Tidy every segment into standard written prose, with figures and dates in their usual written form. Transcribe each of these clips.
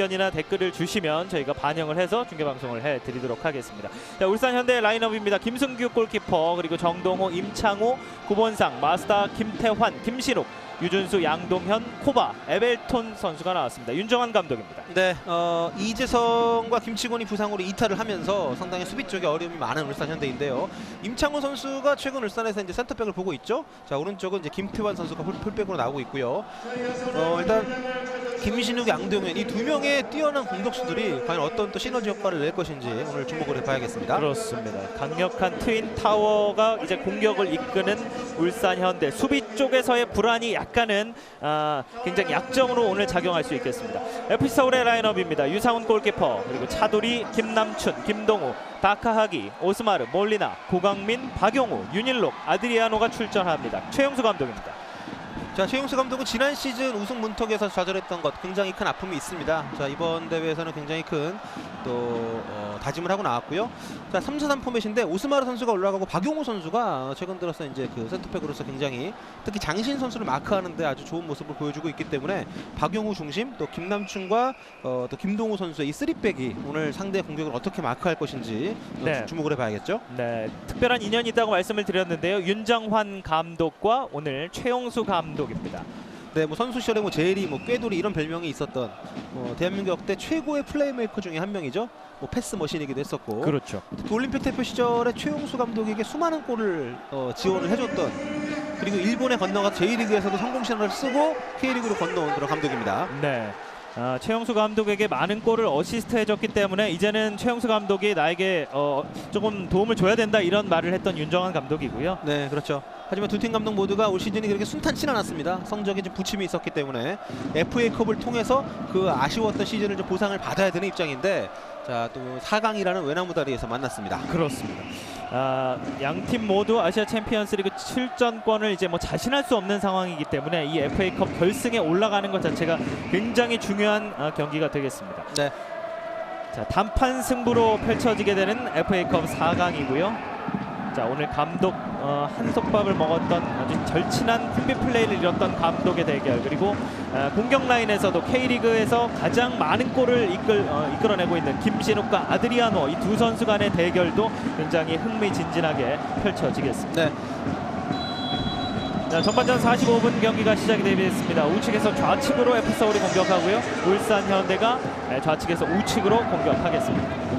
의견이나 댓글을 주시면 저희가 반영을 해서 중계방송을 해드리도록 하겠습니다. 자, 울산 현대 라인업입니다. 김승규 골키퍼, 그리고 정동호, 임창호, 구본상, 마스다, 김태환, 김신욱, 유준수, 양동현, 코바, 에벨톤 선수가 나왔습니다. 윤정환 감독입니다. 네, 이재성과 김치곤이 부상으로 이탈을 하면서 상당히 수비 쪽에 어려움이 많은 울산 현대인데요. 임창호 선수가 최근 울산에서 이제 센터백을 보고 있죠. 자, 오른쪽은 이제 김태환 선수가 풀백으로 나오고 있고요. 일단 김신욱, 양동현 이 두 명의 뛰어난 공격수들이 과연 어떤 또 시너지 효과를 낼 것인지 오늘 주목을 해봐야겠습니다. 그렇습니다. 강력한 트윈 타워가 이제 공격을 이끄는 울산 현대, 수비 쪽에서의 불안이 약간은 굉장히 약점으로 오늘 작용할 수 있겠습니다. FC 서울의 라인업입니다. 유상훈 골키퍼, 그리고 차두리, 김남춘, 김동우, 다카하기, 오스마르, 몰리나, 고강민, 박용우, 윤일록, 아드리아노가 출전합니다. 최용수 감독입니다. 자, 최용수 감독은 지난 시즌 우승 문턱에서 좌절했던 것, 굉장히 큰 아픔이 있습니다. 자, 이번 대회에서는 굉장히 큰 또 다짐을 하고 나왔고요. 자, 3-4-3 포맷인데 오스마르 선수가 올라가고 박용우 선수가 최근 들어서 이제 그 센터백으로서 굉장히 특히 장신 선수를 마크하는데 아주 좋은 모습을 보여주고 있기 때문에 박용우 중심, 또 김남춘과 또 김동우 선수의 이 3백이 오늘 상대 공격을 어떻게 마크할 것인지 주목을 해봐야겠죠. 네, 특별한 인연이 있다고 말씀을 드렸는데요. 윤정환 감독과 오늘 최용수 감독입니다. 네, 뭐 선수 시절에 뭐 제리, 뭐 꾀돌이 이런 별명이 있었던 대한민국 역대 최고의 플레이메이커 중에 한 명이죠. 뭐 패스 머신이기도 했었고. 그렇죠. 특히 올림픽 대표 시절에 최용수 감독에게 수많은 골을 지원을 해줬던, 그리고 일본에 건너가서 J리그에서도 성공 신화를 쓰고 K리그로 건너온 그런 감독입니다. 네. 최용수 감독에게 많은 골을 어시스트 해줬기 때문에 이제는 최용수 감독이 나에게 조금 도움을 줘야 된다, 이런 말을 했던 윤정환 감독이고요. 네, 그렇죠. 하지만 두 팀 감독 모두가 올 시즌이 그렇게 순탄치 않았습니다. 성적에 좀 부침이 있었기 때문에 FA컵을 통해서 그 아쉬웠던 시즌을 좀 보상을 받아야 되는 입장인데, 자, 또 4강이라는 외나무다리에서 만났습니다. 그렇습니다. 양 팀 모두 아시아 챔피언스리그 출전권을 이제 뭐 자신할 수 없는 상황이기 때문에 이 FA컵 결승에 올라가는 것 자체가 굉장히 중요한 경기가 되겠습니다. 네. 자, 단판 승부로 펼쳐지게 되는 FA컵 4강이고요. 자, 오늘 감독 한솥밥을 먹었던 아주 절친한 콤비 플레이를 이뤘던 감독의 대결, 그리고 공격 라인에서도 K리그에서 가장 많은 골을 이끌어내고 있는 김신욱과 아드리아노, 이 두 선수 간의 대결도 굉장히 흥미진진하게 펼쳐지겠습니다. 네. 자, 전반전 45분 경기가 시작이 되겠습니다. 우측에서 좌측으로 FC서울이 공격하고요. 울산 현대가 좌측에서 우측으로 공격하겠습니다.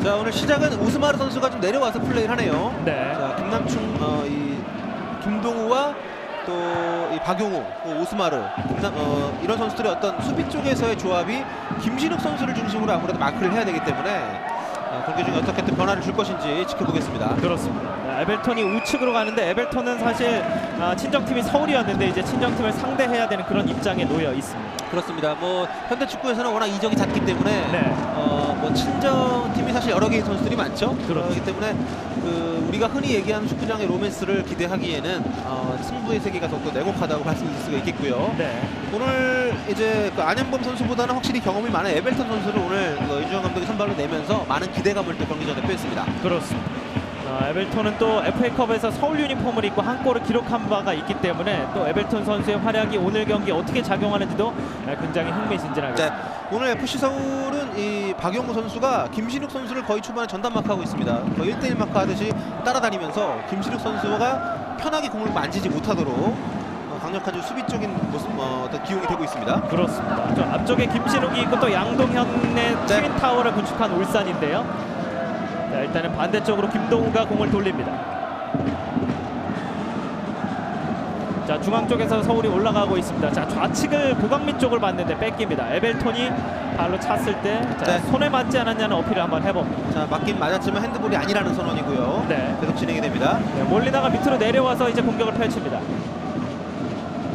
자, 오늘 시작은 오스마르 선수가 좀 내려와서 플레이를 하네요. 네. 자, 김남충, 김동우와 또 이 박용우, 오스마르, 이런 선수들의 어떤 수비 쪽에서의 조합이 김신욱 선수를 중심으로 아무래도 마크를 해야 되기 때문에 경기 중에 어떻게든 변화를 줄 것인지 지켜보겠습니다. 그렇습니다. 에벨톤이 우측으로 가는데, 에벨톤은 사실 친정팀이 서울이었는데 이제 친정팀을 상대해야 되는 그런 입장에 놓여 있습니다. 그렇습니다. 뭐 현대 축구에서는 워낙 이적이 잦기 때문에 뭐 친정팀이 사실 여러 개의 선수들이 많죠. 그렇기 때문에 우리가 흔히 얘기하는 축구장의 로맨스를 기대하기에는 승부의 세계가 더욱더 냉혹하다고 말씀드릴 수가 있겠고요. 네. 오늘 이제 안현범 선수보다는 확실히 경험이 많은 에벨턴 선수를 오늘 윤정환 감독이 선발로 내면서 많은 기대감을 또 경기 전에 뺐습니다. 그렇습니다. 에벨톤은 또 FA컵에서 서울 유니폼을 입고 한 골을 기록한 바가 있기 때문에 또 에벨톤 선수의 활약이 오늘 경기 어떻게 작용하는지도 굉장히 흥미진진하겠습니다. 네, 오늘 FC 서울은 이 박용우 선수가 김신욱 선수를 거의 초반에 전담 마크하고 있습니다. 거의 1대1 마크하듯이 따라다니면서 김신욱 선수가 편하게 공을 만지지 못하도록 강력한 수비적인 모습, 어떤 기용이 되고 있습니다. 그렇습니다. 저 앞쪽에 김신욱이 있고 또 양동현의 트윈 타워를 구축한 울산인데요. 자, 일단은 반대쪽으로 김동우가 공을 돌립니다. 자, 중앙 쪽에서 서울이 올라가고 있습니다. 자, 좌측을 고강민 쪽을 봤는데 뺏깁니다. 에벨톤이 발로 찼을 때 손에 맞지 않았냐는 어필을 한번 해봅니다. 자, 맞긴 맞았지만 핸드볼이 아니라는 선언이고요. 네. 계속 진행이 됩니다. 네, 몰리나가 밑으로 내려와서 이제 공격을 펼칩니다.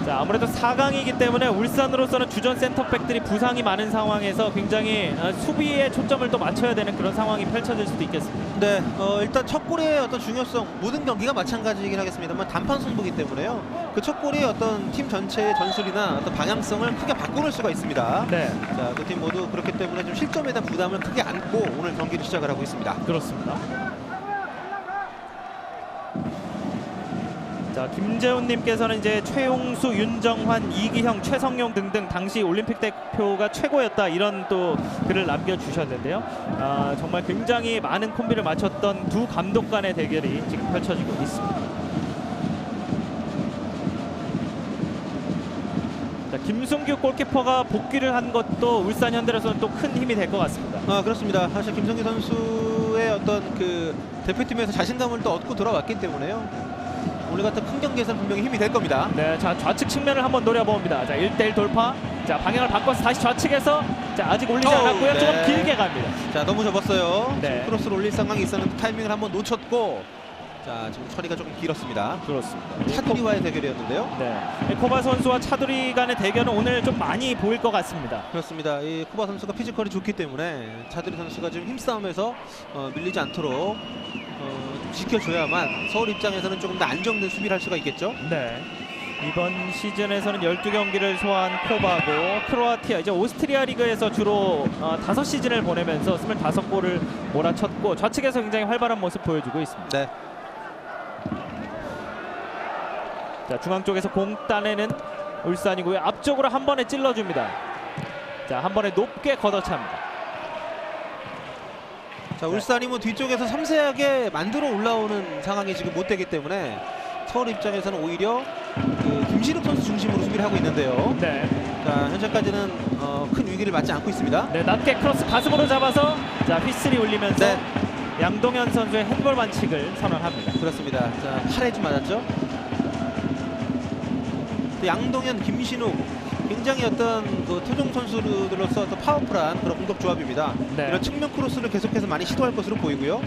자, 아무래도 4강이기 때문에 울산으로서는 주전 센터백들이 부상이 많은 상황에서 굉장히 수비에 초점을 또 맞춰야 되는 그런 상황이 펼쳐질 수도 있겠습니다. 네, 일단 첫 골의 어떤 중요성, 모든 경기가 마찬가지이긴 하겠습니다만 단판 승부기 때문에요. 그 첫 골이 어떤 팀 전체의 전술이나 어떤 방향성을 크게 바꿔놓을 수가 있습니다. 네. 자, 두 팀 모두 그렇기 때문에 좀 실점에 대한 부담을 크게 안고 오늘 경기를 시작을 하고 있습니다. 그렇습니다. 자, 자, 김재훈님께서는 이제 최용수, 윤정환, 이기형, 최성용 등등 당시 올림픽 대표가 최고였다 이런 또 글을 남겨주셨는데요. 정말 굉장히 많은 콤비를 맞췄던 두 감독 간의 대결이 지금 펼쳐지고 있습니다. 자, 김승규 골키퍼가 복귀를 한 것도 울산 현대로서는 또 큰 힘이 될 것 같습니다. 그렇습니다. 사실 김성규 선수의 어떤 그 대표팀에서 자신감을 또 얻고 돌아왔기 때문에요. 오늘 같은 큰 경기에서는 분명히 힘이 될 겁니다. 네, 자 좌측 측면을 한번 노려봅니다. 자 1대1 돌파. 자 방향을 바꿔서 다시 좌측에서 자 아직 올리지 않았고요. 네. 조금 길게 갑니다. 자 너무 접었어요. 네. 지금 크로스를 올릴 상황이 있었는데 타이밍을 한번 놓쳤고, 자 지금 처리가 조금 길었습니다. 그렇습니다. 차두리와의 대결이었는데요. 네, 코바 선수와 차두리 간의 대결은 오늘 좀 많이 보일 것 같습니다. 그렇습니다. 이 코바 선수가 피지컬이 좋기 때문에 차두리 선수가 지금 힘싸움에서 밀리지 않도록 좀 지켜줘야만 서울 입장에서는 조금 더 안정된 수비를 할 수가 있겠죠. 네. 이번 시즌에서는 12경기를 소화한 코바고 크로아티아 이제 오스트리아 리그에서 주로 5시즌을 보내면서 25골을 몰아쳤고 좌측에서 굉장히 활발한 모습 보여주고 있습니다. 네. 자 중앙 쪽에서 공 따내는 울산이고요. 앞쪽으로 한 번에 찔러줍니다. 자 한 번에 높게 걷어찹니다. 자 울산이 뭐 뒤쪽에서 섬세하게 만들어 올라오는 상황이 지금 못 되기 때문에 서울 입장에서는 오히려 그 김신욱 선수 중심으로 수비를 하고 있는데요. 네. 자 현재까지는 큰 위기를 맞지 않고 있습니다. 네, 낮게 크로스 가슴으로 잡아서 자 휘슬이 울리면서 네. 양동현 선수의 핸드볼 반칙을 선언합니다. 그렇습니다. 자 팔에 좀 맞았죠. 또 양동현, 김신욱 굉장히 어떤 그 토종 선수들로서 또 파워풀한 그런 공격 조합입니다. 네. 이런 측면 크로스를 계속해서 많이 시도할 것으로 보이고요.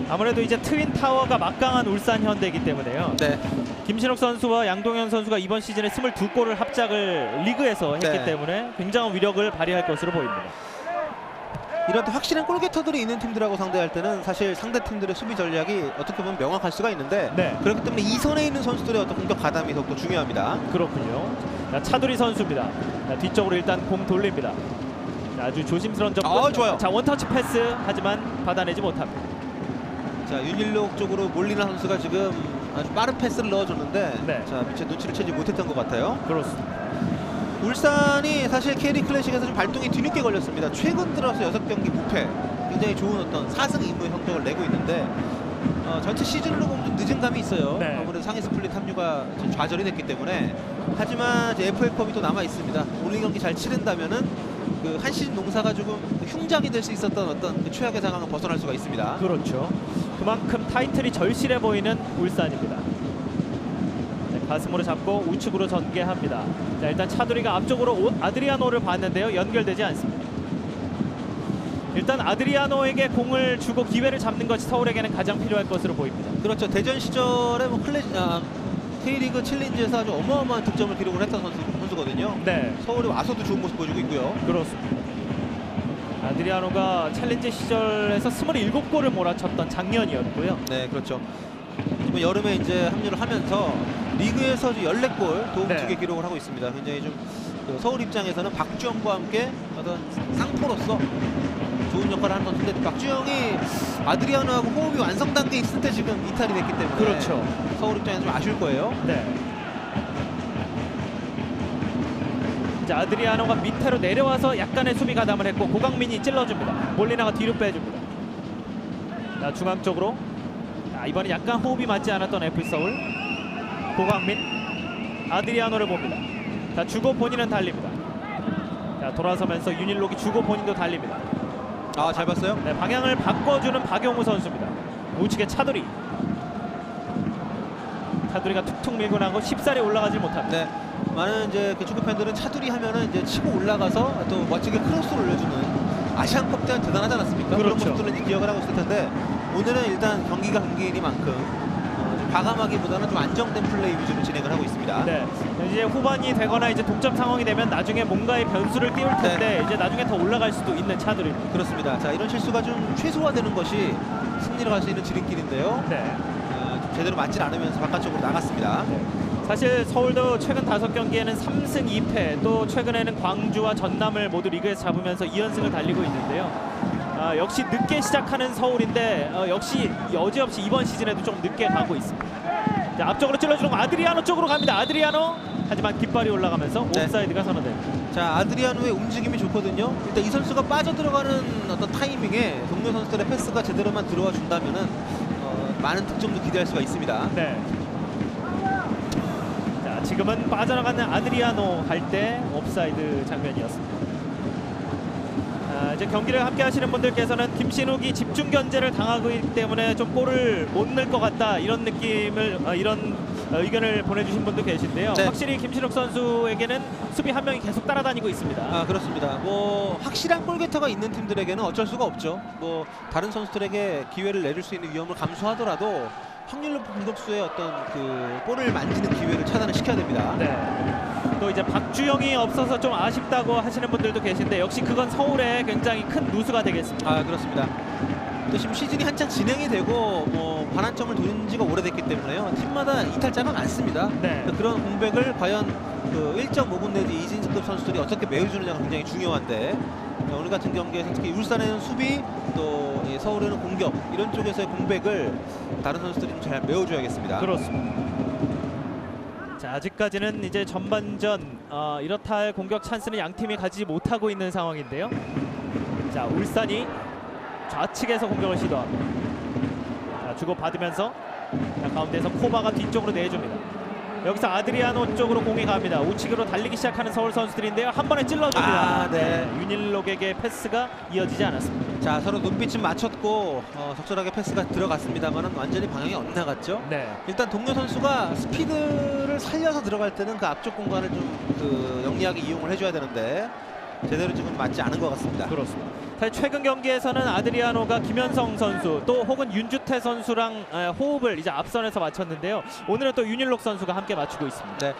아무래도 이제 트윈 타워가 막강한 울산 현대이기 때문에요. 네. 김신욱 선수와 양동현 선수가 이번 시즌에 22골을 합작을 리그에서 했기 네. 때문에 굉장한 위력을 발휘할 것으로 보입니다. 이런 확실한 골게터들이 있는 팀들하고 상대할 때는 사실 상대 팀들의 수비 전략이 어떻게 보면 명확할 수가 있는데 네. 그렇기 때문에 이 선에 있는 선수들의 어떤 공격 가담이 더욱더 중요합니다. 그렇군요. 자, 차두리 선수입니다. 자, 뒤쪽으로 일단 공 돌립니다. 자, 아주 조심스러운 접근. 좋아요. 자, 원터치 패스 하지만 받아내지 못합니다. 자 윤일록 쪽으로 몰리나 선수가 지금 아주 빠른 패스를 넣어줬는데 네. 자 미처 눈치를 채지 못했던 것 같아요. 그렇습니다. 울산이 사실 K리그 클래식에서 좀 발동이 뒤늦게 걸렸습니다. 최근 들어서 6경기 무패, 굉장히 좋은 어떤 4승 2무의 성적을 내고 있는데 전체 시즌으로 보면 좀 늦은 감이 있어요. 네. 아무래도 상위 스플릿 합류가 좀 좌절이 됐기 때문에. 하지만 이제 FA컵이 또 남아 있습니다. 오늘 경기 잘 치른다면은 그 한 시즌 농사가 조금 흉장이 될 수 있었던 어떤 그 최악의 상황을 벗어날 수가 있습니다. 그렇죠. 그만큼 타이틀이 절실해 보이는 울산입니다. 네, 가슴으로 잡고 우측으로 전개합니다. 자, 일단 차두리가 앞쪽으로 아드리아노를 봤는데요. 연결되지 않습니다. 일단 아드리아노에게 공을 주고 기회를 잡는 것이 서울에게는 가장 필요할 것으로 보입니다. 그렇죠. 대전 시절에 뭐 K리그 챌린지에서 아주 어마어마한 득점을 기록을 했던 선수거든요. 네, 서울에 와서도 좋은 모습 보여주고 있고요. 그렇습니다. 아드리아노가 챌린지 시절에서 27골을 몰아쳤던 작년이었고요. 네, 그렇죠. 지금 여름에 이제 합류를 하면서 리그에서 14골 도움 네. 2개 기록을 하고 있습니다. 굉장히 좀 그 서울 입장에서는 박주영과 함께 어떤 쌍포로서 좋은 역할을 하는 선수인데 박주영이 아드리아노하고 호흡이 완성 단계에 있을 때 지금 이탈이 됐기 때문에 그렇죠. 서울 입장에서 좀 아쉬울 거예요. 네. 이제 아드리아노가 밑으로 내려와서 약간의 수비 가담을 했고 고강민이 찔러줍니다. 몰리나가 뒤로 빼줍니다. 자, 중앙 쪽으로. 자, 이번에 약간 호흡이 맞지 않았던 FC 서울. 고강민, 아드리아노를 봅니다. 자, 주고 본인은 달립니다. 자, 돌아서면서 윤일록이 주고 본인도 달립니다. 잘 봤어요? 네, 방향을 바꿔주는 박용우 선수입니다. 우측에 차두리. 차두리가 툭툭 밀고 나고 쉽사리 올라가지 못합니다. 네. 많은 이제 그 축구 팬들은 차두리 하면은 이제 치고 올라가서 또 멋지게 크로스를 올려주는 아시안컵 때는 대단하지 않았습니까? 그렇죠. 그런 모습들은 이제 기억을 하고 있을 텐데 오늘은 일단 경기가 경기이니만큼 좀 과감하기보다는 좀 안정된 플레이 위주로 진행을 하고 있습니다. 네, 이제 후반이 되거나 이제 동점 상황이 되면 나중에 뭔가의 변수를 띄울 텐데 이제 나중에 더 올라갈 수도 있는 차들입니다. 그렇습니다. 자 이런 실수가 좀 최소화되는 것이 승리로 갈 수 있는 지름길인데요. 네. 좀 제대로 맞질 않으면서 바깥쪽으로 나갔습니다. 네. 사실 서울도 최근 5경기에는 3승 2패 또 최근에는 광주와 전남을 모두 리그에서 잡으면서 2연승을 달리고 있는데요. 역시 늦게 시작하는 서울인데 역시 여지없이 이번 시즌에도 좀 늦게 가고 있습니다. 자, 앞쪽으로 찔러주는 거 아드리아노 쪽으로 갑니다. 아드리아노. 하지만 깃발이 올라가면서 네. 옵사이드가 선언됩니다. 자, 아드리아노의 움직임이 좋거든요. 일단 이 선수가 빠져들어가는 어떤 타이밍에 동료 선수들의 패스가 제대로만 들어와 준다면은 많은 득점도 기대할 수가 있습니다. 네. 자, 지금은 빠져나가는 아드리아노 할 때 옵사이드 장면이었습니다. 이제 경기를 함께 하시는 분들께서는 김신욱이 집중 견제를 당하고 있기 때문에 좀 골을 못 넣을 것 같다 이런 느낌을 이런 의견을 보내주신 분도 계신데요. 네. 확실히 김신욱 선수에게는 수비 한 명이 계속 따라다니고 있습니다. 아, 그렇습니다. 뭐 확실한 골게터가 있는 팀들에게는 어쩔 수가 없죠. 뭐 다른 선수들에게 기회를 내줄 수 있는 위험을 감수하더라도 확률 높은 공격수의 어떤 그 볼을 만지는 기회를 차단을 시켜야 됩니다. 네. 또 이제 박주영이 없어서 좀 아쉽다고 하시는 분들도 계신데 역시 그건 서울의 굉장히 큰 누수가 되겠습니다. 아, 그렇습니다. 또 지금 시즌이 한창 진행이 되고 뭐 반환점을 돌린 지가 오래됐기 때문에요. 팀마다 이탈자가 많습니다. 네. 그런 공백을 과연 그 1.5군 내지 이진급 선수들이 어떻게 메워주느냐가 굉장히 중요한데 오늘 같은 경기에서 특히 울산에는 수비 또 이 서울에는 공격 이런 쪽에서의 공백을 다른 선수들이 좀 잘 메워줘야겠습니다. 그렇습니다. 자, 아직까지는 이제 전반전 이렇다 할 공격 찬스는 양 팀이 가지지 못하고 있는 상황인데요. 자, 울산이 좌측에서 공격을 시도합니다. 자, 주고 받으면서 자, 가운데에서 코바가 뒤쪽으로 내줍니다. 여기서 아드리아노 쪽으로 공이 갑니다. 우측으로 달리기 시작하는 서울 선수들인데요. 한 번에 찔러줍니다. 아, 네. 윤일록에게 패스가 이어지지 않았습니다. 자, 서로 눈빛은 맞췄고 적절하게 패스가 들어갔습니다만 완전히 방향이 엇나갔죠. 네. 일단 동료 선수가 스피드를 살려서 들어갈 때는 그 앞쪽 공간을 좀 그 영리하게 이용을 해줘야 되는데 제대로 지금 맞지 않은 것 같습니다. 그렇습니다. 사실 최근 경기에서는 아드리아노가 김현성 선수 또 혹은 윤주태 선수랑 호흡을 이제 앞선에서 맞췄는데요. 오늘은 또 윤일록 선수가 함께 맞추고 있습니다. 네.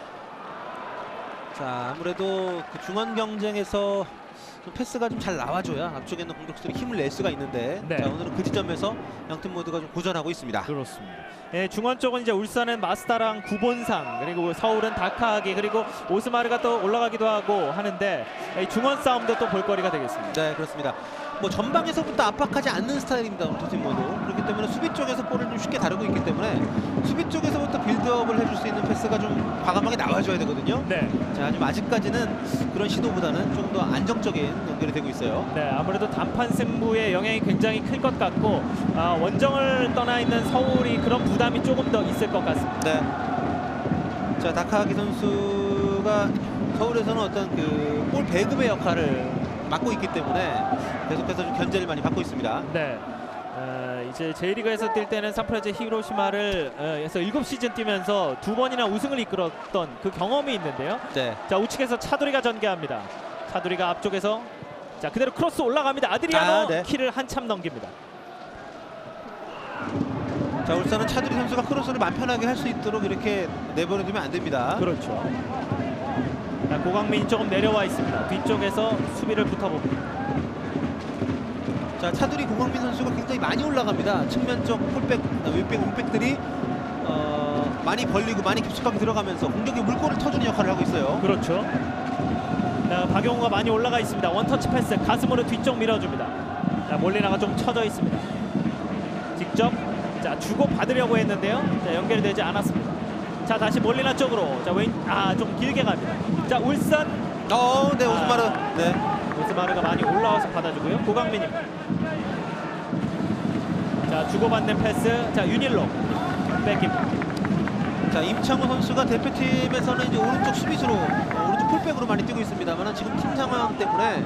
자, 아무래도 그 중원 경쟁에서 좀 패스가 좀 잘 나와줘야 앞쪽에 있는 공격수들이 힘을 낼 수가 있는데 네. 자, 오늘은 그 지점에서 양팀 모두가 좀 고전하고 있습니다. 그렇습니다. 예, 중원 쪽은 이제 울산은 마스타랑 구본상 그리고 서울은 다카하기 그리고 오스마르가 또 올라가기도 하고 하는데 이 중원 싸움도 또 볼거리가 되겠습니다. 네, 그렇습니다. 뭐 전방에서부터 압박하지 않는 스타일입니다. 두 팀 모두. 그렇기 때문에 수비 쪽에서 볼을 좀 쉽게 다루고 있기 때문에 수비 쪽에서부터 빌드업을 해줄 수 있는 패스가 좀 과감하게 나와줘야 되거든요. 네. 자, 지금 아직까지는 그런 시도보다는 조금 더 안정적인 연결이 되고 있어요. 네, 아무래도 단판 승부의 영향이 굉장히 클 것 같고 원정을 떠나 있는 서울이 그런 부담이 조금 더 있을 것 같습니다. 네. 자, 다카하기 선수가 서울에서는 어떤 그 볼 배급의 역할을 맡고 있기 때문에 계속해서 좀 견제를 많이 받고 있습니다. 네. 이제 J리그에서 뛸 때는 산프레제 히로시마를 해서 7시즌 뛰면서 2번이나 우승을 이끌었던 그 경험이 있는데요. 네. 자, 우측에서 차두리가 전개합니다. 차두리가 앞쪽에서 자, 그대로 크로스 올라갑니다. 아드리아노 네. 키를 한참 넘깁니다. 자, 울산은 차두리 선수가 크로스를 맘 편하게 할 수 있도록 이렇게 내버려두면 안 됩니다. 그렇죠. 자, 고강민이 조금 내려와 있습니다. 뒤쪽에서 수비를 붙어봅니다. 자, 차두리 고광민 선수가 굉장히 많이 올라갑니다. 측면 쪽 풀백, 윙백들이 많이 벌리고 많이 깊숙하게 들어가면서 공격의 물꼬를 터주는 역할을 하고 있어요. 그렇죠. 자, 박용우가 많이 올라가 있습니다. 원터치 패스 가슴으로 뒤쪽 밀어줍니다. 자, 몰리나가 좀 쳐져 있습니다. 직접 자, 주고 받으려고 했는데요. 자, 연결이 되지 않았습니다. 자, 다시 몰리나 쪽으로 자, 좀 길게 갑니다. 자, 울산 네, 오스마르. 네. 오스마르가 많이 올라와서 받아주고요. 고강민입니다. 자, 주고받는 패스. 자, 윤일록 뺏깁니다. 자, 임창호 선수가 대표팀에서는 이제 오른쪽 수비수로 오른쪽 풀백으로 많이 뛰고 있습니다만 지금 팀 상황 때문에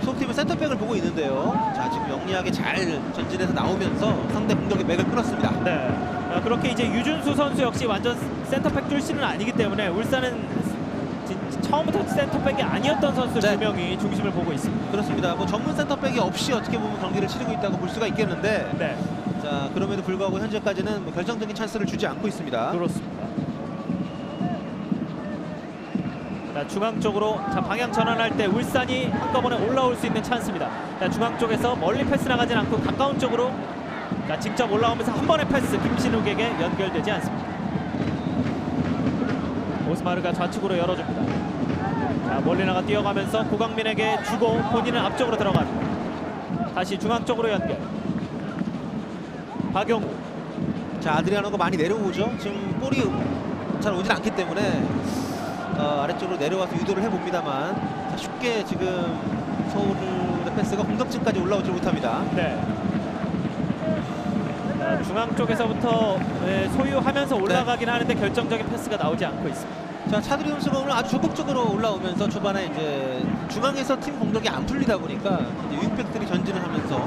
소속팀은 센터백을 보고 있는데요. 자, 지금 영리하게 잘 전진해서 나오면서 상대 공격의 맥을 끊었습니다. 네. 그렇게 이제 유준수 선수 역시 완전 센터백 출신은 아니기 때문에 울산은 처음부터 센터백이 아니었던 선수 네. 2명이 중심을 보고 있습니다. 그렇습니다. 뭐 전문 센터백이 없이 어떻게 보면 경기를 치르고 있다고 볼 수가 있겠는데 네. 자, 그럼에도 불구하고 현재까지는 뭐 결정적인 찬스를 주지 않고 있습니다. 그렇습니다. 자, 중앙 쪽으로 자, 방향 전환할 때 울산이 한꺼번에 올라올 수 있는 찬스입니다. 자, 중앙 쪽에서 멀리 패스 나가진 않고 가까운 쪽으로 자, 직접 올라오면서 한 번의 패스 김신욱에게 연결되지 않습니다. 오스마르가 좌측으로 열어줍니다. 자, 멀리나가 뛰어가면서 고강민에게 주고 본인은 앞쪽으로 들어갑니다. 다시 중앙 쪽으로 연결. 박용우. 자, 아드리아노가 많이 내려오죠. 지금 볼이 잘 오진 않기 때문에 아래쪽으로 내려와서 유도를 해봅니다만, 자, 쉽게 지금 서울의 패스가 공격진까지 올라오지 못합니다. 네. 자, 중앙 쪽에서부터 소유하면서 올라가긴 하는데 결정적인 패스가 나오지 않고 있습니다. 자, 차두리 선수가 오늘 아주 적극적으로 올라오면서 초반에 이제 중앙에서 팀 공격이 안 풀리다 보니까 이제 윙백들이 전진을 하면서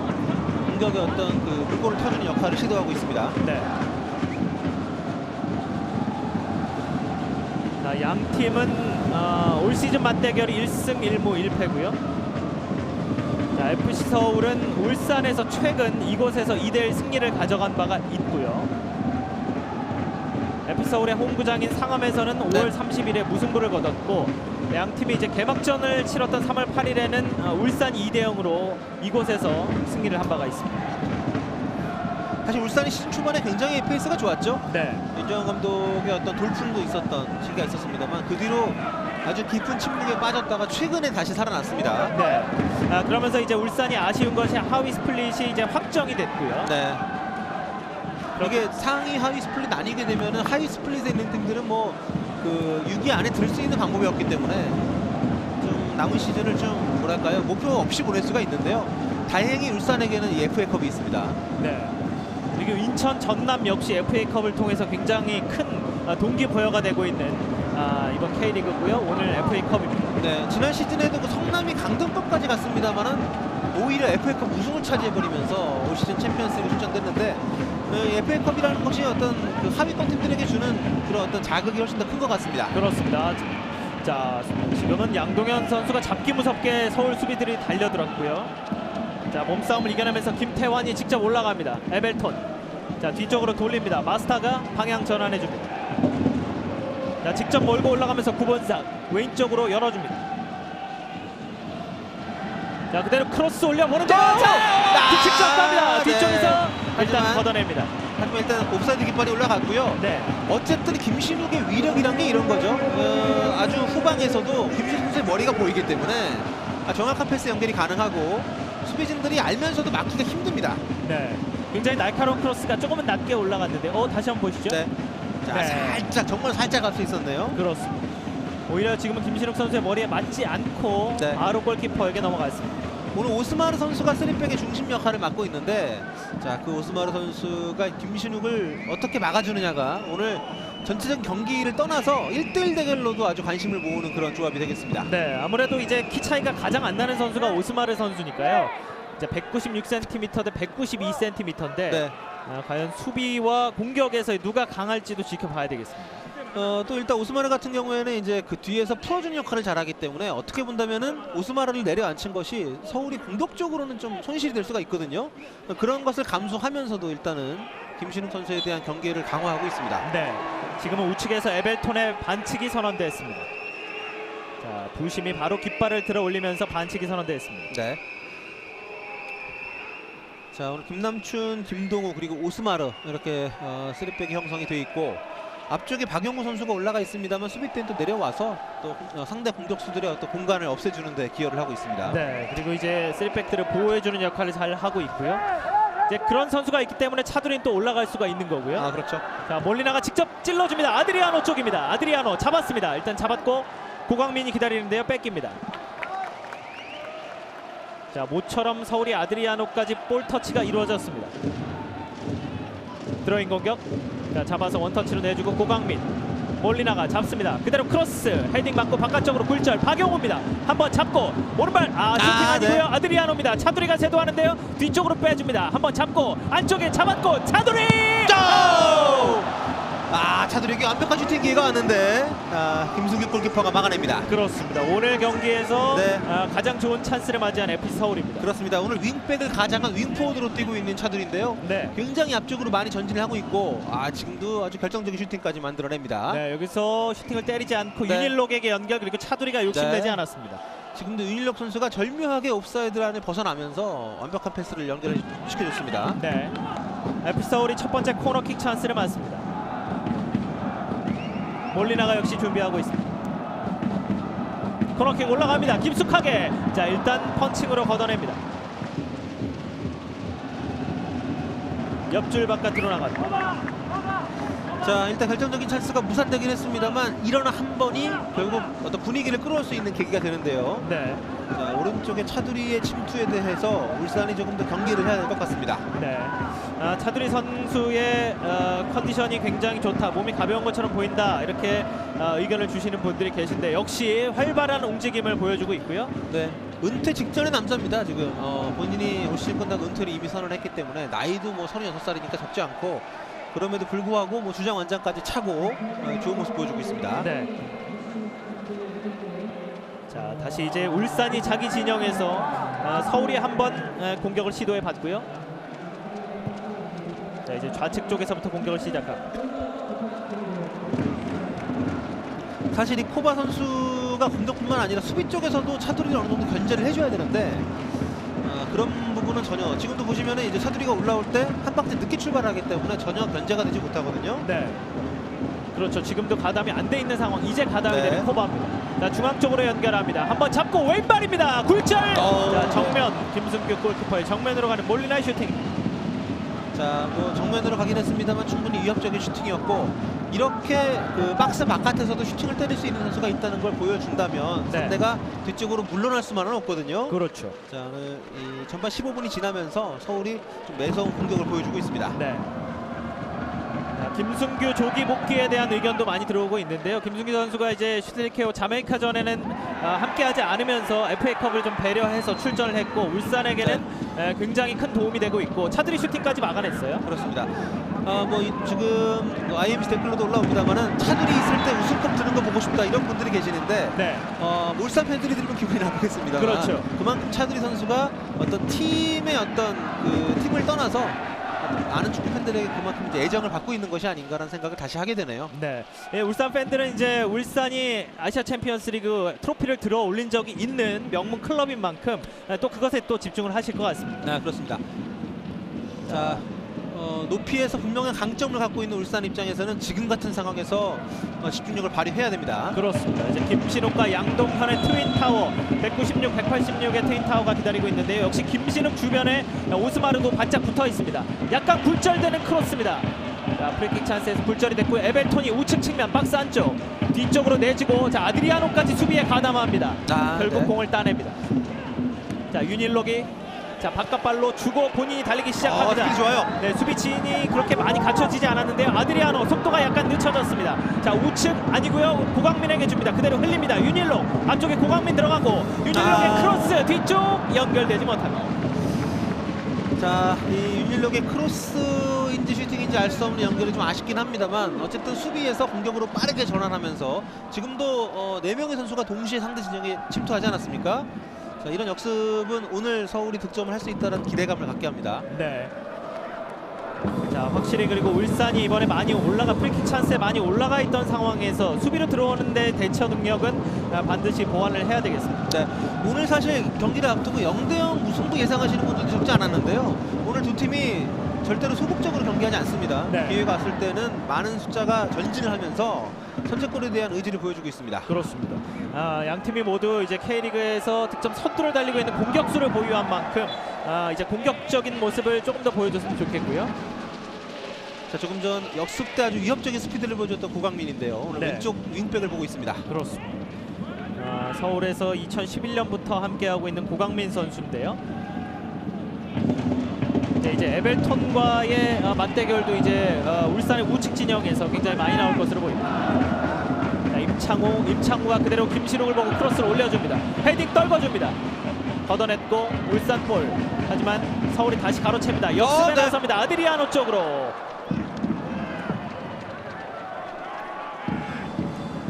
공격의 어떤 그 물꼬를 터주는 역할을 시도하고 있습니다. 네. 자, 양 팀은 올 시즌 맞대결이 1승 1무 1패고요. 자, FC 서울은 울산에서 최근 이곳에서 2대1 승리를 가져간 바가 있고요. FC 서울의 홈구장인 상암에서는 5월 30일에 무승부를 거뒀고, 양 팀이 이제 개막전을 치렀던 3월 8일에는 울산이 2대0으로 이곳에서 승리를 한 바가 있습니다. 사실 울산이 시즌 초반에 굉장히 페이스가 좋았죠. 네. 윤정환 감독의 어떤 돌풍도 있었던 시기가 있었습니다만, 그 뒤로 아주 깊은 침묵에 빠졌다가 최근에 다시 살아났습니다. 네. 그러면서 이제 울산이 아쉬운 것이 하위 스플릿이 이제 확정이 됐고요. 네. 이게 상위 하위 스플릿 나뉘게 되면은 하위 스플릿에 있는 팀들은 뭐 그 6위 안에 들 수 있는 방법이었기 때문에 좀 남은 시즌을 좀 뭐랄까요, 목표 없이 보낼 수가 있는데요. 다행히 울산에게는 이 FA컵이 있습니다. 네. 그리고 인천 전남 역시 FA컵을 통해서 굉장히 큰 동기부여가 되고 있는 이번 K리그고요. 오늘 FA컵입니다. 네, 지난 시즌에도 그 성남이 강등권까지 갔습니다만은 오히려 FA컵 우승을 차지해버리면서 올 시즌 챔피언스리그 출전됐는데, FA컵이라는 것이 어떤 그 하위권 팀들에게 주는 그런 어떤 자극이 훨씬 더 큰 것 같습니다. 그렇습니다. 자, 지금은 양동현 선수가 잡기 무섭게 서울 수비들이 달려들었고요. 자, 몸싸움을 이겨내면서 김태환이 직접 올라갑니다. 에벨톤. 자, 뒤쪽으로 돌립니다. 마스타가 방향 전환해줍니다. 자, 직접 몰고 올라가면서 구본상 왼쪽으로 열어줍니다. 자, 그대로 크로스 올려보는데요. 자, 직접 갑니다. 뒤쪽에서 일단 하지만 걷어냅니다. 하지만 일단 옵사이드 깃발이 올라갔고요. 네. 어쨌든 김신욱의 위력이란 게 이런 거죠. 아주 후방에서도 김신욱 선수의 머리가 보이기 때문에 정확한 패스 연결이 가능하고 수비진들이 알면서도 막기가 힘듭니다. 네. 굉장히 날카로운 크로스가 조금은 낮게 올라갔는데, 다시 한번 보시죠. 네. 자, 네. 살짝 정말 살짝 갈 수 있었네요. 그렇습니다. 오히려 지금은 김신욱 선수의 머리에 맞지 않고 네. 바로 골키퍼에게 넘어갔습니다. 오늘 오스마르 선수가 3백의 중심 역할을 맡고 있는데, 자, 그 오스마르 선수가 김신욱을 어떻게 막아주느냐가 오늘 전체적인 경기를 떠나서 1대1 대결로도 아주 관심을 모으는 그런 조합이 되겠습니다. 네, 아무래도 이제 키 차이가 가장 안 나는 선수가 오스마르 선수니까요. 이제 196cm 대 192cm인데 네. 과연 수비와 공격에서 누가 강할지도 지켜봐야 되겠습니다. 또 일단 오스마르 같은 경우에는 이제 그 뒤에서 풀어주는 역할을 잘하기 때문에 어떻게 본다면은 오스마르를 내려앉힌 것이 서울이 공격적으로는 좀 손실이 될 수가 있거든요. 그런 것을 감수하면서도 일단은 김신욱 선수에 대한 경계를 강화하고 있습니다. 네, 지금은 우측에서 에벨톤의 반칙이 선언됐습니다. 자, 부심이 바로 깃발을 들어 올리면서 반칙이 선언됐습니다. 네. 자, 오늘 김남춘, 김동우 그리고 오스마르 이렇게 3백이 형성이 되어 있고, 앞쪽에 박용우 선수가 올라가 있습니다만 수비 때는 또 내려와서 또 상대 공격수들의 어떤 공간을 없애주는 데 기여를 하고 있습니다. 네, 그리고 이제 3백들을 보호해주는 역할을 잘 하고 있고요. 이제 그런 선수가 있기 때문에 차두리는 또 올라갈 수가 있는 거고요. 아, 그렇죠. 자, 몰리나가 직접 찔러줍니다. 아드리아노 쪽입니다. 아드리아노 잡았습니다. 일단 잡았고 고광민이 기다리는데요. 뺏깁니다. 자, 모처럼 서울이 아드리아노까지 볼 터치가 이루어졌습니다. 드로잉 공격. 자, 잡아서 원터치로 내주고 고광민. 몰리나가 잡습니다. 그대로 크로스 헤딩 맞고 바깥쪽으로 굴절 박용우입니다. 한번 잡고 오른발 슈팅 아니고요. 네. 아드리아노입니다. 차두리가 세도하는데요. 뒤쪽으로 빼줍니다. 한번 잡고 안쪽에 잡았고 차두리! 차두리에게 완벽한 슈팅 기회가 왔는데 김승규 골키퍼가 막아냅니다. 그렇습니다. 오늘 경기에서 네. 가장 좋은 찬스를 맞이한 FC 서울입니다. 그렇습니다. 오늘 윙백을 가장한 윙포워드로 뛰고 있는 차두리인데요. 네. 굉장히 앞쪽으로 많이 전진을 하고 있고, 지금도 아주 결정적인 슈팅까지 만들어냅니다. 네, 여기서 슈팅을 때리지 않고 네. 윤일록에게 연결, 그리고 차두리가 욕심내지 네. 않았습니다. 지금도 윤일록 선수가 절묘하게 옵사이드 안에 벗어나면서 완벽한 패스를 연결시켜줬습니다. 네. FC 서울이 첫 번째 코너킥 찬스를 맞습니다. 몰리나가 역시 준비하고 있습니다. 코너킥 올라갑니다. 깊숙하게. 자, 일단 펀칭으로 걷어냅니다. 옆줄 바깥으로 나갑니다. 자, 일단 결정적인 찬스가 무산되긴 했습니다만 이런 한 번이 결국 어떤 분위기를 끌어올 수 있는 계기가 되는데요. 네. 자, 오른쪽에 차두리의 침투에 대해서 울산이 조금 더 경계를 해야 될 것 같습니다. 네. 차두리 선수의 컨디션이 굉장히 좋다, 몸이 가벼운 것처럼 보인다, 이렇게 의견을 주시는 분들이 계신데 역시 활발한 움직임을 보여주고 있고요. 네, 은퇴 직전의 남자입니다. 지금 본인이 올 시즌 끝나고 은퇴를 이미 선언했기 때문에 나이도 뭐 36살이니까 적지 않고 그럼에도 불구하고 뭐 주장 완장까지 차고 좋은 모습 보여주고 있습니다. 네. 자, 다시 이제 울산이 자기 진영에서 서울이 한번 공격을 시도해 봤고요. 자, 이제 좌측 쪽에서부터 공격을 시작합니다. 사실 이 코바 선수가 공격뿐만 아니라 수비 쪽에서도 차두리를 어느 정도 견제를 해줘야 되는데 그런 부분은 전혀, 지금도 보시면은 이제 차두리가 올라올 때 한 박자 늦게 출발하기 때문에 전혀 견제가 되지 못하거든요. 네. 그렇죠. 지금도 가담이 안 돼 있는 상황. 이제 가담이 네. 되는 코바입니다. 자, 중앙 쪽으로 연결합니다. 한번 잡고 왼발입니다. 굴절. 자, 정면 김승규 골키퍼의 정면으로 가는 몰리나의 슈팅. 자, 뭐 정면으로 가긴 했습니다만 충분히 위협적인 슈팅이었고, 이렇게 그 박스 바깥에서도 슈팅을 때릴 수 있는 선수가 있다는 걸 보여준다면 네. 상대가 뒤쪽으로 물러날 수만은 없거든요. 그렇죠. 자, 오늘 이 전반 15분이 지나면서 서울이 좀 매서운 공격을 보여주고 있습니다. 네. 자, 김승규 조기 복귀에 대한 의견도 많이 들어오고 있는데요. 김승규 선수가 이제 슈틸케오 자메이카전에는 함께하지 않으면서 FA컵을 좀 배려해서 출전을 했고 울산에게는 굉장히 큰 도움이 되고 있고 차두리 슈팅까지 막아냈어요. 그렇습니다. 지금 IMC 댓글로도 올라옵니다만은 차두리 있을 때 우승컵 드는 거 보고 싶다 이런 분들이 계시는데 네. 울산 팬들이 들으면 기분이 나쁘겠습니다. 그렇죠. 그만큼 차두리 선수가 어떤 팀의 어떤 그 팀을 떠나서 많은 축구 팬들에게 그만큼 이제 애정을 받고 있는 것이 아닌가라는 생각을 다시 하게 되네요. 네. 예, 울산 팬들은 이제 울산이 아시아 챔피언스리그 트로피를 들어 올린 적이 있는 명문 클럽인 만큼 또 그것에 또 집중을 하실 것 같습니다. 네, 그렇습니다. 자, 높이에서 분명한 강점을 갖고 있는 울산 입장에서는 지금 같은 상황에서 집중력을 발휘해야 됩니다. 그렇습니다. 이제 김신욱과 양동현의 트윈타워 196, 186의 트윈타워가 기다리고 있는데요. 역시 김신욱 주변에 오스마르도 바짝 붙어 있습니다. 약간 굴절되는 크로스입니다. 자, 프리킥 찬스에서 굴절이 됐고 에벨톤이 우측 측면 박스 안쪽 뒤쪽으로 내주고 자, 아드리아노까지 수비에 가담합니다. 결국 네. 공을 따냅니다. 자, 윤일록이 자, 바깥발로 주고 본인이 달리기 시작합니다. 수비 좋아요. 네, 수비 진이 그렇게 많이 갖춰지지 않았는데요. 아드리아노 속도가 약간 늦춰졌습니다. 자, 우측 아니고요. 고강민에게 줍니다. 그대로 흘립니다. 윤일록 앞쪽에 고강민 들어가고 윤일록의 크로스 뒤쪽 연결되지 못합니다. 자, 이 윤일록의 크로스인지 슈팅인지 알 수 없는 연결이 좀 아쉽긴 합니다만 어쨌든 수비에서 공격으로 빠르게 전환하면서 지금도 4명의 선수가 동시에 상대 진영에 침투하지 않았습니까? 자, 이런 역습은 오늘 서울이 득점을 할 수 있다는 기대감을 갖게 합니다. 네. 자, 확실히 그리고 울산이 이번에 많이 프리킥 찬스에 많이 올라가 있던 상황에서 수비로 들어오는데 대처 능력은 반드시 보완을 해야 되겠습니다. 네, 오늘 사실 경기를 앞두고 0대0 무승부 예상하시는 분들도 적지 않았는데요. 오늘 두 팀이 절대로 소극적으로 경기하지 않습니다. 네. 기회가 왔을 때는 많은 숫자가 전진을 하면서 선제골에 대한 의지를 보여주고 있습니다. 그렇습니다. 양 팀이 모두 이제 K리그에서 득점 선두를 달리고 있는 공격수를 보유한 만큼 이제 공격적인 모습을 조금 더 보여줬으면 좋겠고요. 자, 조금 전 역습 때 아주 위협적인 스피드를 보여줬던 고강민인데요. 오늘 네. 왼쪽 윙백을 보고 있습니다. 그렇습니다. 서울에서 2011년부터 함께하고 있는 고강민 선수인데요. 이제 에벨톤과의 맞대결도 이제 울산의 우측 진영에서 굉장히 많이 나올 것으로 보입니다. 자, 임창우가 그대로 김신욱을 보고 크로스를 올려줍니다. 헤딩 떨궈줍니다. 걷어냈고 울산 볼. 하지만 서울이 다시 가로챕니다. 역습에 네. 나섭니다. 아드리아노 쪽으로.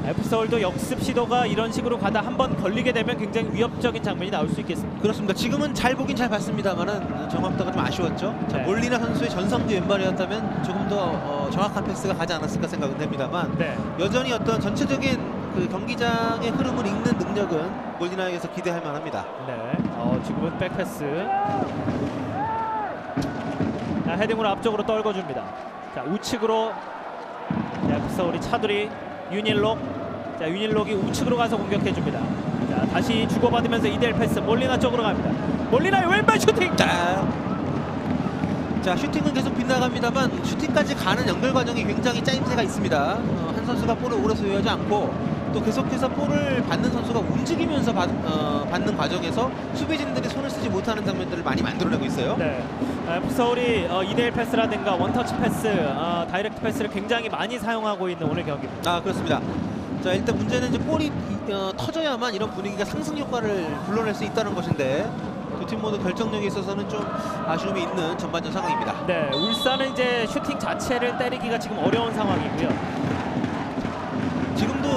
F서울도 역습 시도가 이런 식으로 가다 한번 걸리게 되면 굉장히 위협적인 장면이 나올 수 있겠습니다. 그렇습니다. 지금은 잘 보긴 잘 봤습니다만은 정확도가 좀 아쉬웠죠. 자, 네. 몰리나 선수의 전성기 왼발이었다면 조금 더 정확한 패스가 가지 않았을까 생각은 됩니다만 네. 여전히 어떤 전체적인 그 경기장의 흐름을 읽는 능력은 몰리나에게서 기대할 만합니다. 네. 지금은 백패스. 자, 헤딩으로 앞쪽으로 떨궈줍니다. 자, 우측으로 F서울이 차두리 윤일록. 자, 윤일록이 우측으로 가서 공격해줍니다. 자, 다시 주고받으면서 이대일 패스 몰리나 쪽으로 갑니다. 몰리나의 왼발 슈팅. 자, 자, 슈팅은 계속 빗나갑니다만 슈팅까지 가는 연결 과정이 굉장히 짜임새가 있습니다. 한 선수가 볼을 오래 소유하지 않고 또 계속해서 볼을 받는 선수가 움직이면서 받는 과정에서 수비진들이 손을 쓰지 못하는 장면들을 많이 만들어내고 있어요. 네. 서울이 2대1 패스라든가 원터치 패스, 다이렉트 패스를 굉장히 많이 사용하고 있는 오늘 경기입니다. 아, 그렇습니다. 자, 일단 문제는 이제 볼이 터져야만 이런 분위기가 상승 효과를 불러낼 수 있다는 것인데 두 팀 모두 결정력에 있어서는 좀 아쉬움이 있는 전반전 상황입니다. 네, 울산은 이제 슈팅 자체를 때리기가 지금 어려운 상황이고요. 지금도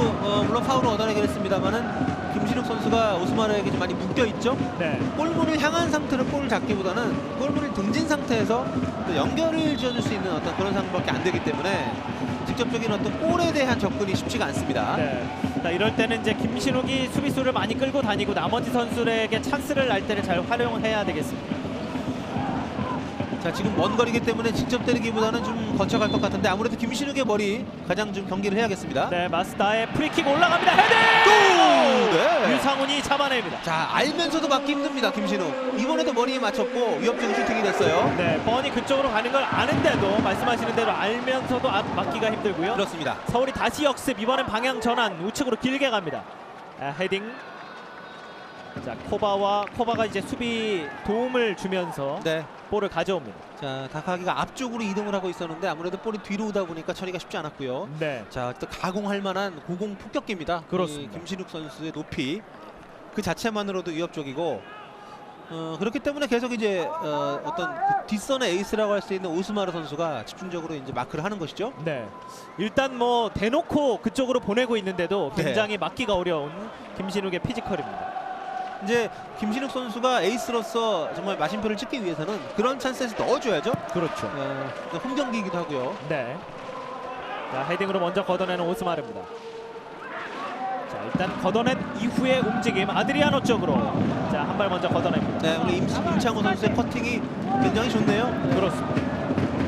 물론 파울을 얻어내긴 했습니다만은 김신욱 선수가 오스마르에게 좀 많이 묶여 있죠. 네. 골문을 향한 상태로 볼을 잡기보다는 골문을 등진 상태에서 또 연결을 지어줄 수 있는 어떤 그런 상황밖에 안 되기 때문에 직접적인 어떤 골에 대한 접근이 쉽지가 않습니다. 네. 자, 이럴 때는 이제 김신욱이 수비수를 많이 끌고 다니고 나머지 선수들에게 찬스를 날 때를 잘 활용해야 되겠습니다. 자, 지금 먼 거리기 때문에 직접 때리기보다는 좀 거쳐갈 것 같은데 아무래도 김신욱의 머리 가장 좀 경기를 해야겠습니다. 네, 마스다의 프리킥 올라갑니다. 헤딩! 네. 유상훈이 잡아냅니다. 자, 알면서도 맞기 힘듭니다. 김신욱 이번에도 머리에 맞췄고 위협적인 슈팅이 됐어요. 네, 뻔히 그쪽으로 가는 걸 아는데도 말씀하시는 대로 알면서도 맞기가 힘들고요. 그렇습니다. 서울이 다시 역습, 이번엔 방향 전환, 우측으로 길게 갑니다. 헤딩. 자, 코바가 이제 수비 도움을 주면서 네. 볼을 가져옵니다. 자, 다카기가 앞쪽으로 이동을 하고 있었는데 아무래도 볼이 뒤로 오다 보니까 처리가 쉽지 않았고요. 네. 자, 또 가공할 만한 고공 폭격기입니다. 그렇습니다. 이 김신욱 선수의 높이 그 자체만으로도 위협적이고 그렇기 때문에 계속 이제 어떤 그 뒷선의 에이스라고 할 수 있는 오스마르 선수가 집중적으로 이제 마크를 하는 것이죠. 네. 일단 뭐 대놓고 그쪽으로 보내고 있는데도 네. 굉장히 막기가 어려운 김신욱의 피지컬입니다. 이제 김신욱 선수가 에이스로서 정말 마침표를 찍기 위해서는 그런 찬스에서 넣어줘야죠. 그렇죠. 홈 경기이기도 하고요. 네. 자, 헤딩으로 먼저 걷어내는 오스마르입니다. 자, 일단 걷어낸 이후의 움직임 아드리아노 쪽으로. 자, 한 발 먼저 걷어냅니다. 네, 오늘 임창호 선수의 커팅이 굉장히 좋네요. 그렇습니다.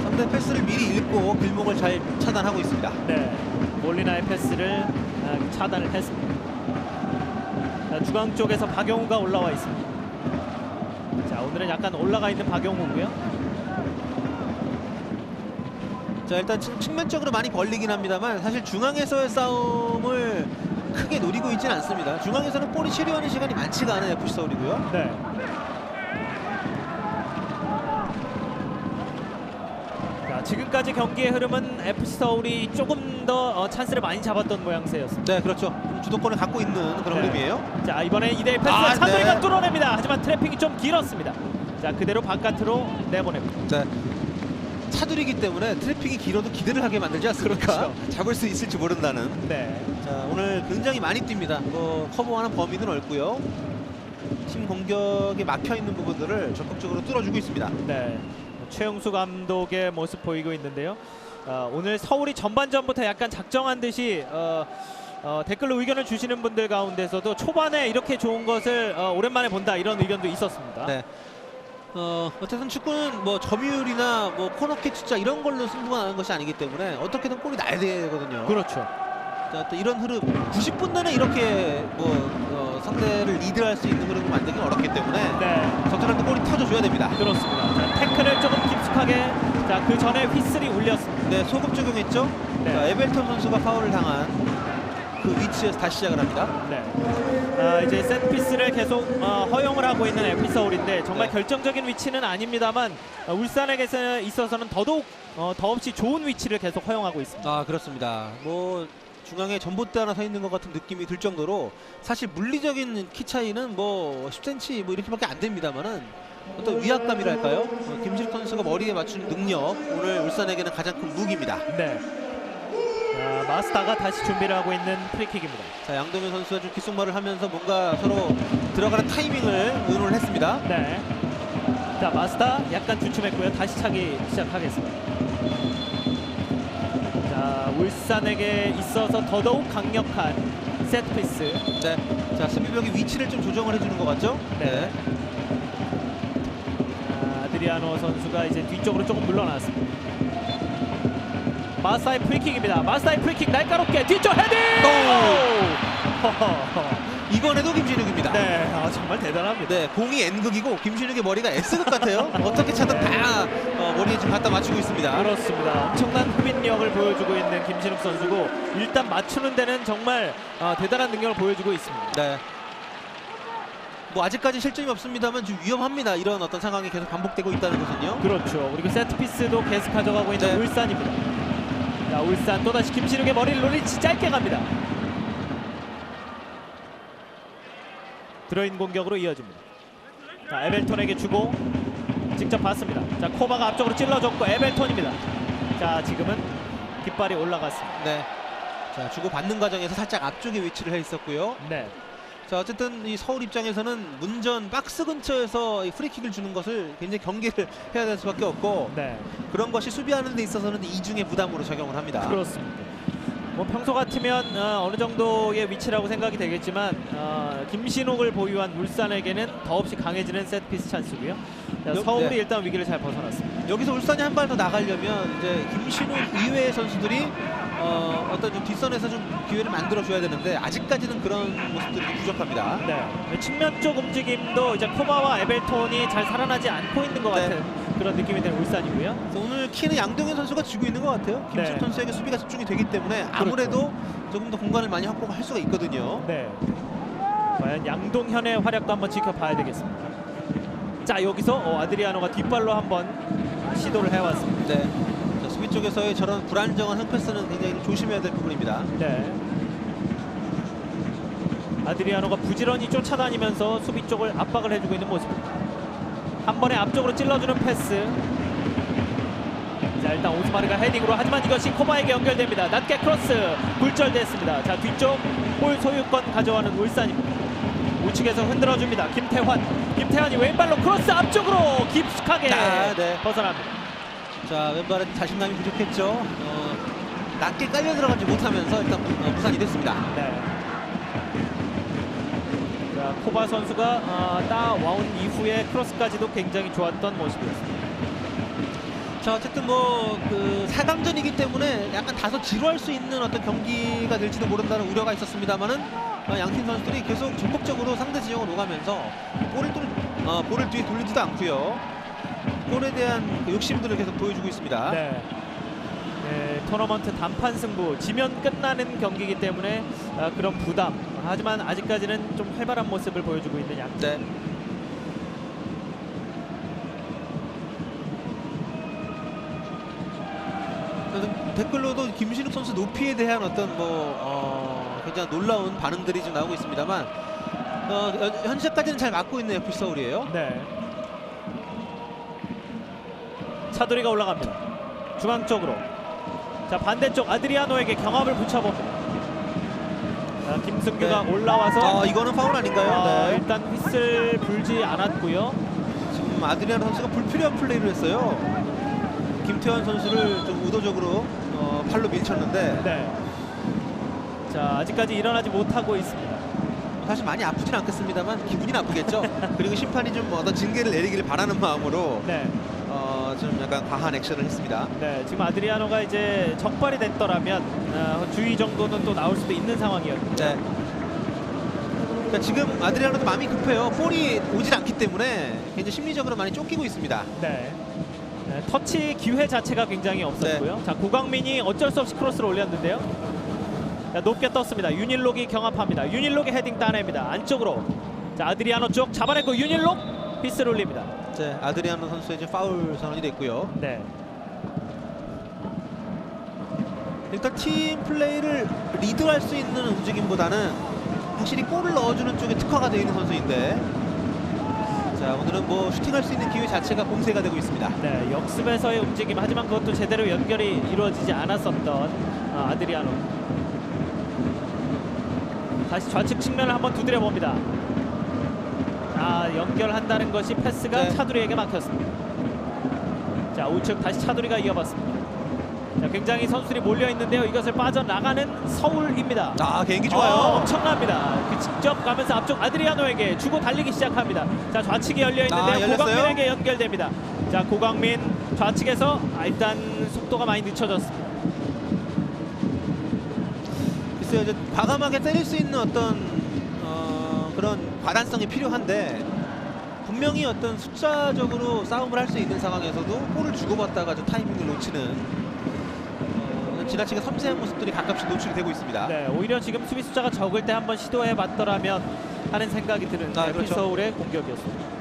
상대 패스를 미리 읽고 길목을 잘 차단하고 있습니다. 네. 몰리나의 패스를 차단을 했습니다. 자, 중앙 쪽에서 박영우가 올라와 있습니다. 자, 오늘은 약간 올라가 있는 박영우고요. 자, 일단 측면적으로 많이 벌리긴 합니다만 사실 중앙에서의 싸움을 크게 노리고 있지는 않습니다. 중앙에서는 볼이 체류하는 시간이 많지가 않은 FC 서울이고요. 네. 자, 지금까지 경기의 흐름은 FC 서울이 조금 더 찬스를 많이 잡았던 모양새였습니다. 네, 그렇죠. 주도권을 갖고 있는 그런 네. 흐름이에요. 자, 이번에 2대1 패스 찬돌이가 네. 뚫어냅니다. 하지만 트래핑이 좀 길었습니다. 자, 그대로 바깥으로 내보냅니다. 자, 차들이기 때문에 트래픽이 길어도 기대를 하게 만들지 않습니까? 그렇죠. 잡을 수 있을지 모른다는. 네. 자, 오늘 굉장히 많이 뜁니다. 커버하는 범위도 넓고요. 팀 공격에 막혀있는 부분들을 적극적으로 뚫어주고 있습니다. 네. 최용수 감독의 모습 보이고 있는데요. 오늘 서울이 전반전부터 약간 작정한 듯이 댓글로 의견을 주시는 분들 가운데서도 초반에 이렇게 좋은 것을 오랜만에 본다 이런 의견도 있었습니다. 네. 어쨌든 축구는 뭐 점유율이나 뭐 코너킥 숫자 이런 걸로 승부가 나는 것이 아니기 때문에 어떻게든 골이 나야 되거든요. 그렇죠. 자, 또 이런 흐름 90분 내내 이렇게 상대를 리드할 수 있는 흐름을 만들기 어렵기 때문에 네. 적절한 때 골이 터져줘야 됩니다. 그렇습니다. 자, 태클을 조금 깊숙하게. 자, 그 전에 휘슬이 울렸습니다. 네, 소급 적용했죠. 네. 자, 에벨턴 선수가 파울을 당한 그 위치에서 다시 시작을 합니다. 네. 이제 세트피스를 계속 허용을 하고 있는 FC 서울인데 정말 네. 결정적인 위치는 아닙니다만 울산에게 있어서는 더없이 좋은 위치를 계속 허용하고 있습니다. 아, 그렇습니다. 뭐 중앙에 전봇대 하나 서 있는 것 같은 느낌이 들 정도로 사실 물리적인 키 차이는 뭐 10cm 뭐 이렇게밖에 안 됩니다만은 어떤 위압감이랄까요? 김신욱 선수가 머리에 맞추는 능력 오늘 울산에게는 가장 큰 무기입니다. 네. 자, 마스타가 다시 준비를 하고 있는 프리킥입니다. 자, 양동현 선수가 좀 귓속말을 하면서 뭔가 서로 들어가는 타이밍을 의논을 했습니다. 네. 자, 마스타 약간 주춤했고요. 다시 차기 시작하겠습니다. 자, 울산에게 있어서 더더욱 강력한 세트피스. 네. 자, 수비벽의 위치를 좀 조정을 해주는 것 같죠? 네. 아드리아노 선수가 이제 뒤쪽으로 조금 물러났습니다. 마스타의 프리킥입니다. 마스타의 프리킥 날카롭게 뒤쪽 헤딩! 이번에도 김신욱입니다. 네, 정말 대단합니다. 네, 공이 N극이고 김신욱의 머리가 S극 같아요. 어떻게 차든 다 머리에 좀 갖다 맞추고 있습니다. 그렇습니다. 엄청난 흡인력을 보여주고 있는 김신욱 선수고 일단 맞추는 데는 정말 대단한 능력을 보여주고 있습니다. 네. 뭐 아직까지 실점이 없습니다만 좀 위험합니다. 이런 어떤 상황이 계속 반복되고 있다는 것은요. 그렇죠. 그리고 세트피스도 계속 가져가고 있는 네. 울산입니다. 자, 울산 또다시 김신욱의 머리를 노리치 짧게 갑니다. 드로인 공격으로 이어집니다. 자, 에벨톤에게 주고 직접 봤습니다. 자, 코바가 앞쪽으로 찔러줬고 에벨톤입니다. 자, 지금은 깃발이 올라갔습니다. 네. 자, 주고 받는 과정에서 살짝 앞쪽에 위치를 해 있었고요. 네. 자, 어쨌든 이 서울 입장에서는 문전 박스 근처에서 이 프리킥을 주는 것을 굉장히 경계를 해야 될 수밖에 없고 네. 그런 것이 수비하는 데 있어서는 이중의 부담으로 적용을 합니다. 그렇습니다. 뭐 평소 같으면 어느 정도의 위치라고 생각이 되겠지만 김신욱을 보유한 울산에게는 더없이 강해지는 세트피스 찬스고요. 자, 서울이 네. 일단 위기를 잘 벗어났습니다. 여기서 울산이 한 발 더 나가려면 이제 김신욱 이외의 선수들이 어떤 좀 뒷선에서 좀 기회를 만들어 줘야 되는데 아직까지는 그런 모습들이 좀 부족합니다. 네. 측면 쪽 움직임도 이제 코바와 에벨톤이 잘 살아나지 않고 있는 것 네. 같은 그런 느낌이 드는 울산이고요. 그래서 오늘 키는 양동현 선수가 쥐고 있는 것 같아요. 김신욱 네. 선수에게 수비가 집중이 되기 때문에 아무래도 조금 더 공간을 많이 확보할 수가 있거든요. 네. 과연 양동현의 활약도 한번 지켜봐야 되겠습니다. 자, 여기서 아드리아노가 뒷발로 한번 시도를 해왔습니다. 네. 자, 수비 쪽에서의 저런 불안정한 흥패스는 굉장히 조심해야 될 부분입니다. 네. 아드리아노가 부지런히 쫓아다니면서 수비 쪽을 압박을 해주고 있는 모습입니다. 한 번에 앞쪽으로 찔러주는 패스. 자, 일단 오스마르가 헤딩으로 하지만 이것이 코바에게 연결됩니다. 낮게 크로스 굴절됐습니다. 자, 뒤쪽 볼 소유권 가져가는 울산입니다. 우측에서 흔들어줍니다. 김태환이 왼발로 크로스 앞쪽으로 깊숙하게 네. 벗어납니다. 자, 왼발에 자신감이 부족했죠. 낮게 깔려 들어가지 못하면서 일단 부산이 됐습니다. 네. 자, 코바 선수가 따와온 이후에 크로스까지도 굉장히 좋았던 모습이었습니다. 자, 어쨌든 뭐 그 4강전이기 때문에 약간 다소 지루할 수 있는 어떤 경기가 될지도 모른다는 우려가 있었습니다만은 양팀 선수들이 계속 적극적으로 상대 지형을 오가면서 볼을 뒤에 돌리지도 않고요. 골에 대한 그 욕심들을 계속 보여주고 있습니다. 네. 네, 토너먼트 단판 승부, 지면 끝나는 경기이기 때문에 그런 부담. 하지만 아직까지는 좀 활발한 모습을 보여주고 있는 양. 네. 댓글로도 김신욱 선수 높이에 대한 어떤 굉장히 놀라운 반응들이 좀 나오고 있습니다만 현재까지는 잘 맞고 있는 FC 서울이에요. 네. 차두리가 올라갑니다. 중앙 쪽으로. 자, 반대쪽 아드리아노에게 경합을 붙여봅니다. 자, 김승규가 네. 올라와서 이거는 파울 아닌가요? 네. 일단 휘슬 불지 않았고요. 지금 아드리아노 선수가 불필요한 플레이를 했어요. 김태환 선수를 좀 의도적으로 팔로 밀쳤는데 네. 자, 아직까지 일어나지 못하고 있습니다. 사실 많이 아프진 않겠습니다만 기분이 나쁘겠죠. 그리고 심판이 좀 어떤 징계를 내리기를 바라는 마음으로 네. 좀 약간 과한 액션을 했습니다. 네, 지금 아드리아노가 이제 적발이 됐더라면 주의 정도는 또 나올 수도 있는 상황이었죠. 네. 그러니까 지금 아드리아노도 마음이 급해요. 볼이 오질 않기 때문에 굉장히 심리적으로 많이 쫓기고 있습니다. 네. 네, 터치 기회 자체가 굉장히 없었고요. 자, 고강민이 어쩔 수 없이 크로스를 올렸는데요. 자, 높게 떴습니다. 윤일록이 경합합니다. 윤일록이 헤딩 따냅니다. 안쪽으로. 자, 아드리아노 쪽 잡아내고 윤일록 피스를 올립니다. 네, 아드리아노 선수의 이제 파울 선언이 됐고요. 네. 일단 팀 플레이를 리드할 수 있는 움직임보다는 확실히 골을 넣어주는 쪽에 특화가 되어 있는 선수인데, 자, 오늘은 뭐 슈팅할 수 있는 기회 자체가 공세가 되고 있습니다. 네, 역습에서의 움직임. 하지만 그것도 제대로 연결이 이루어지지 않았었던 아드리아노. 다시 좌측 측면을 한번 두드려 봅니다. 연결한다는 것이 패스가 네. 차두리에게 막혔습니다. 자, 우측 다시 차두리가 이어봤습니다. 자, 굉장히 선수들이 몰려 있는데요. 이것을 빠져나가는 서울입니다. 개인기 좋아요. 엄청납니다. 직접 가면서 앞쪽 아드리아노에게 주고 달리기 시작합니다. 자, 좌측이 열려 있는데요. 열렸어요? 고강민에게 연결됩니다. 자, 고강민 좌측에서 일단 속도가 많이 늦춰졌습니다. 글쎄요, 이제 과감하게 때릴 수 있는 어떤 그런 과단성이 필요한데 분명히 어떤 숫자적으로 싸움을 할 수 있는 상황에서도 볼을 주고받다가 좀 타이밍을 놓치는 지나치게 섬세한 모습들이 가끔씩 노출이 되고 있습니다. 네, 오히려 지금 수비 숫자가 적을 때 한번 시도해 봤더라면 하는 생각이 드는 FC 그렇죠. 서울의 공격이었습니다.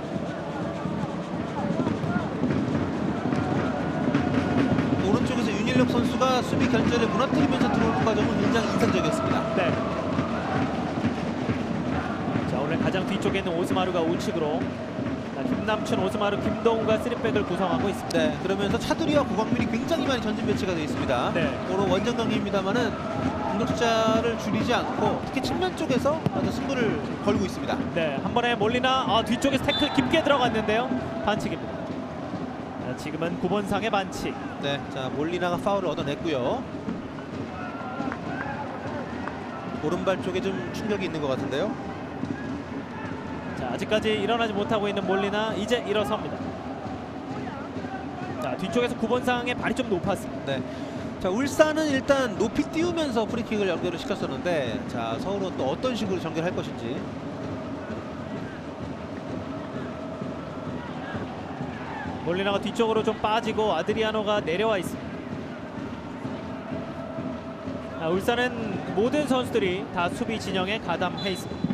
오른쪽에서 윤일록 선수가 수비 견제를 무너뜨리면서 들어오는 과정은 굉장히 인상적이었습니다. 네. 자, 오늘 가장 뒤쪽에 있는 오스마루가 우측으로, 자, 김남춘, 오스마루, 김동우가 3백을 구성하고 있습니다. 네, 그러면서 차두리와 고광민이 굉장히 많이 전진 배치가 되어 있습니다. 네. 오늘 원정 경기입니다만은 공격 숫자를 줄이지 않고 특히 측면 쪽에서 아주 승부를 걸고 있습니다. 네, 한 번에 몰리나 뒤쪽에서 태클 깊게 들어갔는데요. 반칙입니다. 자, 지금은 9번상의 반칙. 네, 자 몰리나가 파울을 얻어냈고요. 오른발 쪽에 좀 충격이 있는 것 같은데요. 자, 아직까지 일어나지 못하고 있는 몰리나 이제 일어섭니다. 자, 뒤쪽에서 9번상의 발이 좀 높았습니다. 네. 자 울산은 일단 높이 띄우면서 프리킥을 연결을 시켰었는데 자 서울은 또 어떤 식으로 전개할 것인지. 몰리나가 뒤쪽으로 좀 빠지고 아드리아노가 내려와 있습니다. 자, 울산은 모든 선수들이 다 수비 진영에 가담해 있습니다.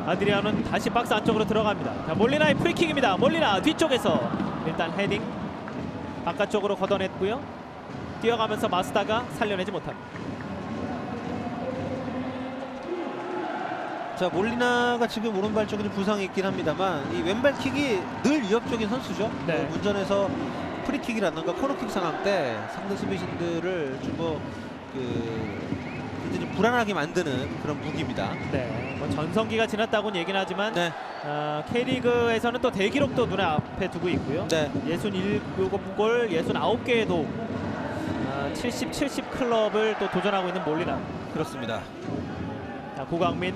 아드리아노는 다시 박스 안쪽으로 들어갑니다. 자, 몰리나의 프리킥입니다. 몰리나 뒤쪽에서 일단 헤딩 바깥쪽으로 걷어냈고요. 뛰어가면서 마스다가 살려내지 못합니다. 자 몰리나가 지금 오른발 쪽에 좀 부상이 있긴 합니다만 이 왼발 킥이 늘 위협적인 선수죠. 네. 문전에서 프리킥이라든가 코너킥 상황 때 상대 수비진들을 좀 굉장히 불안하게 만드는 그런 무기입니다. 네, 뭐 전성기가 지났다고는 얘기는 하지만 네, K리그에서는 또 대기록도 눈에 앞에 두고 있고요. 네. 67골, 69개의 도움, 70 클럽을 또 도전하고 있는 몰리나. 그렇습니다. 자, 고강민,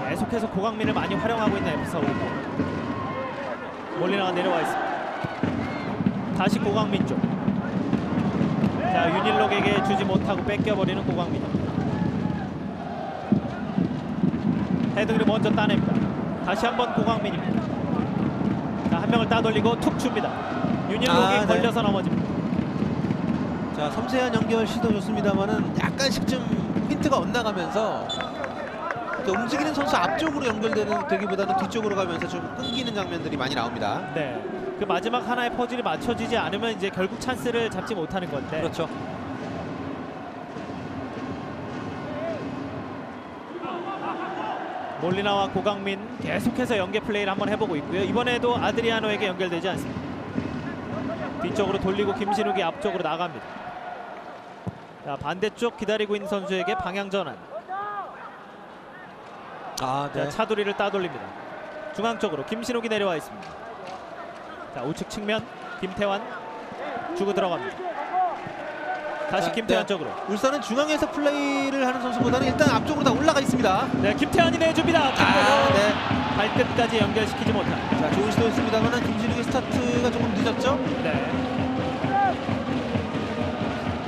계속해서 고강민을 많이 활용하고 있는 FC 서울입니다. 몰리나가 내려와 있습니다. 다시 고강민 쪽. 자, 윤일록에게 주지 못하고 뺏겨버리는 고강민. 헤딩을 먼저 따냅니다. 다시 한번 고강민입니다. 자, 한 명을 따돌리고 툭 줍니다. 윤일록이 네. 걸려서 넘어집니다. 자 섬세한 연결 시도 좋습니다만은 약간씩 좀 힌트가 엇나가면서 움직이는 선수 앞쪽으로 연결되기보다는 뒤쪽으로 가면서 좀 끊기는 장면들이 많이 나옵니다. 네, 그 마지막 하나의 퍼즐이 맞춰지지 않으면 이제 결국 찬스를 잡지 못하는 건데. 그렇죠. 몰리나와 고강민 계속해서 연계 플레이를 한번 해보고 있고요. 이번에도 아드리아노에게 연결되지 않습니다. 뒤쪽으로 돌리고 김신욱이 앞쪽으로 나갑니다. 자, 반대쪽 기다리고 있는 선수에게 방향 전환. 네. 자, 차두리를 따돌립니다. 중앙 쪽으로 김신욱이 내려와 있습니다. 자, 우측 측면 김태환 주고 들어갑니다. 다시 자, 김태환 네. 쪽으로. 울산은 중앙에서 플레이를 하는 선수보다는 일단 앞쪽으로 다 올라가 있습니다. 네, 김태환이 내줍니다. 네. 발끝까지 연결시키지 못합니다. 자 좋은 시도였습니다만은 김진욱의 스타트가 조금 늦었죠. 네.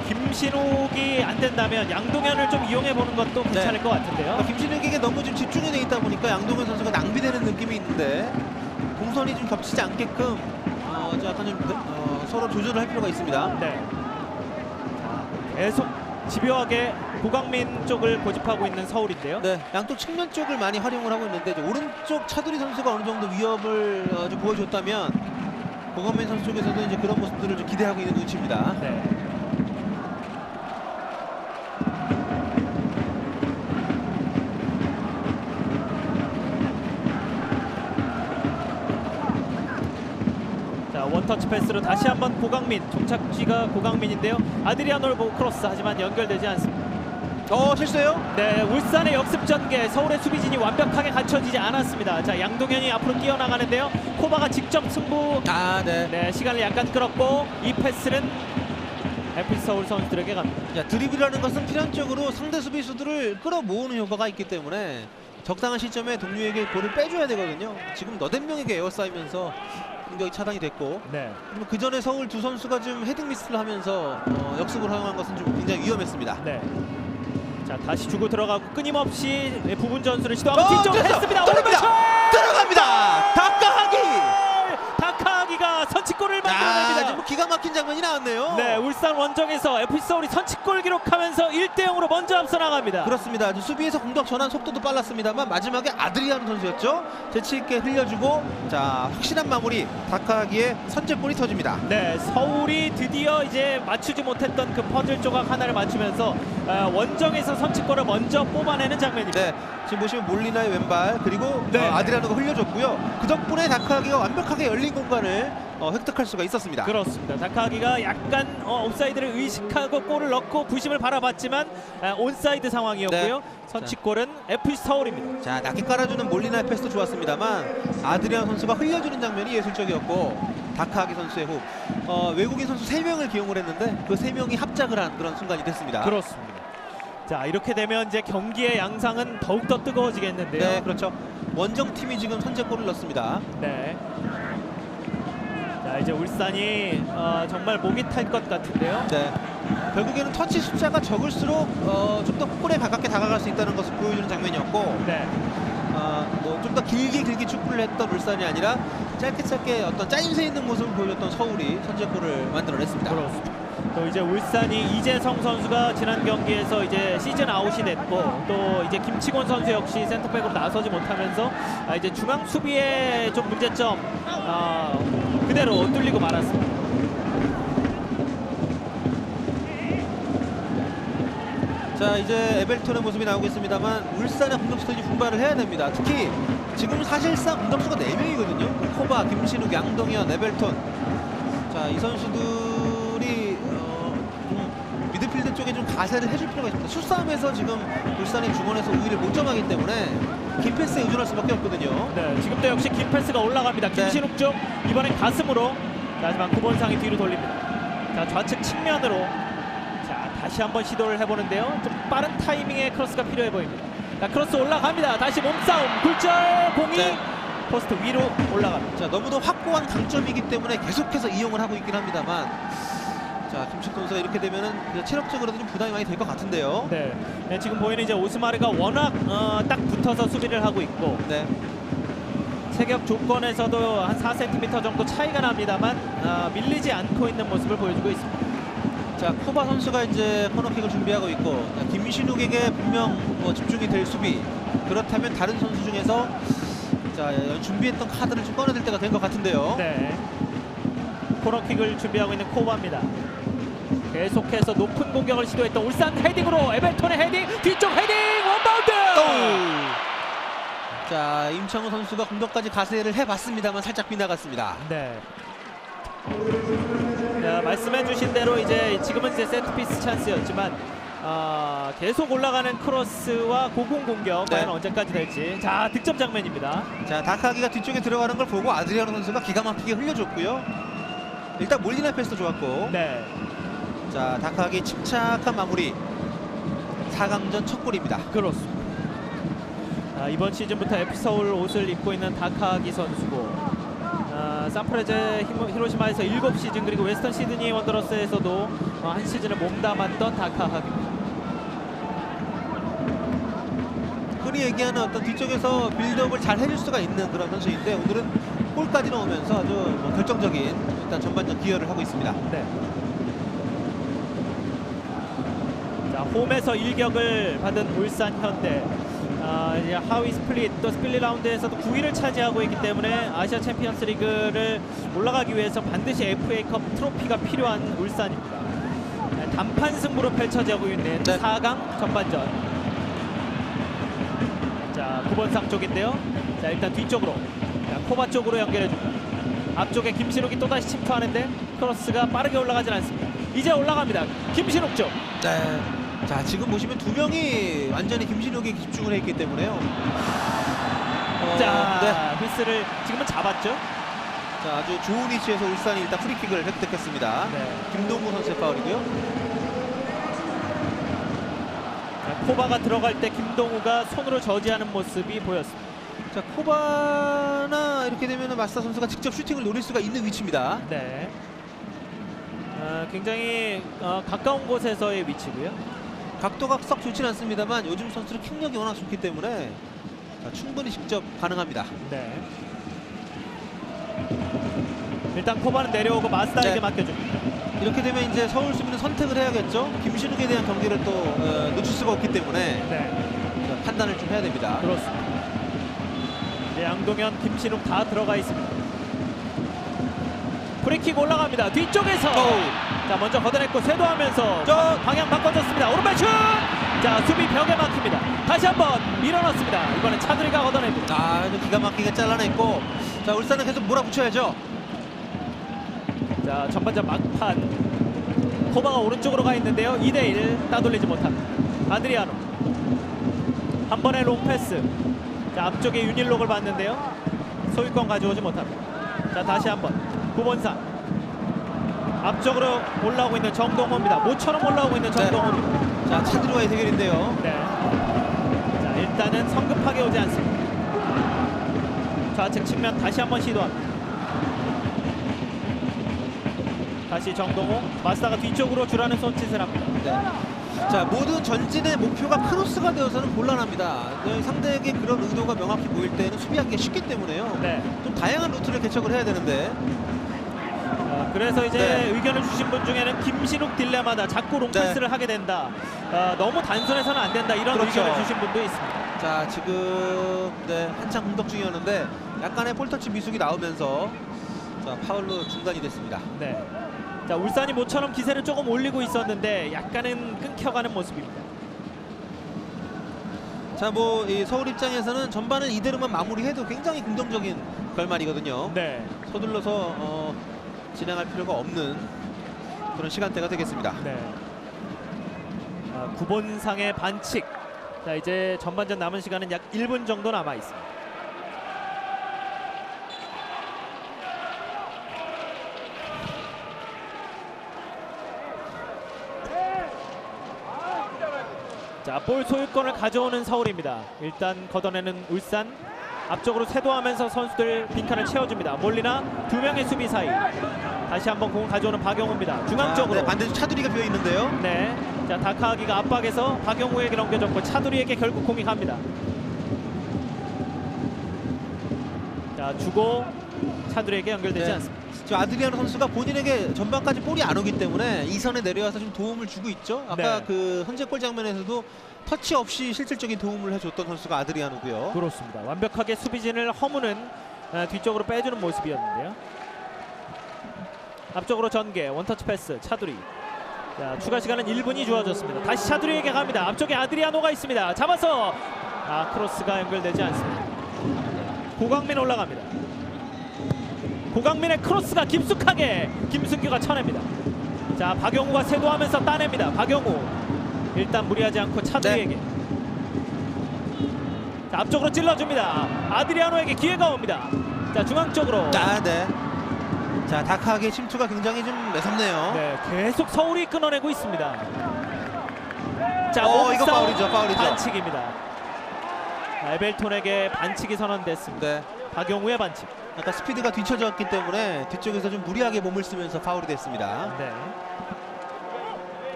김신욱이 안 된다면 양동현을 좀 이용해 보는 것도 괜찮을 것 같은데요. 김진욱에게 너무 좀 집중이 돼 있다 보니까 양동현 선수가 낭비되는 느낌이 있는데 동선이 좀 겹치지 않게끔 약간 좀 서로 조절을 할 필요가 있습니다. 네. 자, 계속 집요하게 고강민 쪽을 고집하고 있는 서울인데요. 네, 양쪽 측면 쪽을 많이 활용을 하고 있는데 이제 오른쪽 차두리 선수가 어느 정도 위협을 좀 보여줬다면 고강민 선수 쪽에서도 이제 그런 모습들을 좀 기대하고 있는 눈치입니다. 네. 자, 원터치 패스로 다시 한번 고강민, 종착지가 고강민인데요. 아드리아노를 보고 크로스, 하지만 연결되지 않습니다. 실수예요? 네, 울산의 역습 전개, 서울의 수비진이 완벽하게 갖춰지지 않았습니다. 자, 양동현이 앞으로 뛰어나가는데요. 코바가 직접 승부. 네, 시간을 약간 끌었고 이 패스는 FC 서울 선수들에게 갑니다. 자, 드리블이라는 것은 필연적으로 상대 수비수들을 끌어모으는 효과가 있기 때문에 적당한 시점에 동료에게 볼을 빼줘야 되거든요. 지금 너댓 명에게 에어싸이면서 공격이 차단이 됐고, 네. 그리고 그 전에 서울 두 선수가 좀 헤딩 미스를 하면서 역습을 허용한 것은 좀 굉장히 위험했습니다. 네. 자, 다시 주고 들어가고 끊임없이 부분 전술을 시도하고 뒤쪽으로 됐어! 했습니다. 들어갑니다! 오른발 들어갑니다! 다카하기! 다카하기가 선취골을 자, 만들어냅니다. 지금 기가 막힌 장면이 나왔네요. 네, 울산 원정에서 FC 서울이 선취골 기록하면서 1대0으로 먼저 앞서 나갑니다. 그렇습니다. 수비에서 공격 전환 속도도 빨랐습니다만 마지막에 아드리아노 선수였죠. 재치 있게 흘려주고, 자, 확실한 마무리. 다카하기의 선제골이 터집니다. 네, 서울이 드디어 이제 맞추지 못했던 그 퍼즐 조각 하나를 맞추면서 원정에서 선취골을 먼저 뽑아내는 장면입니다. 네, 지금 보시면 몰리나의 왼발, 그리고 네. 아드리아노가 흘려줬고요. 그 덕분에 다카하기가 완벽하게 열린 공간을 획득할 수가 있었습니다. 그렇습니다. 다카하기가 약간 옵사이드를 의식하고 골을 넣고 부심을 바라봤지만 온사이드 상황이었고요. 네. 선취골은 FC 서울입니다. 자, 낮게 깔아주는 몰리나의 패스도 좋았습니다만 아드리아노 선수가 흘려주는 장면이 예술적이었고, 다카하기 선수의 호흡. 외국인 선수 3명을 기용을 했는데 그 3명이 합작을 한 그런 순간이 됐습니다. 그렇습니다. 자, 이렇게 되면 이제 경기의 양상은 더욱더 뜨거워지겠는데요. 네, 그렇죠. 원정팀이 지금 선제골을 넣습니다. 네. 자, 이제 울산이 정말 목이 탈 것 같은데요. 네. 결국에는 터치 숫자가 적을수록 좀 더 골에 가깝게 다가갈 수 있다는 것을 보여주는 장면이었고, 네. 뭐 좀 더 길게 축구를 했던 울산이 아니라 짧게 어떤 짜임새 있는 모습을 보여줬던 서울이 선제골을 만들어냈습니다. 그렇습니다. 또 이제 울산이 이재성 선수가 지난 경기에서 이제 시즌 아웃이 됐고, 또 이제 김치곤 선수 역시 센터백으로 나서지 못하면서 이제 중앙 수비의 좀 문제점 그대로 뚫리고 말았습니다. 자, 이제 에벨톤의 모습이 나오고 있습니다만 울산의 공격수들이 분발을 해야 됩니다. 특히 지금 사실상 공격수가 4명이거든요. 코바, 김신욱, 양동현, 에벨톤. 자, 이 선수들이 미드필드 쪽에 좀 가세를 해줄 필요가 있습니다. 수싸움에서 지금 울산의 중원에서 우위를 못 점하기 때문에 긴 패스에 의존할 수밖에 없거든요. 네, 지금도 역시 긴 패스가 올라갑니다. 김신욱 쪽 이번엔 가슴으로, 하지만 구본상이 뒤로 돌립니다. 자, 좌측 측면으로. 자, 다시 한번 시도를 해보는데요. 좀 빠른 타이밍의 크로스가 필요해 보입니다. 자, 크로스 올라갑니다. 다시 몸싸움, 굴절 공이 네. 포스트 위로 올라갑니다. 자, 너무도 확고한 강점이기 때문에 계속해서 이용을 하고 있긴 합니다만, 자, 김식 선수가 이렇게 되면은 체력적으로도 좀 부담이 많이 될 것 같은데요. 네. 네, 지금 보이는 이제 오스마르가 워낙 딱 붙어서 수비를 하고 있고, 네. 체격 조건에서도 한 4cm 정도 차이가 납니다만 밀리지 않고 있는 모습을 보여주고 있습니다. 자, 코바 선수가 이제 코너킥을 준비하고 있고, 자, 김신욱에게 분명 집중이 될 수비. 그렇다면 다른 선수 중에서 자, 준비했던 카드를 좀 꺼내들 때가 된 것 같은데요. 네. 코너킥을 준비하고 있는 코바입니다. 계속해서 높은 공격을 시도했던 울산, 헤딩으로 에벨톤의 헤딩, 뒤쪽 헤딩, 원바운드! 자, 임창우 선수가 공격까지 가세를 해봤습니다만 살짝 빗나갔습니다. 네. 자, 말씀해주신 대로 이제 지금은 이제 세트피스 찬스였지만 계속 올라가는 크로스와 고공 공격 네. 과연 언제까지 될지. 자, 득점 장면입니다. 자, 다카기가 뒤쪽에 들어가는 걸 보고 아드리아노 선수가 기가 막히게 흘려줬고요. 일단 몰리나 패스도 좋았고, 네. 자, 다카기 침착한 마무리. 4강전 첫 골입니다. 그렇습니다. 이번 시즌부터 FC 서울 옷을 입고 있는 다카기 선수고, 산프레제 히로시마에서 7시즌, 그리고 웨스턴 시드니 원더러스에서도 한 시즌을 몸담았던 다카기입니다. 흔히 얘기하는 어떤 뒤쪽에서 빌드업을 잘 해줄 수가 있는 그런 선수인데, 오늘은 골까지 넣으면서 아주 결정적인 일단 전반전 기여를 하고 있습니다. 네. 자, 홈에서 일격을 받은 울산 현대. 이제 하위 스플릿 또 스플릿 라운드에서도 9위를 차지하고 있기 때문에 아시아 챔피언스 리그를 올라가기 위해서 반드시 FA컵 트로피가 필요한 울산입니다. 단판 승부로 펼쳐지고 있는 네. 4강 전반전. 자, 구본상 쪽인데요. 자, 일단 뒤쪽으로, 자, 코바 쪽으로 연결해줍니다. 앞쪽에 김신욱이 또다시 침투하는데 크로스가 빠르게 올라가진 않습니다. 이제 올라갑니다. 김신욱 쪽. 네. 자, 지금 보시면 두 명이 완전히 김신욱에 집중을 했기 때문에요. 자, 네. 휘스를 지금은 잡았죠. 자, 아주 좋은 위치에서 울산이 일단 프리킥을 획득했습니다. 네. 김동구 선수의 파울이고요. 자, 코바가 들어갈 때 김동우가 손으로 저지하는 모습이 보였습니다. 자, 코바나 이렇게 되면 마스타 선수가 직접 슈팅을 노릴 수가 있는 위치입니다. 네. 굉장히 가까운 곳에서의 위치고요. 각도가 썩 좋진 않습니다만 요즘 선수들 킥력이 워낙 좋기 때문에 자, 충분히 직접 가능합니다. 네. 일단 코바는 내려오고 마스다에게 네. 맡겨줍니다. 이렇게 되면 이제 서울 수비는 선택을 해야겠죠. 김신욱에 대한 경기를 또 놓칠 수가 없기 때문에 네. 자, 판단을 좀 해야 됩니다. 그렇습니다. 이제 양동현, 김신욱 다 들어가 있습니다. 프리킥 올라갑니다. 뒤쪽에서 자 먼저 걷어냈고 쇄도하면서 방향 바꿔줬습니다. 오른발 슛! 자 수비 벽에 막힙니다. 다시 한번 밀어넣습니다. 이번엔 차두리가 걷어냅니다. 아, 아주 기가 막히게 잘라냈고 자, 울산은 계속 몰아붙여야죠. 자 전반전 막판 코바가 오른쪽으로 가 있는데요. 2대1 따돌리지 못합니다. 아드리아노 한 번의 롱패스. 자 앞쪽에 윤일록을 봤는데요. 소유권 가져오지 못합니다. 자 다시 한번 구본상 앞쪽으로 올라오고 있는 정동호입니다. 모처럼 올라오고 있는 정동호입니다. 자, 차두리와의 대결인데요. 네. 자 일단은 성급하게 오지 않습니다. 좌측 측면 다시 한번 시도합니다. 다시 정동호, 마스다가 뒤쪽으로 주라는 손짓을 합니다. 네. 자, 모든 전진의 목표가 크로스가 되어서는 곤란합니다. 상대에게 그런 의도가 명확히 보일 때는 수비하기가 쉽기 때문에요. 네. 좀 다양한 루트를 개척을 해야 되는데 그래서 이제 네. 의견을 주신 분 중에는 김신욱 딜레마다 자꾸 롱패스를 하게 된다. 너무 단순해서는 안 된다. 이런 그렇죠. 의견을 주신 분도 있습니다. 자, 지금 한창 공격 중이었는데 약간의 볼터치 미숙이 나오면서 자, 파울로 중단이 됐습니다. 네. 자 울산이 모처럼 기세를 조금 올리고 있었는데 약간은 끊겨가는 모습입니다. 자, 뭐 이 서울 입장에서는 전반은 이대로만 마무리해도 굉장히 긍정적인 결말이거든요. 네. 서둘러서 진행할 필요가 없는 그런 시간대가 되겠습니다. 네. 구본상의 반칙. 자 이제 전반전 남은 시간은 약 1분 정도 남아 있습니다. 자, 볼 소유권을 가져오는 서울입니다. 일단 걷어내는 울산. 앞쪽으로 쇄도하면서 선수들 빈칸을 채워줍니다. 몰리나 두 명의 수비 사이. 다시 한번 공을 가져오는 박영우입니다. 중앙 쪽으로. 네, 반대쪽 차두리가 비어 있는데요. 네. 자, 다카하기가 압박해서 박영우에게 넘겨줬고 차두리에게 결국 공이 갑니다. 자, 주고 차두리에게 연결되지 네. 않습니다. 저 아드리아노 선수가 본인에게 전반까지 볼이 안 오기 때문에 이 선에 내려와서 좀 도움을 주고 있죠. 아까 네. 그 선제골 장면에서도 터치 없이 실질적인 도움을 해줬던 선수가 아드리아노고요. 그렇습니다. 완벽하게 수비진을 허무는 뒤쪽으로 빼주는 모습이었는데요. 앞쪽으로 전개, 원터치 패스, 차두리. 자, 추가 시간은 1분이 주어졌습니다. 다시 차두리에게 갑니다. 앞쪽에 아드리아노가 있습니다. 잡아서 크로스가 연결되지 않습니다. 고강민 올라갑니다. 고강민의 크로스가 깊숙하게 김승규가 쳐냅니다. 자, 박영우가 쇄도하면서 따냅니다. 박영우 일단 무리하지 않고 차두리에게. 자, 앞쪽으로 찔러줍니다. 아드리아노에게 기회가 옵니다. 자, 중앙 쪽으로. 자, 네. 자, 다카하게 침투가 굉장히 좀 매섭네요. 네, 계속 서울이 끊어내고 있습니다. 자, 이거 파울이죠, 파울이죠. 반칙입니다. 에벨톤에게 반칙이 선언됐습니다. 네. 박영우의 반칙. 아까 스피드가 뒤쳐졌기 때문에 뒤쪽에서 좀 무리하게 몸을 쓰면서 파울이 됐습니다. 네,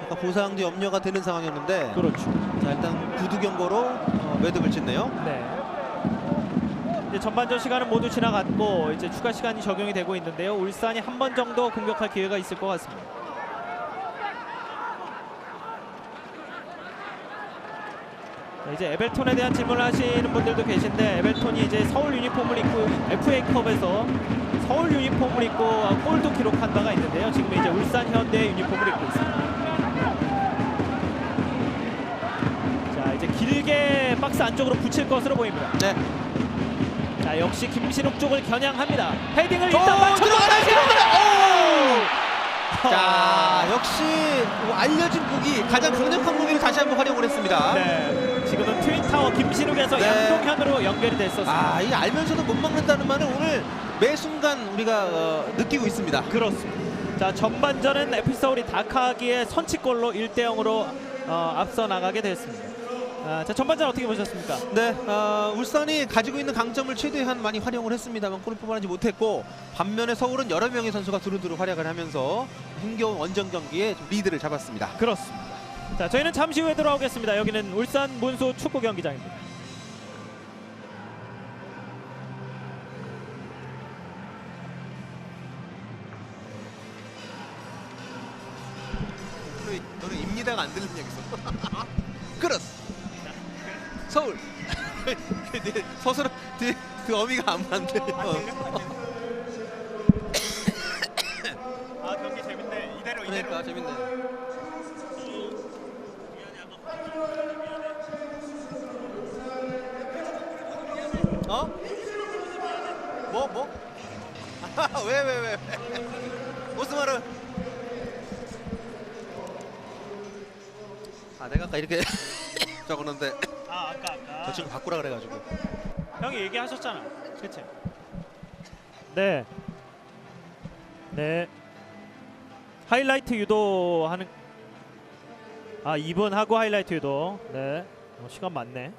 약간 보상도 염려가 되는 상황이었는데 그렇죠. 자, 일단 구두 경고로 매듭을 짓네요. 네. 이제 전반전 시간은 모두 지나갔고 이제 추가 시간이 적용이 되고 있는데요. 울산이 한 번 정도 공격할 기회가 있을 것 같습니다. 이제 에벨톤에 대한 질문을 하시는 분들도 계신데 에벨톤이 이제 서울 유니폼을 입고 FA컵에서 서울 유니폼을 입고 골도 기록한 바가 있는데요. 지금 이제 울산 현대 유니폼을 입고 있습니다. 자, 이제 길게 박스 안쪽으로 붙일 것으로 보입니다. 네. 자, 역시 김신욱 쪽을 겨냥합니다. 헤딩을 일단 맞춰줬다. 자, 역시 알려진 무기, 가장 강력한 무기를 다시 한번 활용을 했습니다. 네, 지금은 트윈타워 김신욱에서 네. 양동현으로 연결이 됐었습니다. 이 알면서도 못 막는다는 말을 오늘 매 순간 우리가 느끼고 있습니다. 그렇습니다. 자, 전반전은 FC 서울이 다카하기의 선취골로 1대0으로 앞서 나가게 됐습니다. 자, 전반전 어떻게 보셨습니까? 네, 울산이 가지고 있는 강점을 최대한 많이 활용을 했습니다만 골을 뽑아내지 못했고, 반면에 서울은 여러 명의 선수가 두루두루 활약을 하면서 힘겨운 원정 경기에 좀 리드를 잡았습니다. 그렇습니다. 자, 저희는 잠시 후에 돌아오겠습니다. 여기는 울산 문수 축구 경기장입니다. 너는 입니다가 안 들리냐 여기서? 그렇스. 서울. 서스로 그 어미가 안 들려. 아, 경기 재밌네. 이대로 그러니까 재밌네. 어? 뭐? 왜? 무슨 말은? 내가 아까 이렇게 적었는데 아까 저 친구 바꾸라 그래가지고. 형이 얘기하셨잖아. 그치? 네. 하이라이트 유도하는 2분 하고 하이라이트 유도. 네. 시간 많네.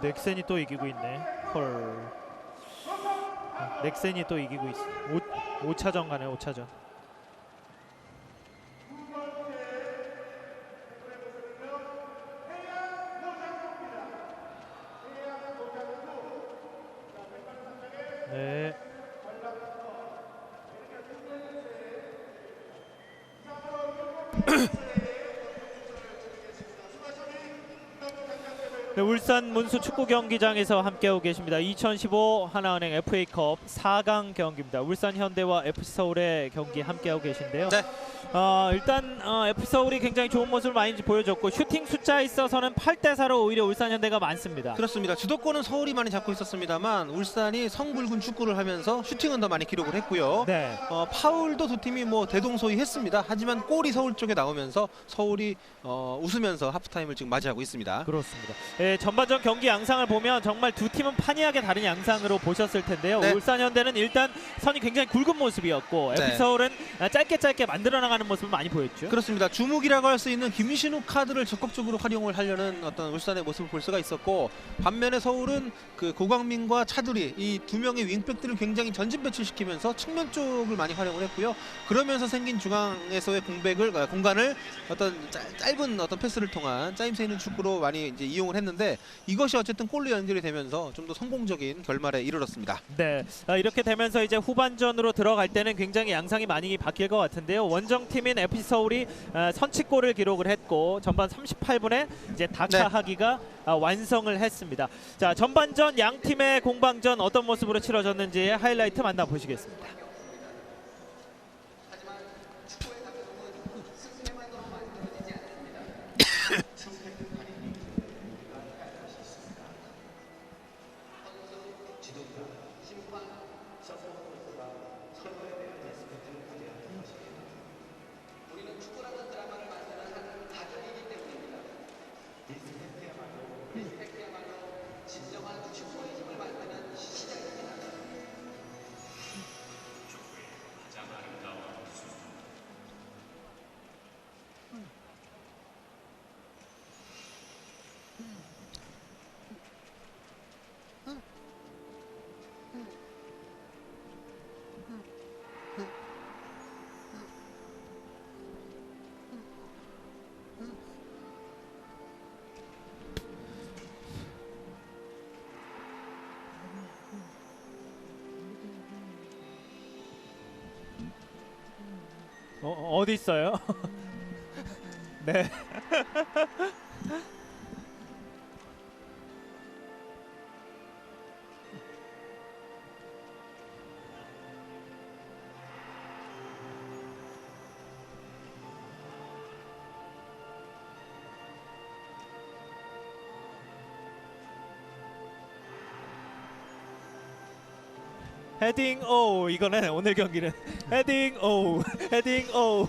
넥센이 또 이기고 있네. 헐. 넥센이 또 이기고 있어. 5차전 가네. 5차전. 네. 네, 울산 문수 축구 경기장에서 함께하고 계십니다. 2015 하나은행 FA컵 4강 경기입니다. 울산 현대와 FC 서울의 경기 함께하고 계신데요. 네. 일단 FC 서울이 굉장히 좋은 모습을 많이 보여줬고, 슈팅 숫자에 있어서는 8대4로 오히려 울산 현대가 많습니다. 그렇습니다. 주도권은 서울이 많이 잡고 있었습니다만 울산이 성불군 축구를 하면서 슈팅은 더 많이 기록을 했고요. 네. 파울도 두 팀이 뭐 대동소이했습니다. 하지만 골이 서울 쪽에 나오면서 서울이 웃으면서 하프타임을 지금 맞이하고 있습니다. 그렇습니다. 네, 전반전 경기 양상을 보면 정말 두 팀은 판이하게 다른 양상으로 보셨을 텐데요. 네. 울산현대는 일단 선이 굉장히 굵은 모습이었고 네. FC서울은 짧게 많들어 나가는 모습을 많이 보였죠. 그렇습니다. 주목이라고 할 수 있는 김신욱 카드를 적극적으로 활용을 하려는 어떤 울산의 모습을 볼 수가 있었고, 반면에 서울은 그 고광민과 차두리 이 두 명의 윙백들을 굉장히 전진 배출시키면서 측면 쪽을 많이 활용을 했고요. 그러면서 생긴 중앙에서의 공간을 어떤 짧은 어떤 패스를 통한 짜임새 있는 축구로 많이 이제 이용을 했는데, 이것이 어쨌든 골로 연결이 되면서 좀 더 성공적인 결말에 이르렀습니다. 네, 이렇게 되면서 이제 후반전으로 들어갈 때는 굉장히 양상이 많이 바뀔 것 같은데요. 원정팀인 FC 서울이 선취골을 기록을 했고 전반 38분에 이제 다카하기가 완성을 했습니다. 자, 전반전 양 팀의 공방전 어떤 모습으로 치러졌는지 하이라이트 만나보시겠습니다. 어디 있어요? 네. 헤딩 오, 이거는 오늘 경기는 헤딩 오, 헤딩 오.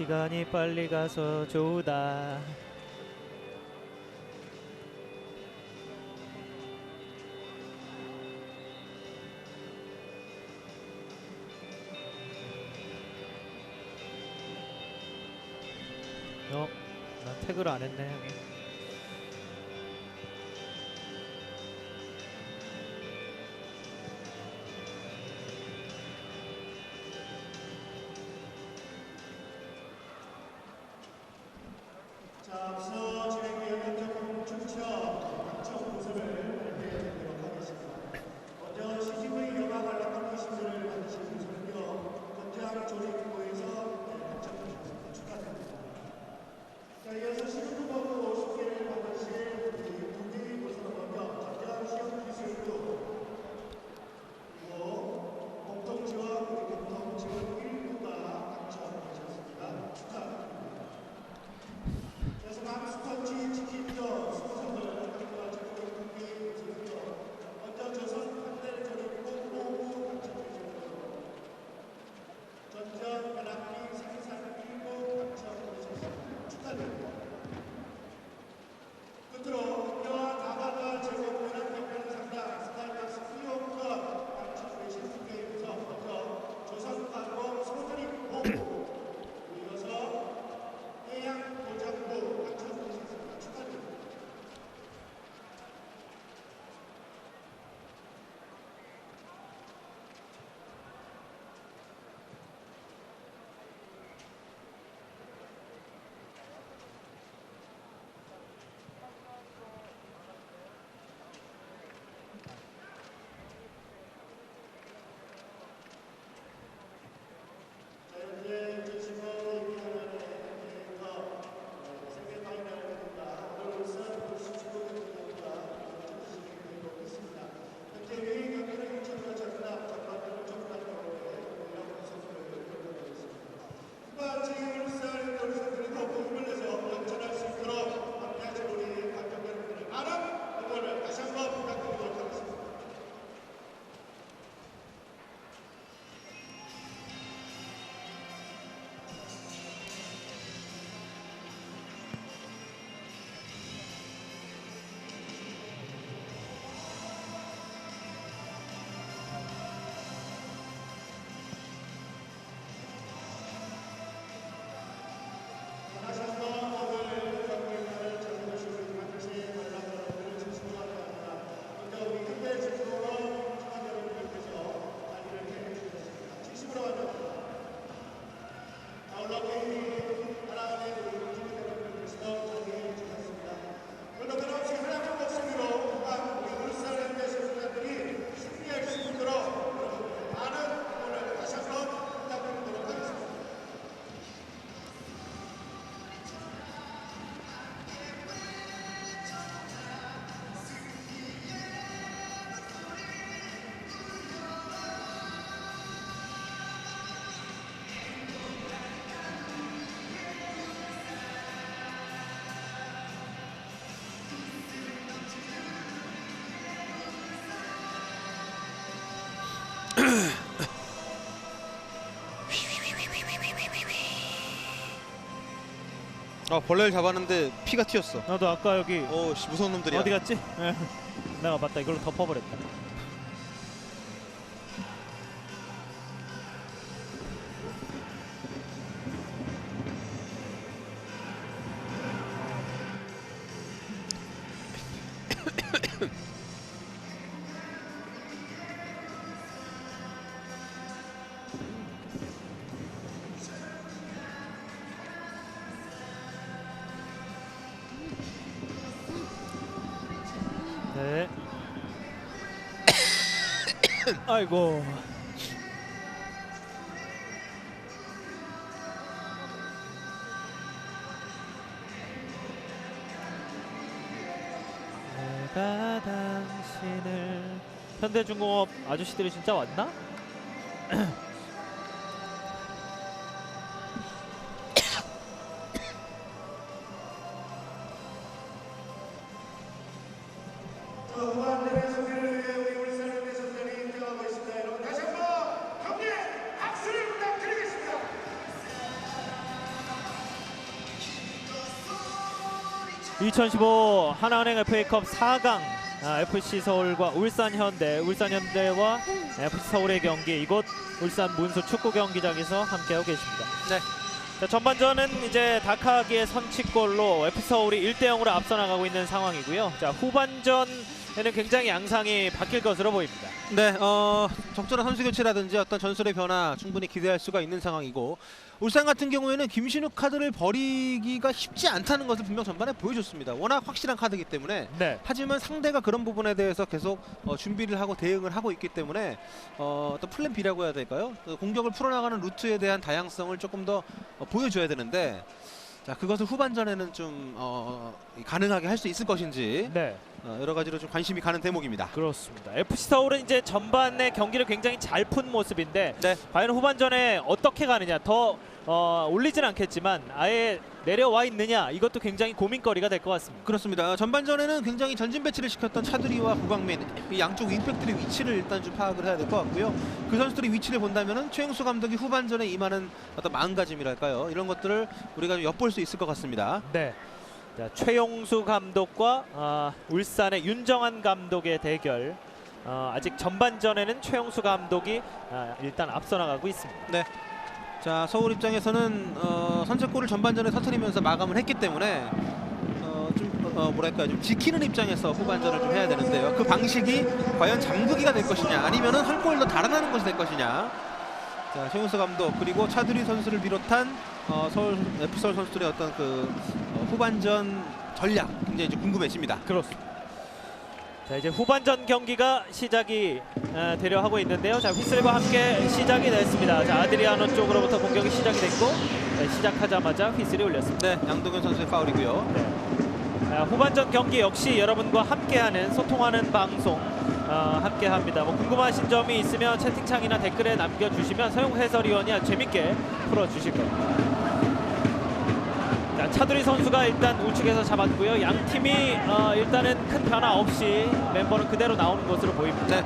시간이 빨리 가서 좋다. 나 태그를 안 했네. 앞서 진행된 현장 춤춰 각종 모습을 발표해드리도록 하겠습니다. 먼저 시집의 영화 관람한 시술을 받으신 분들은요, 건장 조립부에서 당첨되셨습니다. 축하드립니다. 자, 이어서 시술부하고 50개를 받으실 우리 동기 고선원과 건장 시험 기술부, 그리고 벌레를 잡았는데 피가 튀었어. 나도 아까 여기 무서운 놈들이야. 어디 갔지? 내가 맞다 이걸로 덮어버렸다. 네. 아이고. 내가 당신을 현대중공업 아저씨들이 진짜 왔나? 후반 대회 소개를 위해 우리 울산 현대선수단이 입장하고 있습니다. 여러분 다시 한번 경기에 박수를 부탁드리겠습니다. 2015 하나은행 FA컵 4강 FC 서울과 울산 현대와 FC 서울의 경기 이곳 울산 문수 축구 경기장에서 함께하고 계십니다. 네. 자, 전반전은 이제 다카기의 선취골로 FC 서울이 1대0으로 앞서 나가고 있는 상황이고요. 자, 후반전에는 굉장히 양상이 바뀔 것으로 보입니다. 네, 적절한 선수 교체라든지 어떤 전술의 변화 충분히 기대할 수가 있는 상황이고 울산 같은 경우에는 김신욱 카드를 버리기가 쉽지 않다는 것을 분명 전반에 보여줬습니다. 워낙 확실한 카드이기 때문에 네. 하지만 상대가 그런 부분에 대해서 계속 준비를 하고 대응을 하고 있기 때문에 어떤 플랜 B라고 해야 될까요? 공격을 풀어나가는 루트에 대한 다양성을 조금 더 보여줘야 되는데 자 그것을 후반전에는 좀 가능하게 할 수 있을 것인지 네. 여러 가지로 좀 관심이 가는 대목입니다. 그렇습니다. FC 서울은 이제 전반에 경기를 굉장히 잘 푼 모습인데 네. 과연 후반전에 어떻게 가느냐 더 올리진 않겠지만 아예 내려와 있느냐 이것도 굉장히 고민거리가 될 것 같습니다. 그렇습니다. 전반전에는 굉장히 전진 배치를 시켰던 차두리와 구광민 이 양쪽 윙백들의 위치를 일단 좀 파악을 해야 될 것 같고요. 그 선수들의 위치를 본다면은 최영수 감독이 후반전에 임하는 어떤 마음가짐이랄까요? 이런 것들을 우리가 좀 엿볼 수 있을 것 같습니다. 네. 자, 최용수 감독과 울산의 윤정한 감독의 대결. 아직 전반전에는 최용수 감독이 일단 앞서 나가고 있습니다. 네. 자 서울 입장에서는 선제골을 전반전에 터뜨리면서 마감을 했기 때문에 뭐랄까요 좀 지키는 입장에서 후반전을 좀 해야 되는데요. 그 방식이 과연 잠그기가 될 것이냐 아니면은 한 골 더 달아나는 것이 될 것이냐. 자 최용수 감독 그리고 차두리 선수를 비롯한 서울 F서울 선수들의 어떤 그 후반전 전략 굉장히 이제 궁금해집니다. 그렇습니다. 자 이제 후반전 경기가 시작이 되려 하고 있는데요. 자 휘슬과 함께 시작이 됐습니다. 자 아드리아노 쪽으로부터 공격이 시작이 됐고 시작하자마자 휘슬이 울렸습니다. 네 양동현 선수의 파울이고요. 네. 후반전 경기 역시 여러분과 함께하는 소통하는 방송 함께합니다. 뭐 궁금하신 점이 있으면 채팅창이나 댓글에 남겨주시면 서용 해설위원이 재밌게 풀어주실 겁니다. 자, 차두리 선수가 일단 우측에서 잡았고요. 양 팀이 일단은 큰 변화 없이 멤버는 그대로 나오는 것으로 보입니다. 네.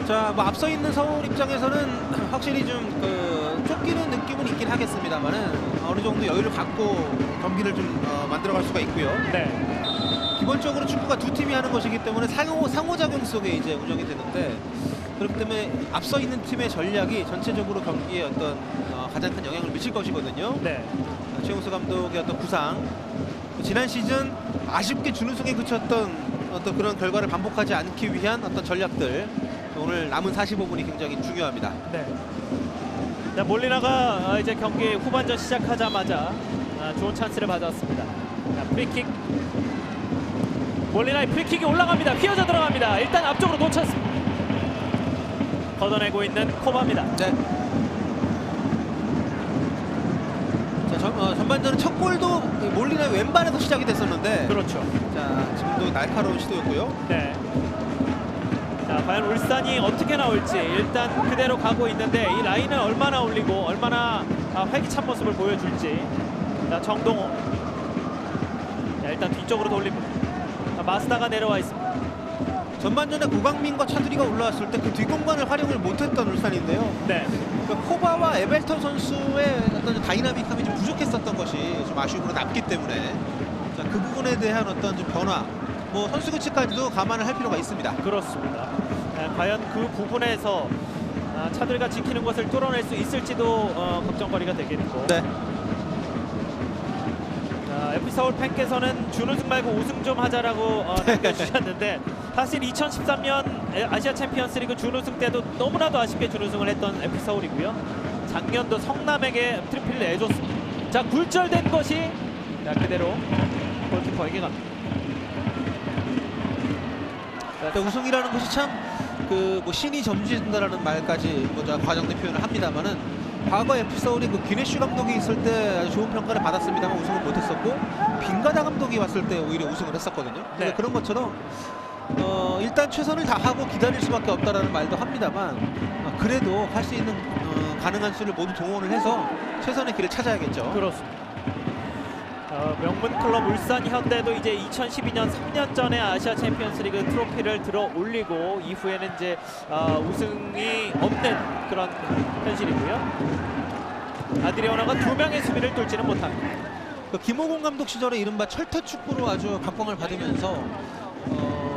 자, 뭐 앞서 있는 서울 입장에서는 확실히 좀 쫓기는 느낌은 있긴 하겠습니다만은 어느 정도 여유를 갖고 경기를 좀 만들어갈 수가 있고요. 네. 기본적으로 축구가 두 팀이 하는 것이기 때문에 상호작용 속에 이제 운영이 되는데 그렇기 때문에 앞서 있는 팀의 전략이 전체적으로 경기에 어떤 가장 큰 영향을 미칠 것이거든요. 네. 최용수 감독의 어떤 구상 지난 시즌 아쉽게 준우승에 그쳤던 어떤 그런 결과를 반복하지 않기 위한 어떤 전략들 오늘 남은 45분이 굉장히 중요합니다. 네. 자, 몰리나가 이제 경기 후반전 시작하자마자 좋은 찬스를 받았습니다. 자, 프리킥. 몰리나의 프리킥이 올라갑니다. 휘어져 들어갑니다. 일단 앞쪽으로 놓쳤습니다. 걷어내고 있는 코바입니다. 네. 자, 전반전은 첫 골도 몰리나 왼발에서 시작이 됐었는데 그렇죠. 자, 지금도 날카로운 시도였고요. 네. 자, 과연 울산이 어떻게 나올지 일단 그대로 가고 있는데 이 라인을 얼마나 올리고 얼마나 활기찬 모습을 보여줄지. 자, 정동호. 자, 일단 뒤쪽으로 돌립니다. 자, 마스다가 내려와 있습니다. 전반전에 고강민과 차두리가 올라왔을 때 그 뒷공간을 활용을 못했던 울산인데요. 네. 그러니까 코바와 에벨턴 선수의 어떤 다이나믹함이 좀 부족했었던 것이 좀 아쉬움으로 남기 때문에 자, 그 부분에 대한 어떤 좀 변화, 뭐 선수 교체까지도 감안을 할 필요가 있습니다. 그렇습니다. 과연 그 부분에서 차두리가 지키는 것을 뚫어낼 수 있을지도 걱정거리가 되겠고. 네. FC 서울 팬께서는 준우승 말고 우승 좀 하자라고 남겨주셨는데 사실 2013년 아시아 챔피언스리그 준우승 때도 너무나도 아쉽게 준우승을 했던 FC 서울이고요. 작년도 성남에게 트리플을 내줬습니다. 자, 굴절된 것이 그대로 골키퍼에게 갑니다. 그러니까 우승이라는 것이 참 그 뭐 신이 점주된다라는 말까지 뭐 과장된 표현을 합니다만은 과거 FC 서울이 그 기네슈 감독이 있을 때 아주 좋은 평가를 받았습니다만 우승을 못했었고 빙가다 감독이 왔을 때 오히려 우승을 했었거든요. 네. 그런 것처럼 일단 최선을 다하고 기다릴 수밖에 없다라는 말도 합니다만 그래도 할 수 있는 가능한 수를 모두 동원을 해서 최선의 길을 찾아야겠죠. 그렇습니다. 명문 클럽 울산 현대도 이제 2012년 3년 전에 아시아 챔피언스리그 트로피를 들어 올리고 이후에는 이제 우승이 없는 그런 현실이고요. 아드리아노가 2명의 수비를 뚫지는 못합니다. 그 김호공 감독 시절에 이른바 철퇴 축구로 아주 각광을 받으면서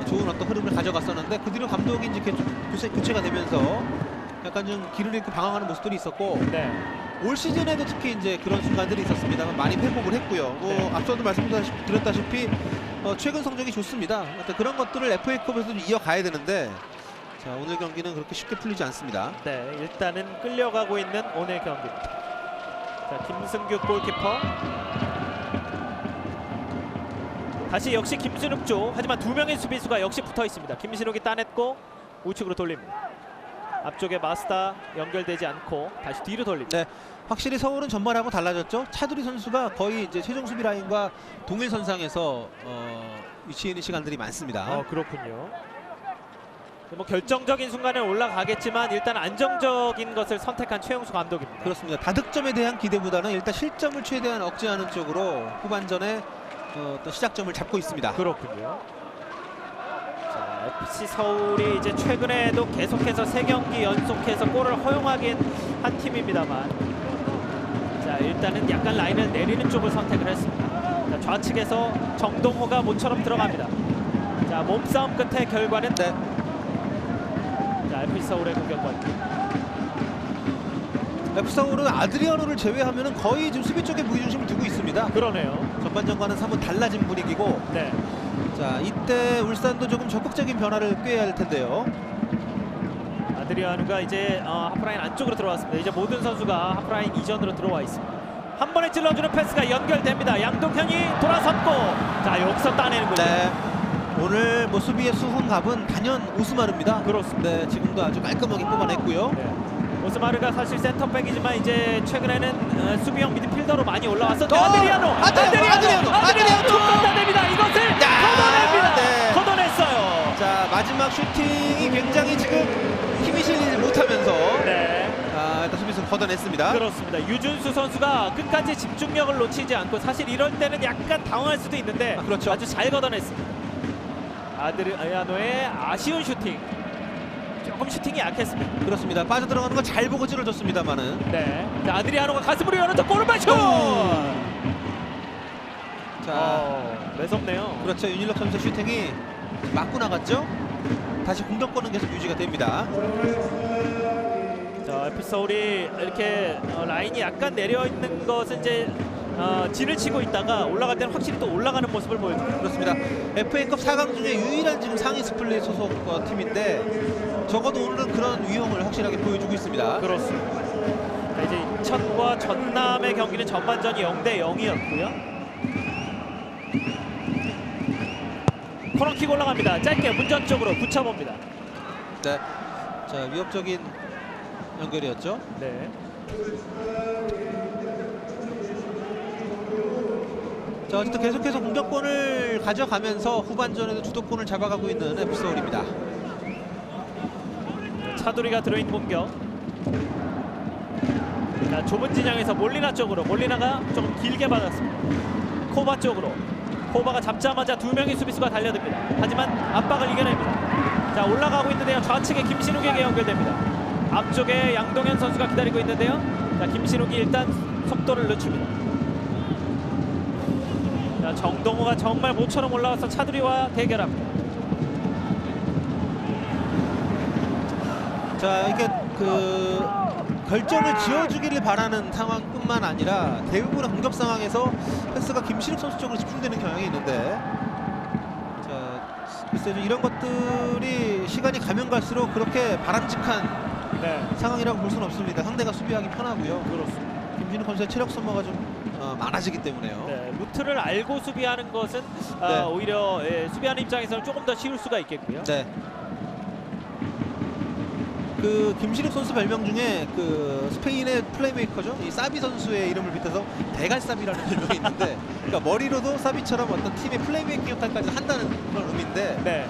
좋은 어떤 흐름을 가져갔었는데 그 뒤로 감독이 이제 교체가 되면서 약간 좀 길을 잃고 방황하는 모습들이 있었고 네. 올 시즌에도 특히 이제 그런 순간들이 있었습니다만 많이 회복을 했고요. 뭐 네. 앞서도 말씀드렸다시피 최근 성적이 좋습니다. 그런 것들을 FA컵에서도 이어가야 되는데 자, 오늘 경기는 그렇게 쉽게 풀리지 않습니다. 네, 일단은 끌려가고 있는 오늘 경기입니다. 자, 김승규 골키퍼. 다시 역시 김신욱 쪽. 하지만 2명의 수비수가 역시 붙어 있습니다. 김신욱이 따냈고 우측으로 돌립니다. 앞쪽에 마스다 연결되지 않고 다시 뒤로 돌립니다. 네, 확실히 서울은 전반하고 달라졌죠. 차두리 선수가 거의 이제 최종 수비 라인과 동일 선상에서 위치해 있는 시간들이 많습니다. 그렇군요. 뭐 결정적인 순간에 올라가겠지만 일단 안정적인 것을 선택한 최용수 감독입니다. 그렇습니다. 다득점에 대한 기대보다는 일단 실점을 최대한 억제하는 쪽으로 후반전에 또 시작점을 잡고 있습니다. 그렇군요. 자, FC 서울이 이제 최근에도 계속해서 3경기 연속해서 골을 허용하긴 한 팀입니다만, 자, 일단은 약간 라인을 내리는 쪽을 선택을 했습니다. 자, 좌측에서 정동호가 모처럼 들어갑니다. 자, 몸싸움 끝에 결과는 네. 자, FC 서울의 공격권. FC 서울은 아드리아노를 제외하면은 거의 지금 수비 쪽에 무게중심을 두고 있습니다. 그러네요. 전반전과는 사뭇 달라진 분위기고, 네. 자, 이때 울산도 조금 적극적인 변화를 꾀해야 할 텐데요. 아드리아누가 이제 하프라인 안쪽으로 들어왔습니다. 이제 모든 선수가 하프라인 이전으로 들어와 있습니다. 한 번에 찔러주는 패스가 연결됩니다. 양동현이 돌아섰고, 자, 여기서 따내는군요. 네. 오늘 뭐 수비의 수훈갑은 단연 오스마르입니다. 그렇습니다. 네, 지금도 아주 깔끔하게 뽑아냈고요. 네. 오스마르가 사실 센터백이지만 이제 최근에는 수비형 미드필더로 많이 올라왔었는데 아드리아노 쭉 걷어냅니다. 이것을 걷어냅니다. 네. 걷어냈어요. 자, 마지막 슈팅이 굉장히 지금 힘이 실리지 못하면서 네. 일단 수비수 걷어냈습니다. 그렇습니다. 유준수 선수가 끝까지 집중력을 놓치지 않고, 사실 이럴 때는 약간 당황할 수도 있는데 그렇죠. 아주 잘 걷어냈습니다. 아드리아노의 아쉬운 슈팅. 조금 슈팅이 약했습니다. 그렇습니다. 빠져들어가는 거 잘 보고 찔러줬습니다만은. 네. 자, 아드리아노가 가슴으로 열어서 골을 슛! 자, 매섭네요. 그렇죠. 윤일록 선수 슈팅이 맞고 나갔죠. 다시 공격권은 계속 유지가 됩니다. 자, FC 서울이 이렇게 라인이 약간 내려 있는 것은 이제 진을 치고 있다가 올라갈 때는 확실히 또 올라가는 모습을 보여줍니다. 그렇습니다. FA컵 4강 중에 유일한 지금 상위 스플릿 소속 팀인데 적어도 오늘은 그런 위험을 확실하게 보여주고 있습니다. 그렇습니다. 자, 이제 인천과 전남의 경기는 전반전이 0대 0이었고요. 코너킥 올라갑니다. 짧게 문전 쪽으로 붙여봅니다. 네. 자, 위협적인 연결이었죠. 네. 자, 어쨌든 계속해서 공격권을 가져가면서 후반전에도 주도권을 잡아가고 있는 FC 서울입니다. 차두리가 들어있는 공격. 자, 좁은 진영에서 몰리나 쪽으로. 몰리나가 조금 길게 받았습니다. 코바 쪽으로. 코바가 잡자마자 2명의 수비수가 달려듭니다. 하지만 압박을 이겨냅니다. 자, 올라가고 있는데요. 좌측에 김신욱에게 연결됩니다. 앞쪽에 양동현 선수가 기다리고 있는데요. 자, 김신욱이 일단 속도를 늦춥니다. 자, 정동호가 정말 모처럼 올라와서 차두리와 대결합니다. 자, 이게 그 결정을 지어주기를 바라는 상황뿐만 아니라 대부분의 공격 상황에서 패스가 김신욱 선수 쪽으로 집중되는 경향이 있는데, 자, 글쎄요, 이런 것들이 시간이 가면 갈수록 그렇게 바람직한 네, 상황이라고 볼 수는 없습니다. 상대가 수비하기 편하고요. 그렇습니다. 김신욱 선수의 체력 소모가 좀 많아지기 때문에요. 네, 루트를 알고 수비하는 것은 네. 오히려 수비하는 입장에서는 조금 더 쉬울 수가 있겠고요. 네. 그 김신욱 선수 별명 중에 그 스페인의 플레이메이커죠. 이 사비 선수의 이름을 빗대서 대갈사비라는 별명이 있는데, 그러니까 머리로도 사비처럼 어떤 팀의 플레이메이킹 역할까지 한다는 그런 의미인데, 네,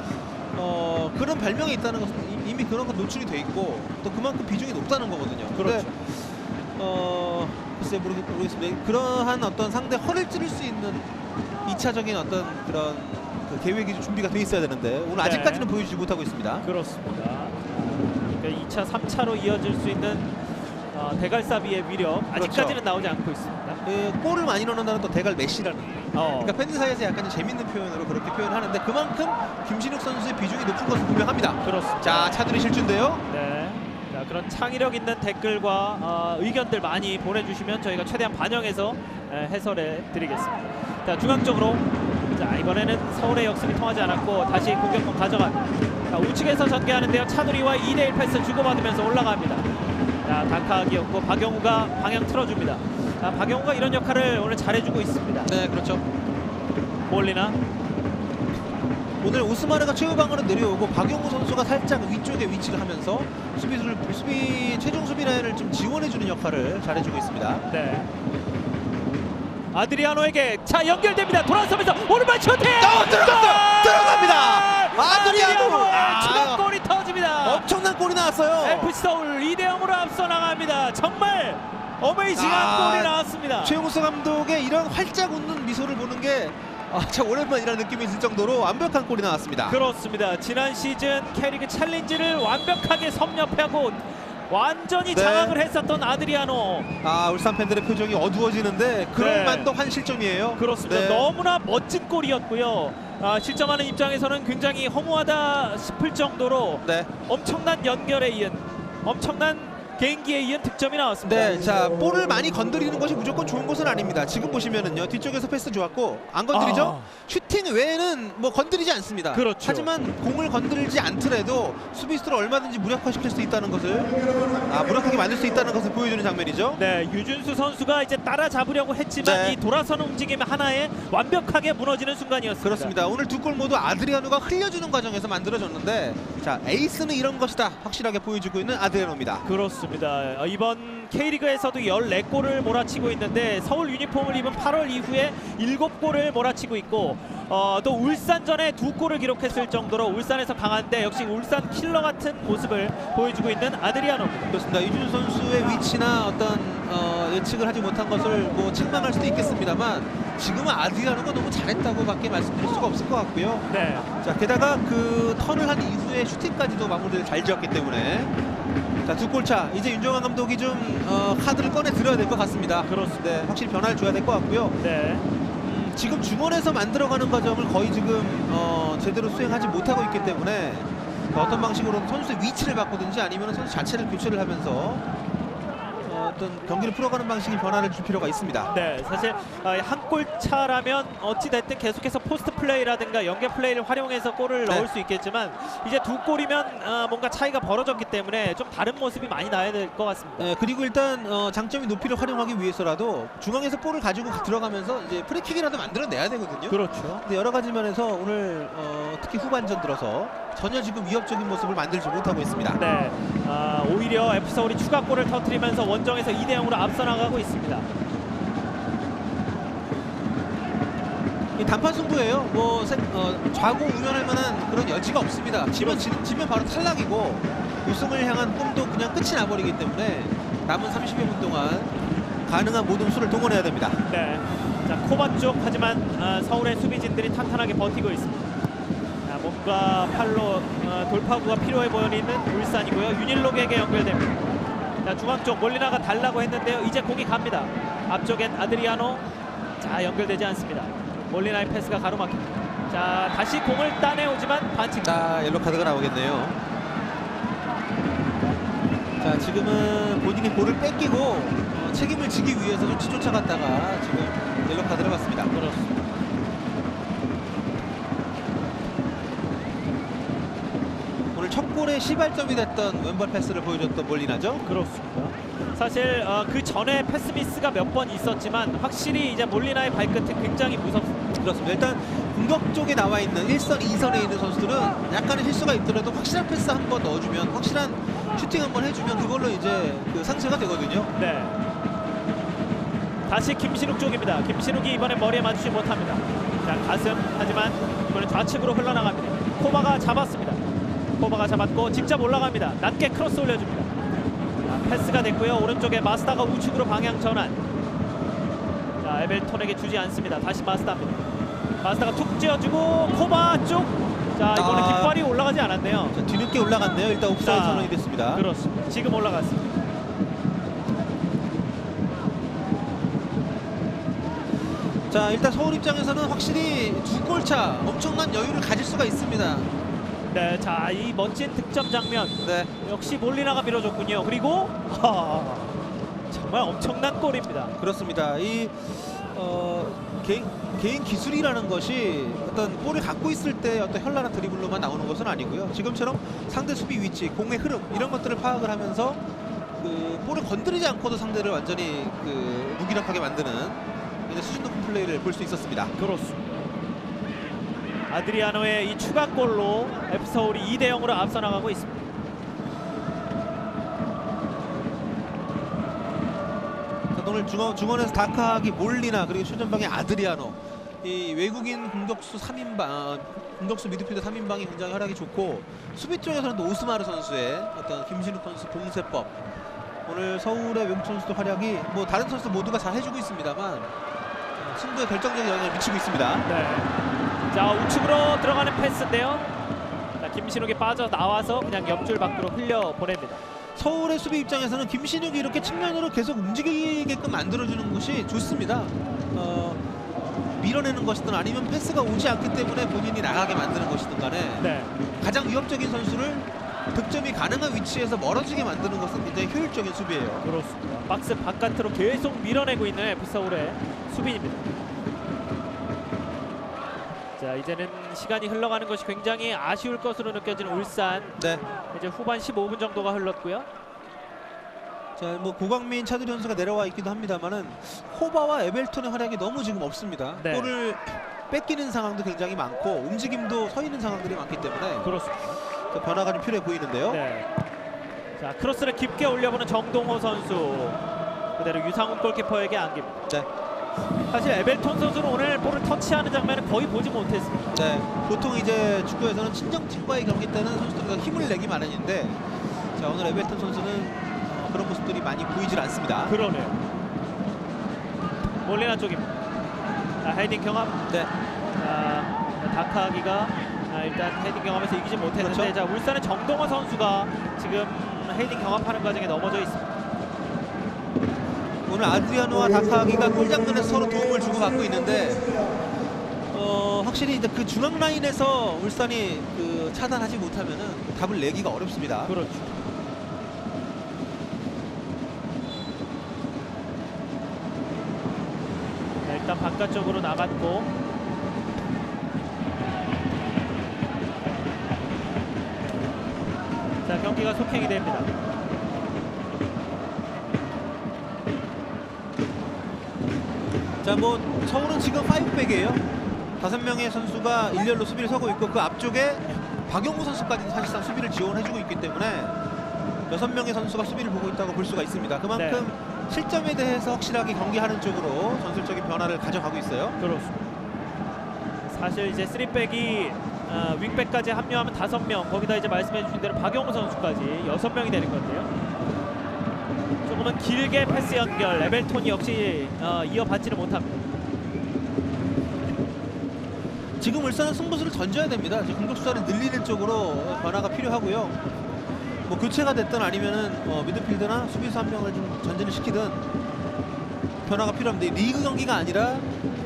그런 별명이 있다는 것은 이미 그런 건 노출이 돼 있고 또 그만큼 비중이 높다는 거거든요. 그렇죠. 글쎄 모르겠습니다. 그러한 어떤 상대 허를 찌를 수 있는 2차적인 어떤 그런 그 계획이 좀 준비가 돼 있어야 되는데 오늘 네. 아직까지는 보여주지 못하고 있습니다. 그렇습니다. 그러니까 2차, 3차로 이어질 수 있는 대갈사비의 위력 아직까지는 나오지 않고 있습니다. 골을 많이 넣는다는 또 대갈 메시라는. 그러니까 어, 팬들 사이에서 약간 좀 재밌는 표현으로 그렇게 표현하는데 그만큼 김신욱 선수의 비중이 높은 것은 분명합니다. 그렇습니다. 자, 차두리 실주인데요. 네. 자, 그런 창의력 있는 댓글과 의견들 많이 보내주시면 저희가 최대한 반영해서 해설해 드리겠습니다. 자, 중앙쪽으로. 자, 이번에는 서울의 역습이 통하지 않았고 다시 공격권 가져갑니다. 자, 우측에서 전개하는데요. 차두리와 2대1 패스 주고받으면서 올라갑니다. 자, 다카기였고 박영우가 방향 틀어줍니다. 자, 박영우가 이런 역할을 오늘 잘해주고 있습니다. 네, 그렇죠. 몰리나. 오늘 오스마르가 최후방으로 내려오고 박용우 선수가 살짝 위쪽에 위치를 하면서 최종 수비 라인을 좀 지원해주는 역할을 잘해주고 있습니다. 네. 아드리아노에게 자 연결됩니다. 돌아서면서 오른발 슈팅! 들어갑니다. 아드리아노! 추가골이 터집니다. 엄청난 골이 나왔어요. FC 서울 2대0으로 앞서 나갑니다. 정말 어메이징한 골이 나왔습니다. 최용수 감독의 이런 활짝 웃는 미소를 보는 게 참 오랜만이라는 느낌이 들 정도로 완벽한 골이 나왔습니다. 그렇습니다. 지난 시즌 K리그 챌린지를 완벽하게 섭렵하고 완전히 네. 장악을 했었던 아드리아노. 울산 팬들의 표정이 어두워지는데 그럴 네. 만도 한 실점이에요. 그렇습니다. 네. 너무나 멋진 골이었고요. 실점하는 입장에서는 굉장히 허무하다 싶을 정도로 네. 엄청난 연결에 이은 엄청난 개인기에 이은 득점이 나왔습니다. 네, 자 볼을 많이 건드리는 것이 무조건 좋은 것은 아닙니다. 지금 보시면은요 뒤쪽에서 패스 좋았고 안 건드리죠? 슈팅 외에는 뭐 건드리지 않습니다. 그렇죠. 하지만 공을 건드리지 않더라도 수비수를 얼마든지 무력화시킬 수 있다는 것을 무력하게 만들 수 있다는 것을 보여주는 장면이죠. 네, 유준수 선수가 이제 따라잡으려고 했지만 네. 이 돌아서는 움직임 하나에 완벽하게 무너지는 순간이었습니다. 그렇습니다. 오늘 두 골 모두 아드리아노가 흘려주는 과정에서 만들어졌는데 자 에이스는 이런 것이다 확실하게 보여주고 있는 아드리아노입니다. 그렇습니다. 이번 K리그에서도 14골을 몰아치고 있는데 서울 유니폼을 입은 8월 이후에 7골을 몰아치고 있고 또 울산전에 2골을 기록했을 정도로 울산에서 강한데 역시 울산 킬러 같은 모습을 보여주고 있는 아드리아노입니다. 그렇습니다. 유준수 선수의 위치나 어떤 예측을 하지 못한 것을 뭐 책망할 수도 있겠습니다만 지금은 아드리아노가 너무 잘했다고밖에 말씀드릴 수가 없을 것 같고요. 네, 자 게다가 그 턴을 한 이후에 슈팅까지도 마무리를 잘 지었기 때문에 자 2골 차 이제 윤정환 감독이 좀 카드를 꺼내 들어야 될 것 같습니다. 그렇습니다. 네, 확실히 변화를 줘야 될 것 같고요. 네, 지금 중원에서 만들어가는 과정을 거의 지금 제대로 수행하지 못하고 있기 때문에 어떤 방식으로든 선수의 위치를 바꾸든지 아니면 선수 자체를 교체를 하면서 어떤 경기를 풀어가는 방식의 변화를 줄 필요가 있습니다. 네, 사실 한 골 차라면 어찌 됐든 계속해서 포스트 플레이라든가 연계 플레이를 활용해서 골을 네. 넣을 수 있겠지만 이제 2골이면 뭔가 차이가 벌어졌기 때문에 좀 다른 모습이 많이 나야 될 것 같습니다. 네, 그리고 일단 장점이 높이를 활용하기 위해서라도 중앙에서 볼을 가지고 들어가면서 이제 프리킥이라도 만들어내야 되거든요. 그렇죠. 근데 여러 가지 면에서 오늘 특히 후반전 들어서 전혀 지금 위협적인 모습을 만들지 못하고 있습니다. 네, 오히려 FC 서울이 추가골을 터뜨리면서 원정에서 2대0으로 앞서 나가고 있습니다. 이 단판 승부예요. 뭐 좌고 우면할 만한 그런 여지가 없습니다. 지면 바로 탈락이고 우승을 향한 꿈도 그냥 끝이 나버리기 때문에 남은 30여 분 동안 가능한 모든 수를 동원해야 됩니다. 네, 자 코바 쪽 하지만 서울의 수비진들이 탄탄하게 버티고 있습니다. 자, 몸과 팔로 돌파구가 필요해 보이는 울산이고요. 윤일록에게 연결됩니다. 자, 중앙 쪽 몰리나가 달라고 했는데요. 이제 공이 갑니다. 앞쪽엔 아드리아노. 자, 연결되지 않습니다. 몰리나의 패스가 가로막힙니다. 자, 다시 공을 따내오지만 반칙. 자, 옐로 카드가 나오겠네요. 자, 지금은 본인이 볼을 뺏기고 책임을 지기 위해서 좀 쫓아갔다가 지금 옐로 카드를 받습니다. 그렇습니다. 오늘 첫 골의 시발점이 됐던 왼발 패스를 보여줬던 몰리나죠. 그렇습니다. 사실 그 전에 패스 미스가 몇 번 있었지만 확실히 이제 몰리나의 발끝은 굉장히 무섭습니다. 그렇습니다. 일단 공격 쪽에 나와 있는 1선, 2선에 있는 선수들은 약간의 실수가 있더라도 확실한 패스 한 번 넣어주면, 확실한 슈팅 한 번 해주면 그걸로 이제 그 상쇄가 되거든요. 네. 다시 김신욱 쪽입니다. 김신욱이 이번에 머리에 맞추지 못합니다. 자, 가슴. 하지만 이번에 좌측으로 흘러나갑니다. 코바가 잡았습니다. 코바가 잡았고 직접 올라갑니다. 낮게 크로스 올려줍니다. 자, 패스가 됐고요. 오른쪽에 마스다가 우측으로 방향 전환. 자, 에벨톤에게 주지 않습니다. 다시 마스다입니다. 마스다가 툭 찌어주고 코바 쪽. 자, 이번에 깃발이 올라가지 않았네요. 자, 뒤늦게 올라갔네요. 일단 옵사이드 자, 선언이 됐습니다. 그렇습니다. 지금 올라갔습니다. 자, 일단 서울 입장에서는 확실히 두 골차 엄청난 여유를 가질 수가 있습니다. 네, 자, 이 멋진 득점 장면. 네. 역시 몰리나가 밀어줬군요. 그리고 정말 엄청난 골입니다. 그렇습니다. 이 개인 기술이라는 것이 어떤 볼을 갖고 있을 때 어떤 현란한 드리블로만 나오는 것은 아니고요. 지금처럼 상대 수비 위치, 공의 흐름 이런 것들을 파악을 하면서 그 볼을 건드리지 않고도 상대를 완전히 그 무기력하게 만드는 이제 수준 높은 플레이를 볼 수 있었습니다. 그렇습니다. 아드리아노의 이 추가골로 F서울이 2대0으로 앞서 나가고 있습니다. 자, 오늘 중원에서 다카하기 몰리나 그리고 최전방의 아드리아노, 이 외국인 공격수 3인방, 공격수 미드필더 3인방이 굉장히 활약이 좋고, 수비 쪽에서는 또 오스마르 선수의 어떤 김신욱 선수 봉쇄법, 오늘 서울의 외국 선수도 활약이 뭐 다른 선수 모두가 잘 해주고 있습니다만 승부에 결정적인 영향을 미치고 있습니다. 네. 자, 우측으로 들어가는 패스인데요. 자, 김신욱이 빠져 나와서 그냥 옆줄 밖으로 흘려 보냅니다. 서울의 수비 입장에서는 김신욱이 이렇게 측면으로 계속 움직이게끔 만들어주는 것이 좋습니다. 밀어내는 것이든 아니면 패스가 오지 않기 때문에 본인이 나가게 만드는 것이든 간에 네. 가장 위협적인 선수를 득점이 가능한 위치에서 멀어지게 만드는 것은 굉장히 효율적인 수비예요. 그렇습니다. 박스 바깥으로 계속 밀어내고 있는 F서울의 수비입니다. 자, 이제는 시간이 흘러가는 것이 굉장히 아쉬울 것으로 느껴지는 울산. 네. 이제 후반 15분 정도가 흘렀고요. 자, 뭐 고광민, 차두리 선수가 내려와 있기도 합니다만은 호바와 에벨톤의 활약이 너무 지금 없습니다. 네. 볼을 뺏기는 상황도 굉장히 많고 움직임도 서 있는 상황들이 많기 때문에 그렇습니다. 변화가 좀 필요해 보이는데요. 네. 자, 크로스를 깊게 올려보는 정동호 선수. 그대로 유상훈 골키퍼에게 안깁니다. 네. 사실 에벨톤 선수는 오늘 볼을 터치하는 장면을 거의 보지 못했습니다. 네. 보통 이제 축구에서는 친정팀과의 경기 때는 선수들이 힘을 내기 마련인데, 자, 오늘 에벨톤 선수는 그런 모습들이 많이 보이질 않습니다. 그러네요. 몰리나 쪽입니다. 자, 헤딩 경험. 네. 자, 다카기가 일단 헤딩 경험에서 이기지 못했는데, 그렇죠. 자, 울산의 정동호 선수가 지금 헤딩 경험하는 과정에 넘어져 있습니다. 오늘 아드리아노와 다카기가 골 장면에서 서로 도움을 주고받고 있는데, 확실히 이제 그 중앙 라인에서 울산이 그 차단하지 못하면은 답을 내기가 어렵습니다. 그렇죠. 자, 일단 바깥쪽으로 나갔고, 자, 경기가 속행이 됩니다. 자, 뭐 서울은 지금 5백이에요. 5명의 선수가 일렬로 수비를 서고 있고, 그 앞쪽에 박용우 선수까지 사실상 수비를 지원해주고 있기 때문에 6명의 선수가 수비를 보고 있다고 볼 수가 있습니다. 그만큼 실점에 대해서 확실하게 경기하는 쪽으로 전술적인 변화를 가져가고 있어요. 그렇습니다. 사실 이제 3백이 윙백까지 합류하면 5명, 거기다 이제 말씀해 주신 대로 박용우 선수까지 6명이 되는 건데요. 조금은 길게 패스 연결, 에벨톤이 역시 이어받지는 못합니다. 지금 울산은 승부수를 던져야 됩니다. 지금 공격 수단을 늘리는 쪽으로 변화가 필요하고요. 뭐 교체가 됐든 아니면은 미드필더나 수비수 한 명을 좀 전진을 시키든 변화가 필요합니다. 리그 경기가 아니라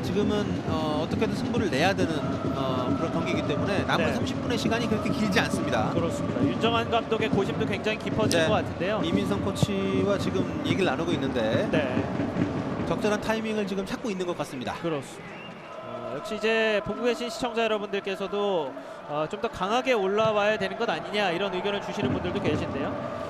지금은 어떻게든 승부를 내야 되는 그런 경기이기 때문에 남은 네. 30분의 시간이 그렇게 길지 않습니다. 그렇습니다. 윤정한 감독의 고심도 굉장히 깊어지는 네. 것 같은데요. 이민성 코치와 지금 얘기를 나누고 있는데 네, 적절한 타이밍을 지금 찾고 있는 것 같습니다. 그렇습니다. 역시 이제 보고 계신 시청자 여러분들께서도 좀 더 강하게 올라와야 되는 것 아니냐 이런 의견을 주시는 분들도 계신데요.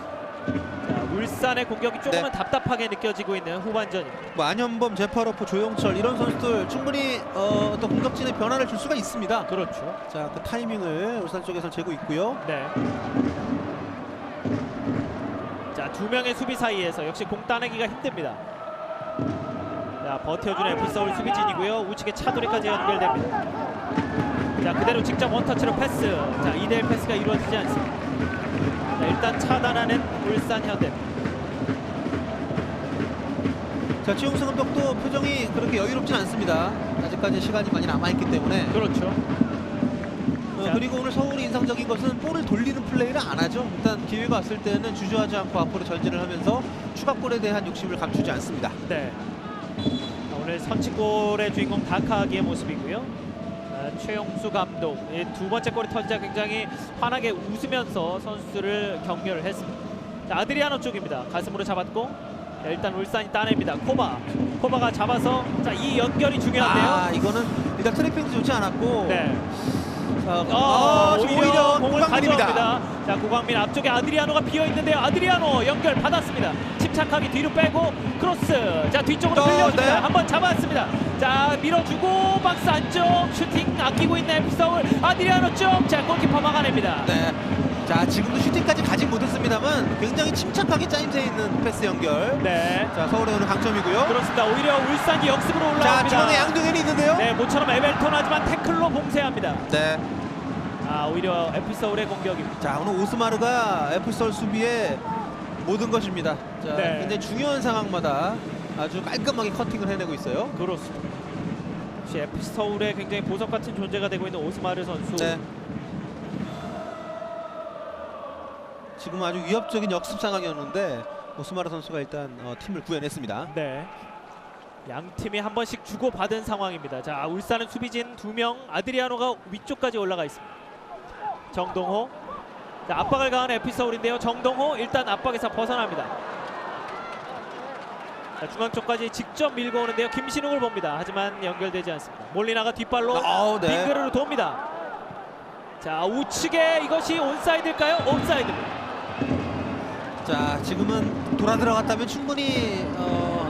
자, 울산의 공격이 조금은 답답하게 느껴지고 있는 후반전입니다. 뭐 안현범, 제파로프, 조용철 이런 선수들 충분히 어떤 공격진의 변화를 줄 수가 있습니다. 그렇죠. 자, 그 타이밍을 울산 쪽에서 재고 있고요. 네. 자, 두 명의 수비 사이에서 역시 공 따내기가 힘듭니다. 자, 버텨주는 F서울 수비진이고요. 우측에 차두리까지 연결됩니다. 자, 그대로 직접 원터치로 패스. 자, 2대1 패스가 이루어지지 않습니다. 자, 일단 차단하는 울산 현대. 자, 최용승 감독도 표정이 그렇게 여유롭진 않습니다. 아직까지 시간이 많이 남아있기 때문에. 그렇죠. 자. 그리고 오늘 서울이 인상적인 것은 볼을 돌리는 플레이를 안 하죠. 일단 기회가 왔을 때는 주저하지 않고 앞으로 전진을 하면서 추가골에 대한 욕심을 감추지 않습니다. 네. 자, 오늘 선취골의 주인공 다카기의 모습이고요. 최용수 감독 두 번째 골이 터지자 굉장히 환하게 웃으면서 선수들을 격려를 했습니다. 자, 아드리아노 쪽입니다. 가슴으로 잡았고 자, 일단 울산이 따냅니다. 코바가 잡아서 자, 이 연결이 중요한데요. 이거는 일단 트래핑도 좋지 않았고. 네. 지금 오히려 공을 고강민입니다. 가져옵니다. 자, 고강민 앞쪽에 아드리아노가 비어 있는데요. 아드리아노 연결 받았습니다. 침착하게 뒤로 빼고 크로스. 자, 뒤쪽으로 흘려줍니다. 네. 한번 잡았습니다. 자, 밀어주고 박스 안쪽 슈팅 아끼고 있는 F서울. 아드리아노 쪽. 자, 골키퍼 막아냅니다. 네. 자, 지금도 슈팅까지 가진 못했습니다만 굉장히 침착하게 짜임새 있는 패스 연결. 네. 자, 서울의 오늘 강점이고요. 그렇습니다. 오히려 울산이 역습으로 자, 올라갑니다. 중앙에 양동현이 있는데요. 네, 모처럼 에벨톤 하지만 태클로 봉쇄합니다. 네. 오히려 F서울의 공격입니다. 자, 오늘 오스마르가 F서울 수비의 모든 것입니다. 자, 네. 굉장히 중요한 상황마다 아주 깔끔하게 커팅을 해내고 있어요. 그렇습니다. 역시 F서울의 굉장히 보석 같은 존재가 되고 있는 오스마르 선수. 네. 지금 아주 위협적인 역습 상황이었는데 오스마르 선수가 일단 팀을 구해냈습니다. 네. 양 팀이 한 번씩 주고 받은 상황입니다. 자, 울산은 수비진 2명, 아드리아노가 위쪽까지 올라가 있습니다. 정동호. 자, 압박을 가하는 F서울인데요. 정동호 일단 압박에서 벗어납니다. 자, 중앙 쪽까지 직접 밀고 오는데요. 김신욱을 봅니다. 하지만 연결되지 않습니다. 몰리나가 뒷발로 네. 빙그르로 돕니다. 자, 우측에 이것이 온사이드일까요? 옵사이드입니다. 자, 지금은 돌아 들어갔다면 충분히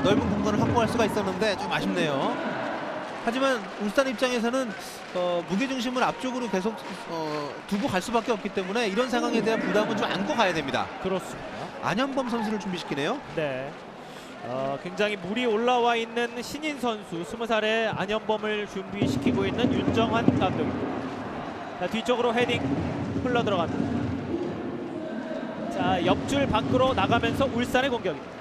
넓은 공간을 확보할 수가 있었는데 좀 아쉽네요. 하지만 울산 입장에서는 무게중심을 앞쪽으로 계속 두고 갈 수밖에 없기 때문에 이런 상황에 대한 부담은 좀 안고 가야 됩니다. 그렇습니다. 안현범 선수를 준비시키네요. 네. 굉장히 물이 올라와 있는 신인 선수 20살의 안현범을 준비시키고 있는 윤정환 감독입니다. 자, 뒤쪽으로 헤딩 흘러 들어갑니다. 자, 옆줄 밖으로 나가면서 울산의 공격입니다.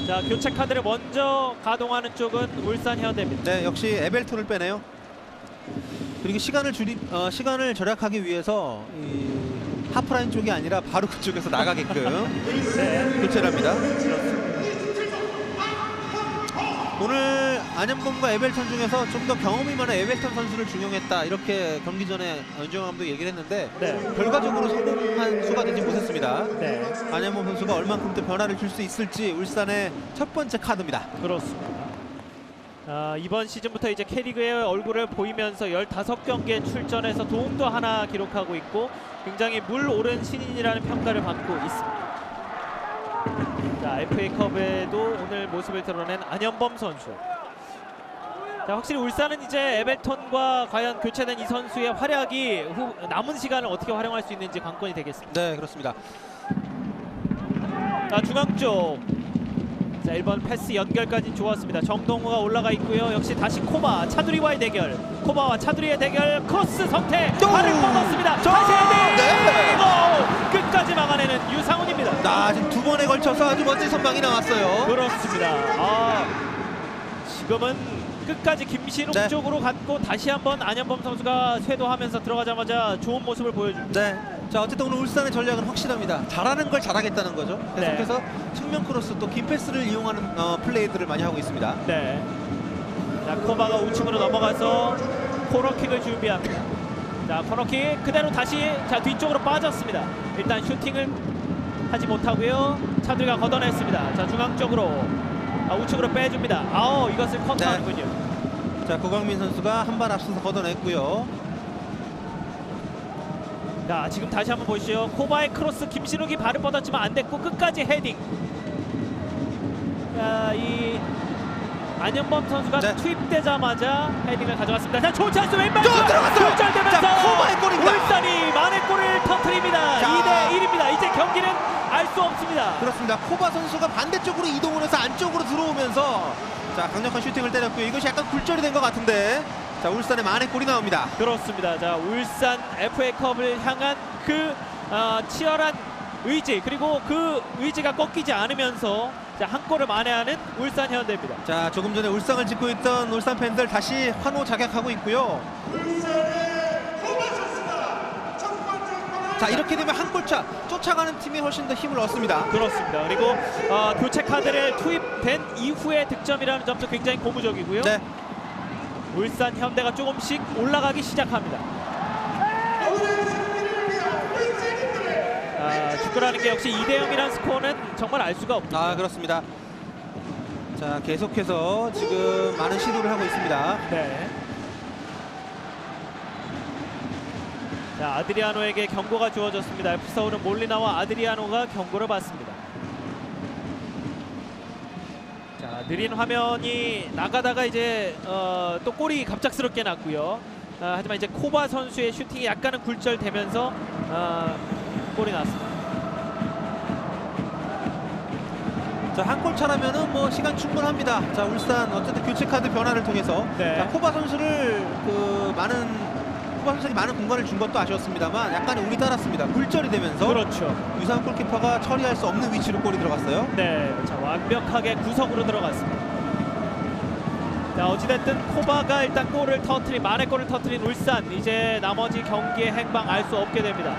자, 교체 카드를 먼저 가동하는 쪽은 울산 현대입니다. 네, 역시 에벨톤을 빼네요. 그리고 시간을 절약하기 위해서 이 하프라인 쪽이 아니라 바로 그쪽에서 나가게끔 네. 교체를 합니다. 오늘 안현범과 에벨턴 중에서 좀 더 경험이 많은 에벨턴 선수를 중용했다 이렇게 경기 전에 윤정환 감독이 얘기를 했는데 네. 결과적으로 성공한 수가 되지 못했습니다. 네. 안현범 선수가 얼만큼 더 변화를 줄 수 있을지 울산의 첫 번째 카드입니다. 그렇습니다. 이번 시즌부터 이제 K리그의 얼굴을 보이면서 15경기에 출전해서 도움도 하나 기록하고 있고 굉장히 물 오른 신인이라는 평가를 받고 있습니다. 자, FA컵에도 오늘 모습을 드러낸 안현범 선수. 자, 확실히 울산은 이제 에벨톤과 과연 교체된 이 선수의 활약이 남은 시간을 어떻게 활용할 수 있는지 관건이 되겠습니다. 네, 그렇습니다. 자, 중앙 쪽. 자, 1번 패스 연결까지 좋았습니다. 정동호가 올라가 있고요. 역시 다시 코바, 차두리와의 대결. 코바와 차두리의 대결. 크로스 선택. 발을 뻗었습니다. 다시 헤딩. 네. 끝까지 막아내는 유상훈입니다. 지금 두 번에 걸쳐서 아주 멋진 선방이 나왔어요. 그렇습니다. 지금은 끝까지 김신욱 네. 쪽으로 갔고 다시 한번 안현범 선수가 쇄도하면서 들어가자마자 좋은 모습을 보여줍니다. 네. 자, 어쨌든 오늘 울산의 전략은 확실합니다. 잘하는 걸 잘하겠다는 거죠. 네. 계속해서 측면 크로스 또 긴 패스를 이용하는 플레이들을 많이 하고 있습니다. 네. 자, 코바가 우측으로 넘어가서 코너킥을 준비합니다. 자, 코너킥 그대로 다시 자 뒤쪽으로 빠졌습니다. 일단 슈팅을 하지 못하고요. 차두리가 걷어냈습니다. 자, 중앙 쪽으로 우측으로 빼줍니다. 이것을 커트하는군요. 자, 고광민 선수가 한 발 앞서서 걷어냈고요. 자, 지금 다시 한번 보시죠. 코바의 크로스 김신욱이 발을 뻗었지만 안 됐고 끝까지 헤딩. 자, 이 안현범 선수가 네. 투입되자마자 헤딩을 가져갔습니다. 자, 좋은 찬스 왼발 또 들어갔어요. 굴절되면서 자, 코바의 골입니다. 울산이 만회골을 터뜨립니다. 자. 2대1입니다. 이제 경기는 알 수 없습니다. 그렇습니다. 코바 선수가 반대쪽으로 이동을 해서 안쪽으로 들어오면서 자, 강력한 슈팅을 때렸고요. 이것이 약간 굴절이 된 것 같은데 자, 울산의 만회골이 나옵니다. 그렇습니다. 자, 울산 FA컵을 향한 그 치열한 의지, 그리고 그 의지가 꺾이지 않으면서 자, 한 골을 만회하는 울산 현대입니다. 자, 조금 전에 울상을 짓고 있던 울산 팬들 다시 환호 자격하고 있고요. 울산의 코바 선수가 첫 번째 골을 자, 이렇게 되면 한 골차 쫓아가는 팀이 훨씬 더 힘을 얻습니다. 그렇습니다. 그리고 교체 카드를 투입된 이후의 득점이라는 점도 굉장히 고무적이고요. 네. 울산 현대가 조금씩 올라가기 시작합니다. 오늘의 승리를 위한 울산인들의 축구라는 게 역시 2대0이라는 스코어는 정말 알 수가 없습니다. 아, 그렇습니다. 자, 계속해서 지금 많은 시도를 하고 있습니다. 네. 자, 아드리아노에게 경고가 주어졌습니다. F서울은 몰리나와 아드리아노가 경고를 받습니다. 자, 느린 화면이 나가다가 이제 또 골이 갑작스럽게 났고요. 하지만 이제 코바 선수의 슈팅이 약간은 굴절되면서 골이 났습니다. 자, 한 골 차라면은 뭐 시간 충분합니다. 자, 울산 어쨌든 교체 카드 변화를 통해서 네. 자, 코바 선수를 코바 선수에게 많은 공간을 준 것도 아쉬웠습니다만 약간의 운이 따랐습니다. 굴절이 되면서 그렇죠. 유상 골키퍼가 처리할 수 없는 위치로 골이 들어갔어요. 네, 자, 완벽하게 구석으로 들어갔습니다. 자, 어찌됐든 코바가 일단 골을 터트린 만회골을 터트린 울산, 이제 나머지 경기의 행방 알 수 없게 됩니다.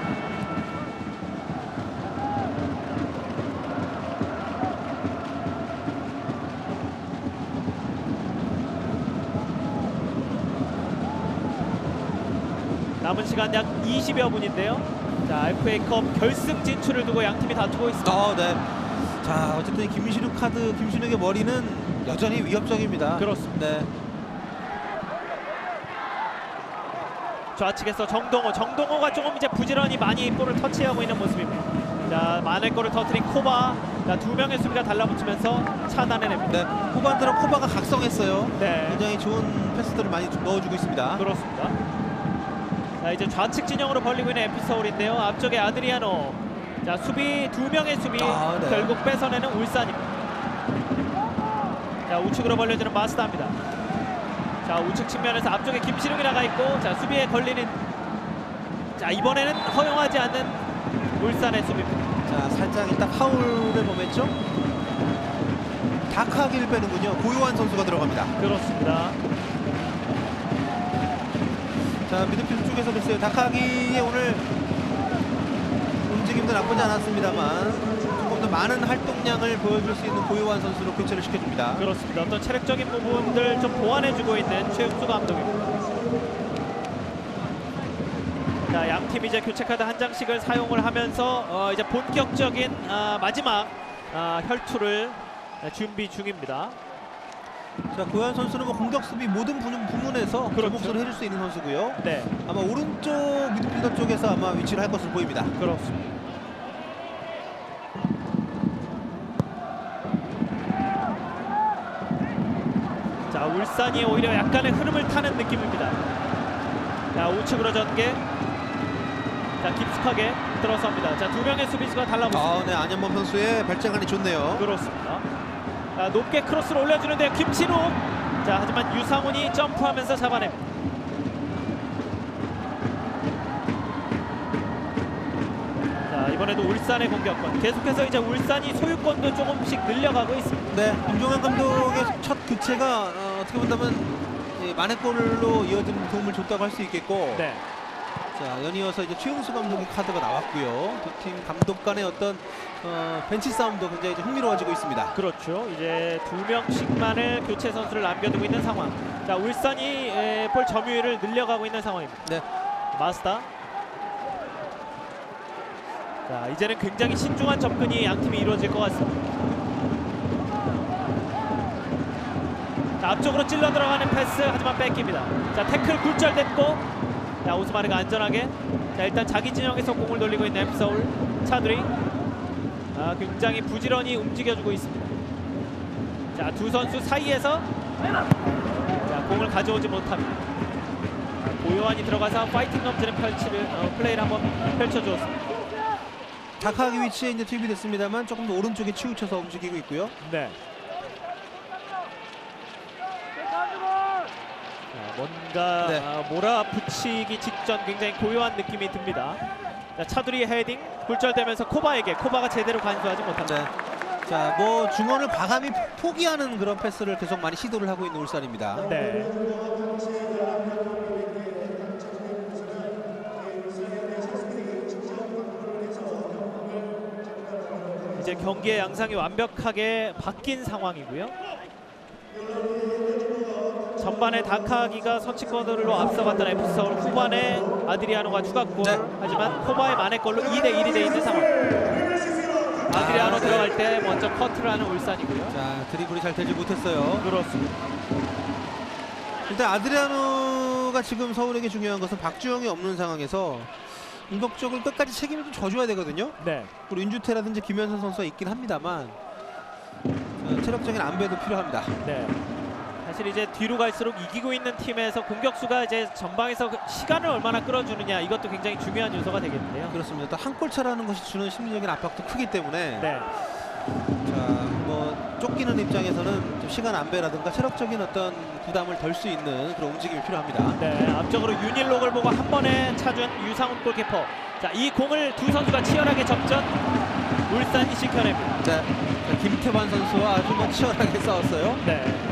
남은 시간 약 20여 분인데요. 자, FA컵 결승 진출을 두고 양 팀이 다투고 있습니다. 네. 자, 어쨌든 김신욱 카드, 김신욱의 머리는 여전히 위협적입니다. 그렇습니다. 네. 좌측에서 정동호가 조금 이제 부지런히 많이 볼을 터치하고 있는 모습입니다. 자, 만회골을 터뜨린 코바. 자, 두 명의 수비가 달라붙으면서 차단해냅니다. 네. 후반들은 코바가 각성했어요. 네. 굉장히 좋은 패스들을 많이 넣어주고 있습니다. 그렇습니다. 자, 이제 좌측 진영으로 벌리고 있는 F서울인데요. 앞쪽에 아드리아노. 자, 수비 두 명의 수비 네. 결국 뺏어내는 울산입니다. 자, 우측으로 벌려주는 마스다입니다. 자, 우측 측면에서 앞쪽에 김신욱이 나가 있고, 자, 수비에 걸리는, 자, 이번에는 허용하지 않는 울산의 수비입니다. 자, 살짝 일단 파울을 범했죠. 다카기를 빼는군요. 고요한 선수가 들어갑니다. 그렇습니다. 자, 미드필드 쪽에서 됐어요. 다카기의 오늘 움직임도 나쁘지 않았습니다만 조금 더 많은 활동량을 보여줄 수 있는 고요한 선수로 교체를 시켜줍니다. 그렇습니다. 어떤 체력적인 부분들 좀 보완해주고 있는 최용수 감독입니다. 자, 양 팀이 이제 교체 카드 한 장씩을 사용을 하면서 이제 본격적인 마지막 혈투를 준비 중입니다. 자, 고요한 선수는 뭐 공격 수비 모든 부문에서 그 그렇죠. 몫을 해줄 수 있는 선수고요. 네, 아마 오른쪽 미드필더 쪽에서 아마 위치를 할 것으로 보입니다. 그렇습니다. 자, 울산이 오히려 약간의 흐름을 타는 느낌입니다. 자, 우측으로 전개. 자, 깊숙하게 들어섭니다. 자, 두 명의 수비수가 달라붙습니다. 네, 안현범 선수의 발재간이 좋네요. 그렇습니다. 자, 높게 크로스를 올려주는데 김신욱. 자, 하지만 유상훈이 점프하면서 잡아냅니다. 자, 이번에도 울산의 공격권. 계속해서 이제 울산이 소유권도 조금씩 늘려가고 있습니다. 네, 김종환 감독의 첫 교체가 어떻게 본다면 만회골로 이어지는 도움을 줬다고 할 수 있겠고 네. 자, 연이어서 이제 최용수 감독의 카드가 나왔고요. 두 팀 감독 간의 어떤 벤치 싸움도 굉장히 좀 흥미로워지고 있습니다. 그렇죠. 이제 2명씩만을 교체 선수를 남겨두고 있는 상황. 자, 울산이 볼 점유율을 늘려가고 있는 상황입니다. 네. 마스타. 자, 이제는 굉장히 신중한 접근이 양 팀이 이루어질 것 같습니다. 자, 앞쪽으로 찔러 들어가는 패스 하지만 뺏깁니다. 자, 태클 굴절됐고, 자, 오스마르가 안전하게. 자, 일단 자기 진영에서 공을 돌리고 있는 F서울 차두리. 굉장히 부지런히 움직여주고 있습니다. 자, 두 선수 사이에서 자, 공을 가져오지 못합니다. 고요한이 들어가서 파이팅 넘치는 플레이를 한번 펼쳐주었습니다. 다카기 위치에 이제 투입이 됐습니다만 조금 더 오른쪽에 치우쳐서 움직이고 있고요. 네. 자, 뭔가 네. 몰아붙이기 직전 굉장히 고요한 느낌이 듭니다. 자, 차두리의 헤딩 굴절되면서 코바가 제대로 간수하지 못합니다. 네. 자, 뭐 중원을 과감히 포기하는 그런 패스를 계속 많이 시도를 하고 있는 울산입니다. 네. 이제 경기의 양상이 완벽하게 바뀐 상황이고요. 전반에 다카기가 선취권으로 앞서갔던 F서울, 후반에 아드리아노가 추가골. 네. 하지만 코바의 만회골로 2대1이 돼 있는 상황. 아드리아노 네. 들어갈 때 먼저 커트를 하는 울산이고요. 자, 드리블이 잘 되지 못했어요. 그렇습니다. 일단 아드리아노가 지금 서울에게 중요한 것은 박주영이 없는 상황에서 공격적으로 끝까지 책임을 좀 져줘야 되거든요. 네. 그리고 윤주태라든지 김현선 선수가 있긴 합니다만 체력적인 안배도 필요합니다. 네. 사실 이제 뒤로 갈수록 이기고 있는 팀에서 공격수가 이제 전방에서 시간을 얼마나 끌어주느냐, 이것도 굉장히 중요한 요소가 되겠는데요. 그렇습니다. 또 한 골 차라는 것이 주는 심리적인 압박도 크기 때문에 네. 자, 뭐 쫓기는 입장에서는 좀 시간 안배라든가 체력적인 어떤 부담을 덜 수 있는 그런 움직임이 필요합니다. 네, 앞쪽으로 윤일록을 보고 한 번에 차준 유상훈 골키퍼. 자, 이 공을 두 선수가 치열하게 접전. 울산이 지켜냅니다. 네. 자, 김태환 선수와 아주 뭐 치열하게 싸웠어요. 네.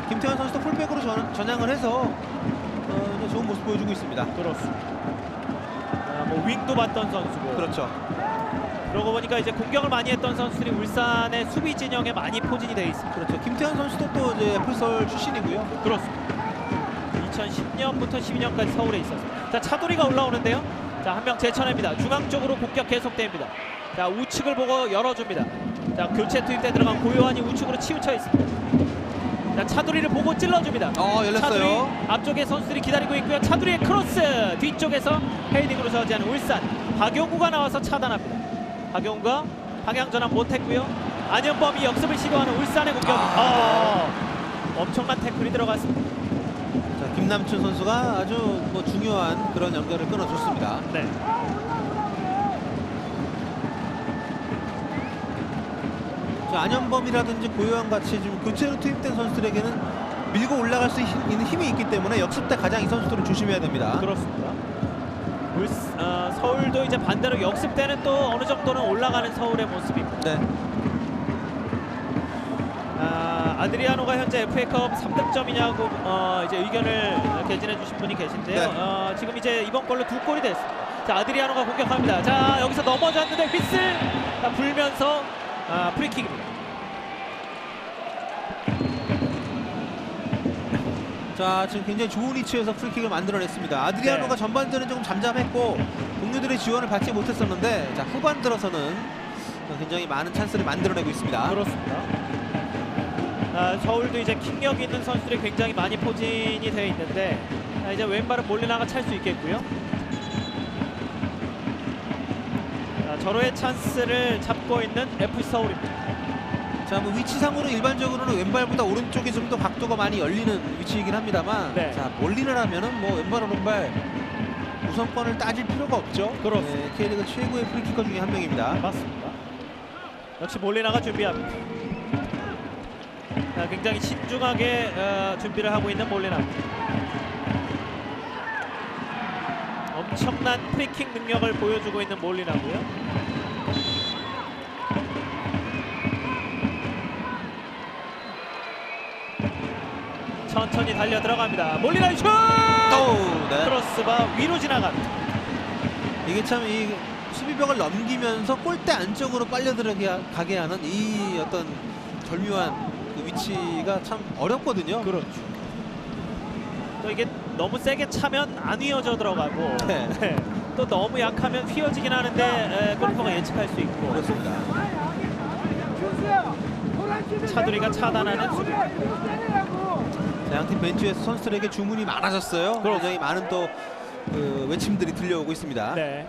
김태환 선수도 풀백으로 전향을 해서 이제 좋은 모습 보여주고 있습니다. 그렇습니다. 뭐 윙도 봤던 선수고. 그렇죠. 그러고 보니까 이제 공격을 많이 했던 선수들이 울산의 수비 진영에 많이 포진이 돼 있습니다. 그렇죠. 김태환 선수도 또 이제 F서울 출신이고요. 그렇습니다. 2010년부터 12년까지 서울에 있었습니다. 자, 차두리가 올라오는데요. 자, 한 명 제쳐냅니다. 중앙 쪽으로 공격 계속됩니다. 자, 우측을 보고 열어줍니다. 자, 교체 투입대 들어간 고요한이 우측으로 치우쳐 있습니다. 자, 차두리를 보고 찔러줍니다. 열렸어요. 차두리 앞쪽에 선수들이 기다리고 있고요. 차두리의 크로스 뒤쪽에서 헤딩으로 저지하는 울산. 박용구가 나와서 차단합니다. 박용구가 방향 전환 못했고요. 안현범이 역습을 시도하는 울산의 공격. 엄청난 태클이 들어갔습니다. 자, 김남춘 선수가 아주 뭐 중요한 그런 연결을 끊어줬습니다. 네. 자, 안현범이라든지 고요한 같이 지금 교체로 투입된 선수들에게는 밀고 올라갈 수 있는 힘이 있기 때문에 역습 때 가장 이 선수들은 조심해야 됩니다. 그렇습니다. 서울도 이제 반대로 역습 때는 또 어느 정도는 올라가는 서울의 모습입니다. 네. 아드리아노가 현재 FA컵 3득점이냐고 이제 의견을 개진해 주신 분이 계신데요. 네. 지금 이제 이번 골로 2골이 됐습니다. 자, 아드리아노가 공격합니다. 자, 여기서 넘어졌는데 휘슬 불면서 프리킥입니다. 자, 지금 굉장히 좋은 위치에서 프리킥을 만들어냈습니다. 아드리아노가 네. 전반전은 조금 잠잠했고 동료들의 지원을 받지 못했었는데 자, 후반 들어서는 굉장히 많은 찬스를 만들어내고 있습니다. 그렇습니다. 서울도 이제 킥력 있는 선수들이 굉장히 많이 포진이 되어 있는데 이제 왼발은 몰리나가 찰 수 있겠고요. 절호의 찬스를 잡고 있는 F서울입니다. 자, 뭐 위치상으로 일반적으로는 왼발보다 오른쪽이 좀 더 각도가 많이 열리는 위치이긴 합니다만 네. 자, 몰리나라면은 뭐 왼발 오른발 우선권을 따질 필요가 없죠. 그렇습니다. 네, K리그 최고의 프리키커 중에 한 명입니다. 맞습니다. 역시 몰리나가 준비합니다. 굉장히 신중하게 준비를 하고 있는 몰리나. 엄청난 프리킥 능력을 보여주고 있는 몰리나고요. 천천히 달려 들어갑니다. 몰리라인 슛! 네. 크로스바 위로 지나갑니다. 이게 참 이 수비벽을 넘기면서 골대 안쪽으로 빨려 들어가게 하는 이 어떤 절묘한 그 위치가 참 어렵거든요. 그렇죠. 또 이게 너무 세게 차면 안 휘어져 들어가고 네. 또 너무 약하면 휘어지긴 하는데 골키퍼가 예측할 수 있고 그렇습니다. 차두리가 차단하는 수비. 자, 양팀 벤치에서 선수들에게 주문이 많아졌어요. 굉장히 많은 또 그 외침들이 들려오고 있습니다. 네.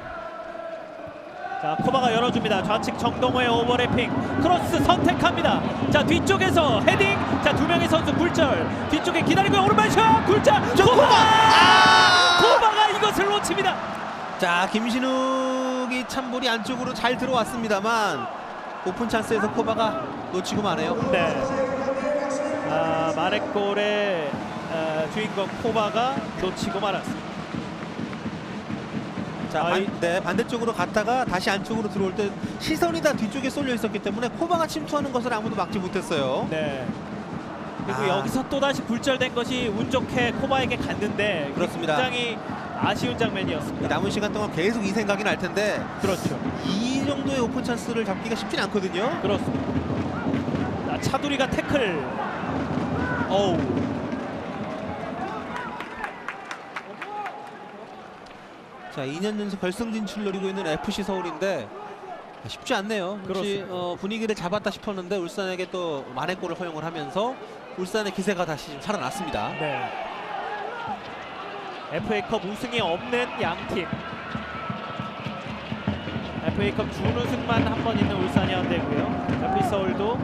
자, 코바가 열어줍니다. 좌측 정동호의 오버래핑 크로스 선택합니다. 자, 뒤쪽에서 헤딩. 자, 두 명의 선수 굴절. 뒤쪽에 기다리고 오른발 슛 굴절. 코바! 코바가 이것을 놓칩니다. 자, 김신욱이 참볼이 안쪽으로 잘 들어왔습니다만 오픈 찬스에서 코바가 놓치고 마네요. 네. 마레골의 주인공 코바가 놓치고 말았습니다. 자, 반대쪽으로 갔다가 다시 안쪽으로 들어올 때 시선이 다 뒤쪽에 쏠려 있었기 때문에 코바가 침투하는 것을 아무도 막지 못했어요. 네. 그리고 여기서 또다시 굴절된 것이 운 좋게 코바에게 갔는데 그렇습니다. 굉장히 아쉬운 장면이었습니다. 남은 시간 동안 계속 이 생각이 날 텐데 그렇죠. 이 정도의 오픈 찬스를 잡기가 쉽진 않거든요. 그렇습니다. 자, 차두리가 태클. 어우. 자, 2년 연속 결승 진출 노리고 있는 FC 서울인데 쉽지 않네요. 역시 분위기를 잡았다 싶었는데 울산에게 또 만회골을 허용을 하면서 울산의 기세가 다시 좀 살아났습니다. 네. FA컵 우승이 없는 양팀. FA컵 준우승만 한 번 있는 울산 현대고요. FC 서울도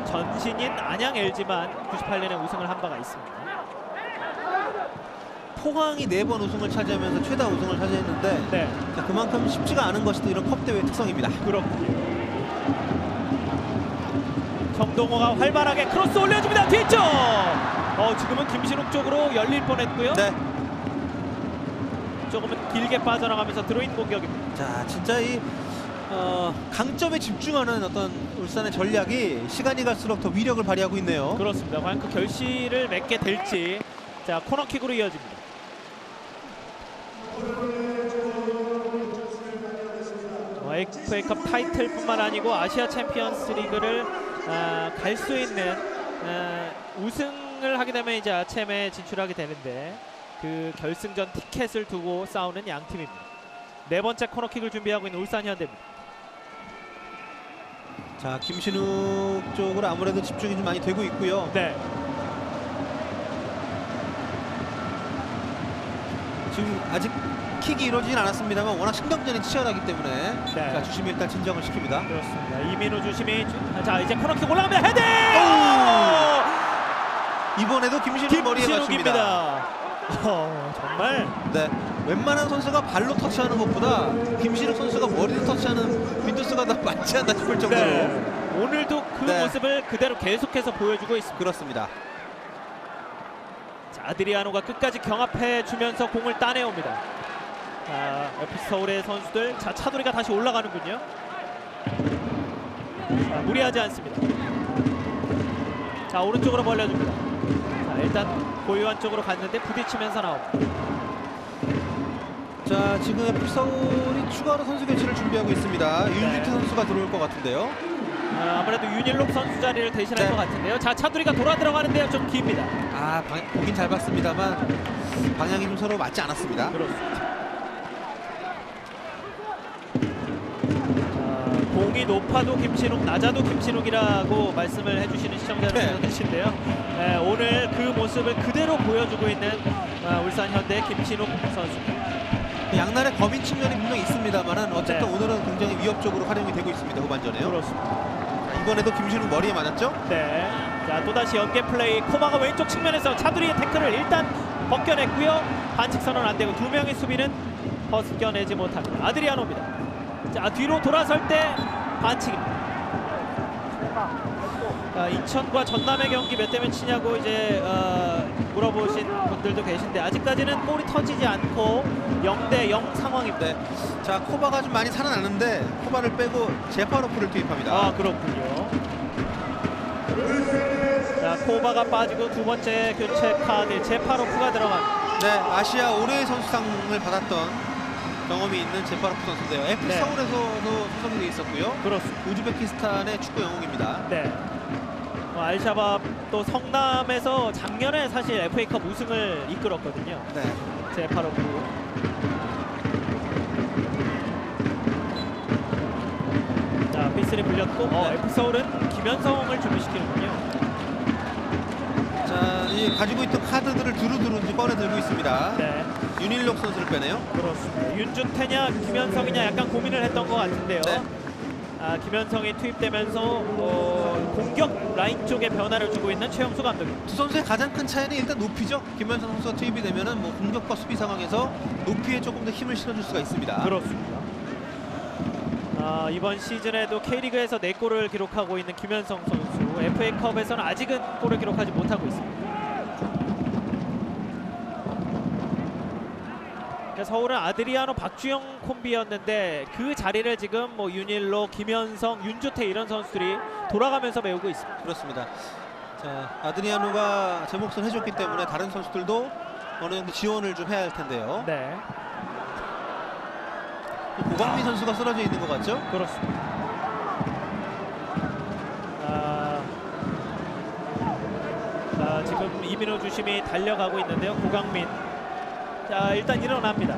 전신인 안양 LG만 98년에 우승을 한 바가 있습니다. 포항이 4번 우승을 차지하면서 최다 우승을 차지했는데 네. 자, 그만큼 쉽지가 않은 것이 또 이런 컵 대회의 특성입니다. 그렇군요. 정동호가 활발하게 크로스 올려줍니다. 뒤쪽. 지금은 김신욱 쪽으로 열릴 뻔했고요. 네. 조금은 길게 빠져나가면서 드로인 공격입니다. 자, 진짜 이 강점에 집중하는 어떤 울산의 전략이 시간이 갈수록 더 위력을 발휘하고 있네요. 그렇습니다. 과연 그 결실을 맺게 될지. 자, 코너킥으로 이어집니다. FA컵 타이틀뿐만 아니고 아시아 챔피언스 리그를 갈 수 있는 우승을 하게 되면 이제 아챔에 진출하게 되는데 그 결승전 티켓을 두고 싸우는 양 팀입니다. 네 번째 코너킥을 준비하고 있는 울산 현대입니다. 자, 김신욱 쪽으로 아무래도 집중이 좀 많이 되고 있고요. 네. 지금 아직 킥이 이루어지진 않았습니다만 워낙 신경전이 치열하기 때문에 네. 자, 주심이 일단 진정을 시킵니다. 그렇습니다. 이민우 주심이 자, 이제 코너킥 올라갑니다. 헤딩! 이번에도 김신욱 머리에 맞춥니다. 김신욱입니다. 정말 네, 웬만한 선수가 발로 터치하는 것보다 김신욱 선수가 머리로 터치하는 빈도수가 더 많지 않나 싶을 정도로 네. 오늘도 그 네. 모습을 그대로 계속해서 보여주고 있습니다. 그렇습니다. 자, 아드리아노가 끝까지 경합해 주면서 공을 따내옵니다. 자, FC 서울의 선수들, 자, 차두리가 다시 올라가는군요. 자, 무리하지 않습니다. 자, 오른쪽으로 벌려줍니다. 자, 일단 고요한 쪽으로 갔는데 부딪히면서 나옵니다. 자, 지금 FC 서울이 추가로 선수 교체를 준비하고 있습니다. 윤주태 선수가 들어올 것 같은데요. 아무래도 윤일록 선수 자리를 대신할 네. 것 같은데요. 자, 차두리가 돌아 들어가는데요. 좀 깁니다. 보긴 잘 봤습니다만 방향이 좀 서로 맞지 않았습니다. 그렇습니다. 공이 높아도 김신욱, 낮아도 김신욱이라고 말씀을 해주시는 시청자 여러분이신데요. 네, 오늘 그 모습을 그대로 보여주고 있는 울산 현대 김신욱 선수. 양날의 검인 측면이 분명히 있습니다만 어쨌든 네. 오늘은 굉장히 위협적으로 활용이 되고 있습니다. 후반전에요. 그렇습니다. 자, 이번에도 김신욱 머리에 맞았죠? 네. 자, 또다시 연계 플레이. 코바가 왼쪽 측면에서 차두리의 태클을 일단 벗겨냈고요. 반칙 선언 안 되고 두 명의 수비는 벗겨내지 못합니다. 아드리아노입니다. 자, 뒤로 돌아설 때 반칙입니다. 인천과 전남의 경기 몇 대 몇이냐고 이제 물어보신 분들도 계신데 아직까지는 골이 터지지 않고 0대0 상황입니다. 네. 자, 코바가 좀 많이 살아나는데 코바를 빼고 제파로프를 투입합니다. 그렇군요. 자, 포바가 빠지고 두 번째 교체 카드 제파로프가 들어간. 네, 아시아 올해의 선수상을 받았던 경험이 있는 제파로프 선수인데요. FC 네. 서울에서도 소속이 돼 있었고요. 그렇습니다. 우즈베키스탄의 축구 영웅입니다. 네. 알샤밥 또 성남에서 작년에 사실 FA컵 우승을 이끌었거든요. 네. 제파로프. 자, 피스리 불렸고 네. FC 서울은 김현성을 준비시키는군요. 자, 이 가지고 있던 카드들을 두루두루 이제 꺼내 들고 있습니다. 네. 윤일록 선수를 빼네요. 그렇습니다. 윤준태냐 김현성이냐 약간 고민을 했던 것 같은데요. 네. 김현성이 투입되면서 공격 라인 쪽에 변화를 주고 있는 최영수 감독입니다. 두 선수의 가장 큰 차이는 일단 높이죠. 김현성 선수가 투입이 되면은 뭐 공격과 수비 상황에서 높이에 조금 더 힘을 실어줄 수가 있습니다. 그렇습니다. 이번 시즌에도 K리그에서 4골을 기록하고 있는 김현성 선수, FA컵에서는 아직은 골을 기록하지 못하고 있습니다. 서울은 아드리아노 박주영 콤비였는데 그 자리를 지금 뭐 윤일로, 김현성, 윤주태 이런 선수들이 돌아가면서 메우고 있습니다. 그렇습니다. 자, 아드리아노가 제 몫을 해줬기 때문에 다른 선수들도 어느 정도 지원을 좀 해야 할 텐데요. 네, 고광민 선수가 쓰러져 있는 것 같죠? 그렇습니다. 지금 이민호 주심이 달려가고 있는데요. 고강민. 자, 일단 일어납니다.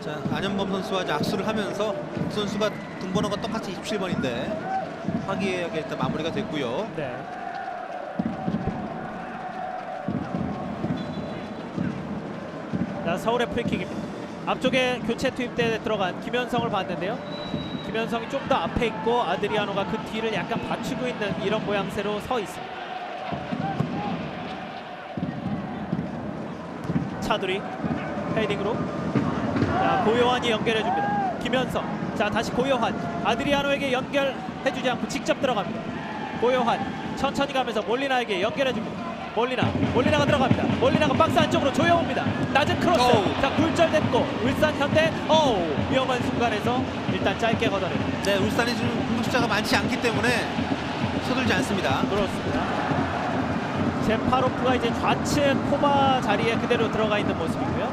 자, 안현범 선수와 이제 악수를 하면서 그 선수가 등번호가 똑같이 27번인데 화기애애하게 일단 마무리가 됐고요. 네. 자, 서울의 프리킥입니다. 앞쪽에 교체 투입대에 들어간 김현성을 봤는데요. 김현성이 좀 더 앞에 있고 아드리아노가 그 뒤를 약간 받치고 있는 이런 모양새로 서 있습니다. 차두리 헤딩으로, 자, 고요한이 연결해줍니다. 김현성, 자, 다시 고요한, 아드리아노에게 연결해주지 않고 직접 들어갑니다. 고요한 천천히 가면서 몰리나에게 연결해줍니다. 몰리나가 들어갑니다. 몰리나가 박스 안쪽으로 조여옵니다. 낮은 크로스. 오우. 자, 굴절됐고 울산 현대 위험한 순간에서 일단 짧게 걷어냅니다. 네, 울산이 지금 공격자가 많지 않기 때문에 서둘지 않습니다. 그렇습니다. 제파로프가 이제 좌측 포바 자리에 그대로 들어가 있는 모습이고요.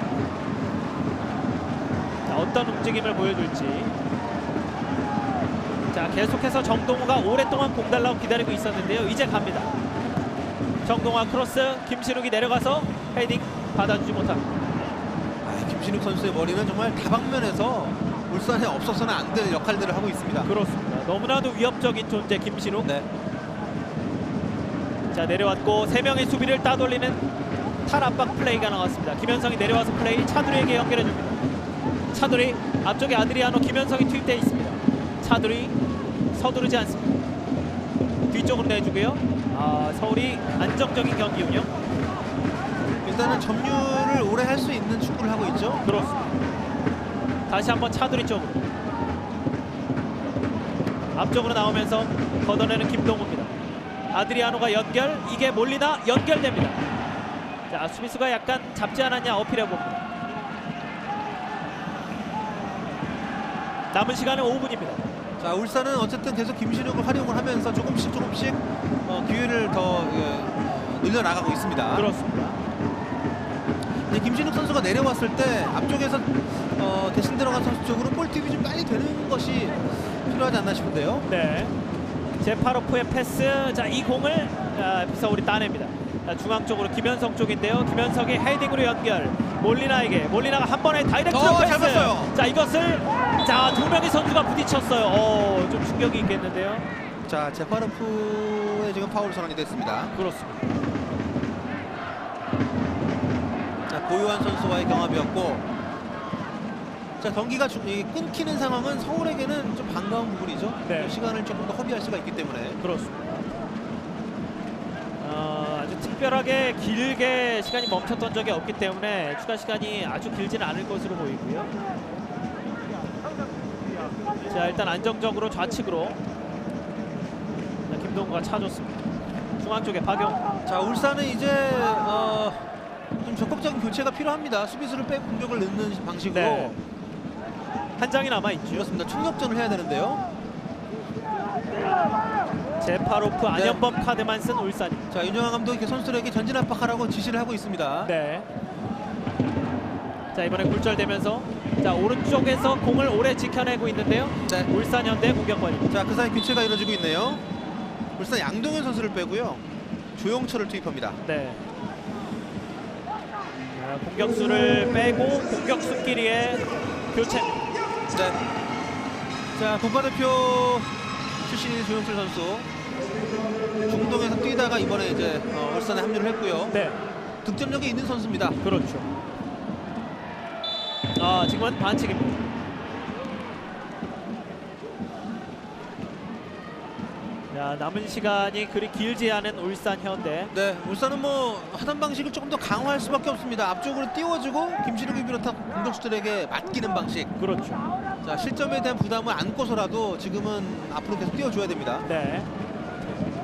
자, 어떤 움직임을 보여줄지. 자, 계속해서 정동우가 오랫동안 공 달라고 기다리고 있었는데요. 이제 갑니다. 정동아 크로스, 김신욱이 내려가서 헤딩 받아주지 못합니다. 김신욱 선수의 머리는 정말 다방면에서 울산에 없어서는 안 될 역할들을 하고 있습니다. 그렇습니다. 너무나도 위협적인 존재 김신욱. 네. 자, 내려왔고 3명의 수비를 따돌리는 탈압박 플레이가 나왔습니다. 김현성이 내려와서 플레이, 차두리에게 연결해줍니다. 차두리 앞쪽에 아드리아노, 김현성이 투입되어 있습니다. 차두리 서두르지 않습니다. 뒤쪽으로 내주고요. 서울이 안정적인 경기 운영. 일단은 점유를 오래 할 수 있는 축구를 하고 있죠. 그렇습니다. 다시 한번 차두리 쪽으로 앞쪽으로 나오면서 걷어내는 김동우입니다. 아드리아노가 연결, 이게 몰리나 연결됩니다. 자, 수비수가 약간 잡지 않았냐 어필해 봅니다. 남은 시간은 5분입니다. 자, 울산은 어쨌든 계속 김신욱을 활용을 하면서 조금씩 기회를 더 늘려나가고 있습니다. 그렇습니다. 근데 김신욱 선수가 내려왔을 때 앞쪽에서 대신 들어간 선수 쪽으로 볼 투입이 좀 빨리 되는 것이 필요하지 않나 싶은데요. 네. 제파로프의 패스. 자, 이 공을 서울이 따냅니다. 자, 중앙 쪽으로 김현성 쪽인데요. 김현성이 헤딩으로 연결. 몰리나가 한 번에 다이렉트 패스. 잘 봤어요. 자, 이것을 두 명의 선수가 부딪혔어요. 좀 충격이 있겠는데요. 자, 제파로프의 지금 파울 선언이 됐습니다. 그렇습니다. 자, 고요한 선수와의 경합이었고, 자, 경기가 끊기는 상황은 서울에게는 좀 반가운 부분이죠. 네. 시간을 조금 더 허비할 수가 있기 때문에. 그렇습니다. 아주 특별하게 길게 시간이 멈췄던 적이 없기 때문에 추가 시간이 아주 길지는 않을 것으로 보이고요. 자, 일단 안정적으로 좌측으로. 자, 김동구가 차줬습니다. 중앙 쪽에 박용. 자, 울산은 이제 좀 적극적인 교체가 필요합니다. 수비수를 빼고 공격을 넣는 방식으로. 네. 한 장이 남아있죠. 그렇습니다. 총력전을 해야 되는데요. 제파로프, 안현범 카드만 쓴 울산입니다. 자, 윤정환 감독이 이렇게 선수들에게 전진 압박하라고 지시를 하고 있습니다. 네. 자, 이번에 굴절되면서 자, 오른쪽에서 공을 오래 지켜내고 있는데요. 네. 울산 현대 공격권입니다. 자, 그 사이 교체가 이루어지고 있네요. 울산 양동현 선수를 빼고요. 조용철을 투입합니다. 네. 자, 공격수를 빼고 공격수끼리의 교체. 네. 자, 국가대표 출신인 조용철 선수 중동에서 뛰다가 이번에 이제 울산에 합류를 했고요. 네. 득점력이 있는 선수입니다. 그렇죠. 아, 지금은 반칙입니다. 자, 남은 시간이 그리 길지 않은 울산 현대. 네, 울산은 뭐 하던 방식을 조금 더 강화할 수밖에 없습니다. 앞쪽으로 띄워주고 김신욱이 비롯한 공격수들에게 맡기는 방식. 그렇죠. 자, 실점에 대한 부담을 안고서라도 지금은 앞으로 계속 띄워줘야 됩니다. 네.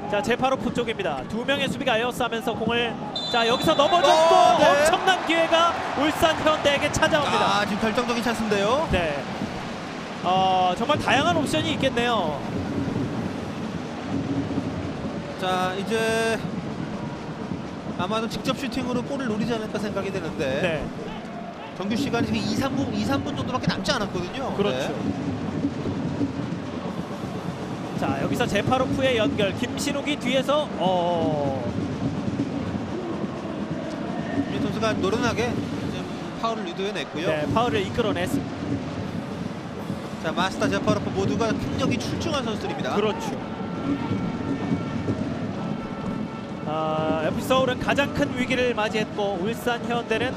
자, 제파로프 쪽입니다. 두 명의 수비가 에어싸면서 공을 자, 여기서 넘어졌고 네. 엄청난 기회가 울산 현대에게 찾아옵니다. 아, 지금 결정적인 찬스인데요. 네. 정말 다양한 옵션이 있겠네요. 자, 이제 아마도 직접 슈팅으로 골을 노리지 않을까 생각이 되는데 네. 정규 시간이 지금 2, 3분 정도밖에 남지 않았거든요. 그렇죠. 네. 자, 여기서 제파로프의 연결. 김신욱이 뒤에서 이 선수가 노련하게 지금 파울을 유도해냈고요. 네, 파울을 이끌어냈습니다. 자, 마스타, 제파로프 모두가 능력이 출중한 선수들입니다. 그렇죠. FC 서울은 가장 큰 위기를 맞이했고 울산 현대는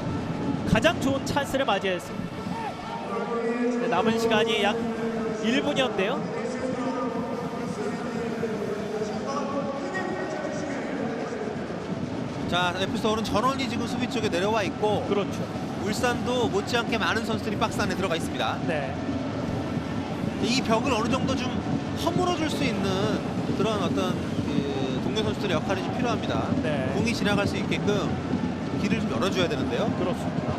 가장 좋은 찬스를 맞이했습니다. 네, 남은 시간이 약 1분여인데요. 자, FC 서울은 전원이 지금 수비 쪽에 내려와 있고 그렇죠. 울산도 못지않게 많은 선수들이 박스 안에 들어가 있습니다. 네. 이 벽을 어느 정도 좀 허물어줄 수 있는 그런 어떤 그 동료 선수들의 역할이 좀 필요합니다. 네. 공이 지나갈 수 있게끔 길을 좀 열어줘야 되는데요. 그렇습니다.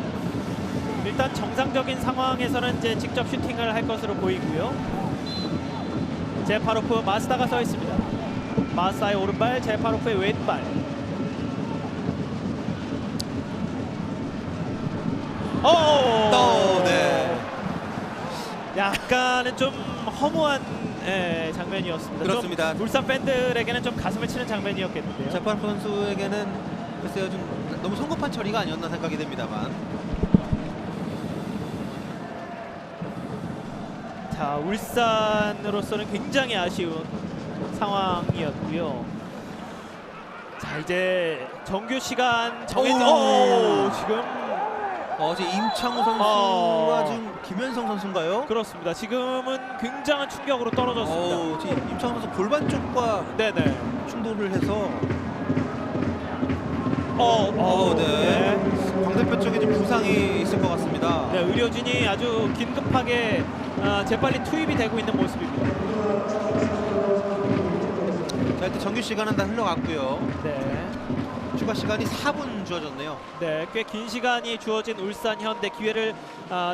일단 정상적인 상황에서는 이제 직접 슈팅을 할 것으로 보이고요. 제파로프, 마스다가 서 있습니다. 마스다의 오른발, 제파로프의 왼발. 네. 약간은 좀 허무한 장면이었습니다. 그렇습니다. 좀 울산 팬들에게는 좀 가슴을 치는 장면이었겠는데요. 제파로프 선수에게는 글쎄요, 좀 너무 성급한 처리가 아니었나 생각이 됩니다만. 자, 울산으로서는 굉장히 아쉬운 상황이었고요. 자, 이제 정규 시간 정해져. 지금 지금 임창우 선수와 지금 김현성 선수인가요? 그렇습니다. 지금은 굉장한 충격으로 떨어졌습니다. 지금 임창우 선수 골반 쪽과 네네. 충돌을 해서 네. 광대뼈 쪽에 좀 부상이 있을 것 같습니다. 네, 의료진이 아주 긴급하게 재빨리 투입이 되고 있는 모습입니다. 자, 일단 정규 시간은 다 흘러갔고요. 네. 추가 시간이 4분 주어졌네요. 네, 꽤 긴 시간이 주어진 울산 현대 기회를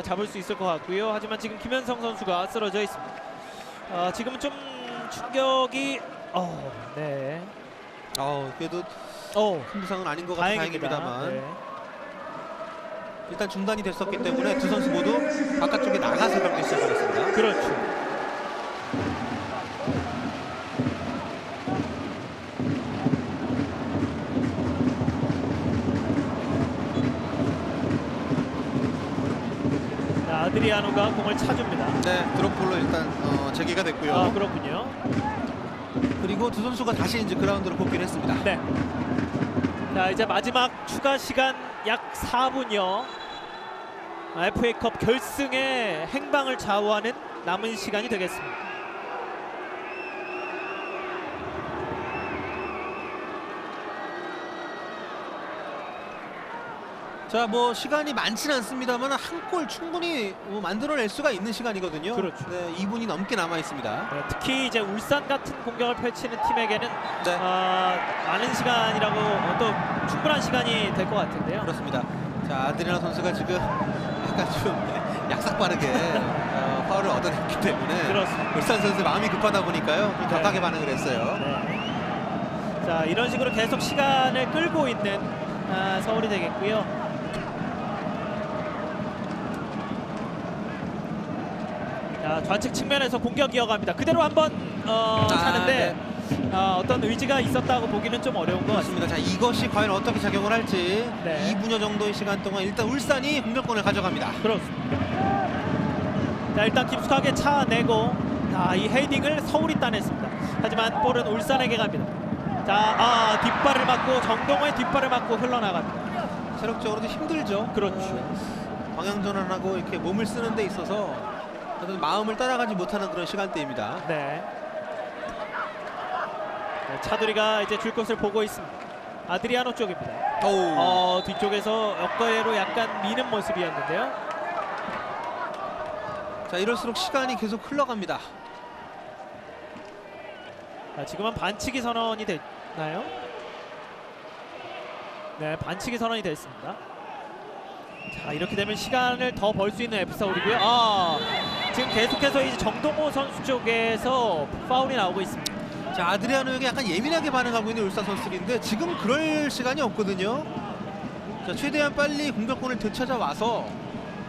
잡을 수 있을 것 같고요. 하지만 지금 김현성 선수가 쓰러져 있습니다. 지금은 좀 충격이 네. 그래도 큰 부상은 아닌 것 같아 다행입니다만 네. 일단 중단이 됐었기 때문에 두 선수 모두 바깥쪽에 나가서 경기 시작하겠습니다. 그렇죠. 아드리아노가 공을 차줍니다. 네, 드롭볼로 일단 재개가 됐고요. 그렇군요. 그리고 두 선수가 다시 이제 그라운드로 복귀를 했습니다. 네. 자, 이제 마지막 추가 시간 약 4분여. FA컵 결승의 행방을 좌우하는 남은 시간이 되겠습니다. 자, 뭐 시간이 많지는 않습니다만 한 골 충분히 만들어낼 수가 있는 시간이거든요. 그렇죠. 네, 2분이 넘게 남아 있습니다. 네, 특히 이제 울산 같은 공격을 펼치는 팀에게는 네, 많은 시간이라고 또 충분한 시간이 될 것 같은데요. 그렇습니다. 자, 아드리아노 선수가 지금 약간 좀 약삭 빠르게 파울을 얻어냈기 때문에 그렇습니다. 울산 선수 마음이 급하다 보니까요. 좀 격하게 반응을 했어요. 네. 자, 이런 식으로 계속 시간을 끌고 있는 서울이 되겠고요. 자, 좌측 측면에서 공격 이어갑니다. 그대로 한번 차는데 어떤 의지가 있었다고 보기는 좀 어려운 것 같습니다. 그렇습니다. 자, 이것이 과연 어떻게 작용을 할지 네. 2분여 정도의 시간 동안 일단 울산이 공격권을 가져갑니다. 그렇습니다. 자, 일단 깊숙하게 차내고 이 헤딩을 서울이 따냈습니다. 하지만 볼은 울산에게 갑니다. 자, 뒷발을 맞고 정동호의 뒷발을 맞고 흘러나갑니다. 체력적으로도 힘들죠. 그렇죠. 방향 전환하고 이렇게 몸을 쓰는 데 있어서 어떤 마음을 따라가지 못하는 그런 시간대입니다. 네. 네, 차두리가 이제 줄 것을 보고 있습니다. 아드리아노 쪽입니다. 오. 뒤쪽에서 역거래로 약간 미는 모습이었는데요. 자, 이럴수록 시간이 계속 흘러갑니다. 자, 지금은 반칙이 선언이 됐나요? 네, 반칙이 선언이 됐습니다. 자, 이렇게 되면 시간을 더 벌 수 있는 F서울이고요. 지금 계속해서 이제 정동호 선수 쪽에서 파울이 나오고 있습니다. 자, 아드리아노에게 약간 예민하게 반응하고 있는 울산 선수들인데 지금 그럴 시간이 없거든요. 자, 최대한 빨리 공격권을 되찾아와서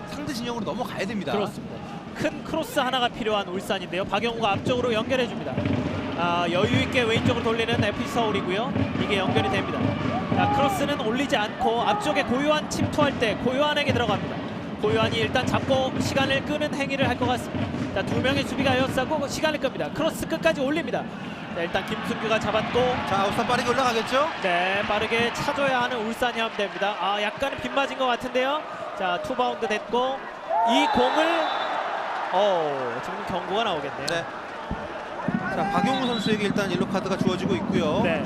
상대 진영으로 넘어가야 됩니다. 그렇습니다. 큰 크로스 하나가 필요한 울산인데요. 박영우가 앞쪽으로 연결해 줍니다. 여유 있게 왼쪽으로 돌리는 FC 서울이고요. 이게 연결이 됩니다. 자, 크로스는 올리지 않고 앞쪽에 고요한 침투할 때 고요한에게 들어갑니다. 고요한이 일단 잡고 시간을 끄는 행위를 할 것 같습니다. 자, 두 명의 수비가 에워싸고 시간을 끕니다. 크로스 끝까지 올립니다. 자, 일단 김승규가 잡았고, 자, 울산 빠르게 올라가겠죠? 네, 빠르게 차줘야 하는 울산이 하면 됩니다. 약간은 빗맞은 것 같은데요. 자, 투바운드 됐고 이 공을 지금 경고가 나오겠네요. 네. 자, 박용우 선수에게 일단 옐로 카드가 주어지고 있고요. 네,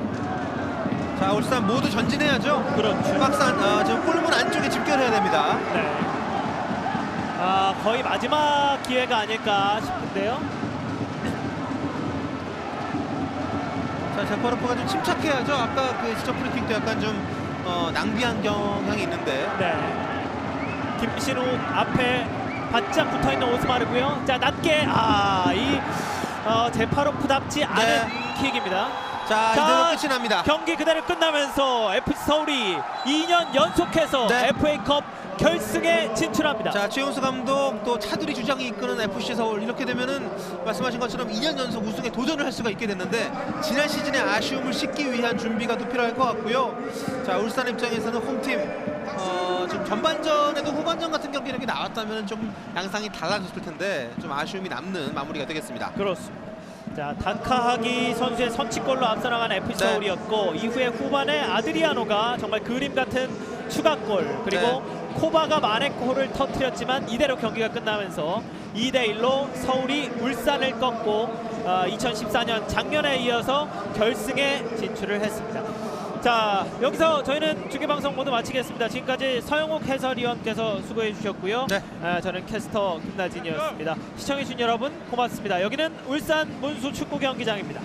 자, 울산 모두 전진해야죠. 그렇죠. 박스 지금 골문 안쪽에 집결해야 됩니다. 네. 거의 마지막 기회가 아닐까 싶은데요. 자, 제퍼로프가 좀 침착해야죠. 아까 그 지점 프리킥도 약간 좀 낭비한 경향이 있는데. 네. 김신욱 앞에 바짝 붙어있는 오스마르고요. 자, 낮게 이 제파로프답지 않은 킥입니다. 자, 자, 이대로 끝이 납니다. 경기 그대로 끝나면서 FC 서울이 2년 연속해서 네. FA컵 결승에 진출합니다. 자, 최용수 감독 또 차두리 주장이 이끄는 FC 서울, 이렇게 되면은 말씀하신 것처럼 2년 연속 우승에 도전을 할 수가 있게 됐는데 지난 시즌의 아쉬움을 씻기 위한 준비가 또 필요할 것 같고요. 자, 울산 입장에서는 홈팀 지금 전반전에도 후반전 같은 경기 이렇게 나왔다면 좀 양상이 달라졌을 텐데 좀 아쉬움이 남는 마무리가 되겠습니다. 그렇습니다. 자, 다카하기 선수의 선취골로 앞서 나간 FC 네. 서울이었고 이후에 후반에 아드리아노가 정말 그림 같은 추가골, 그리고 코바가 마네골을 터뜨렸지만 이대로 경기가 끝나면서 2대1로 서울이 울산을 꺾고 2014년 작년에 이어서 결승에 진출을 했습니다. 자, 여기서 저희는 중계방송 모두 마치겠습니다. 지금까지 서영욱 해설위원께서 수고해 주셨고요. 네. 저는 캐스터 김나진이었습니다. 시청해주신 여러분 고맙습니다. 여기는 울산 문수 축구 경기장입니다.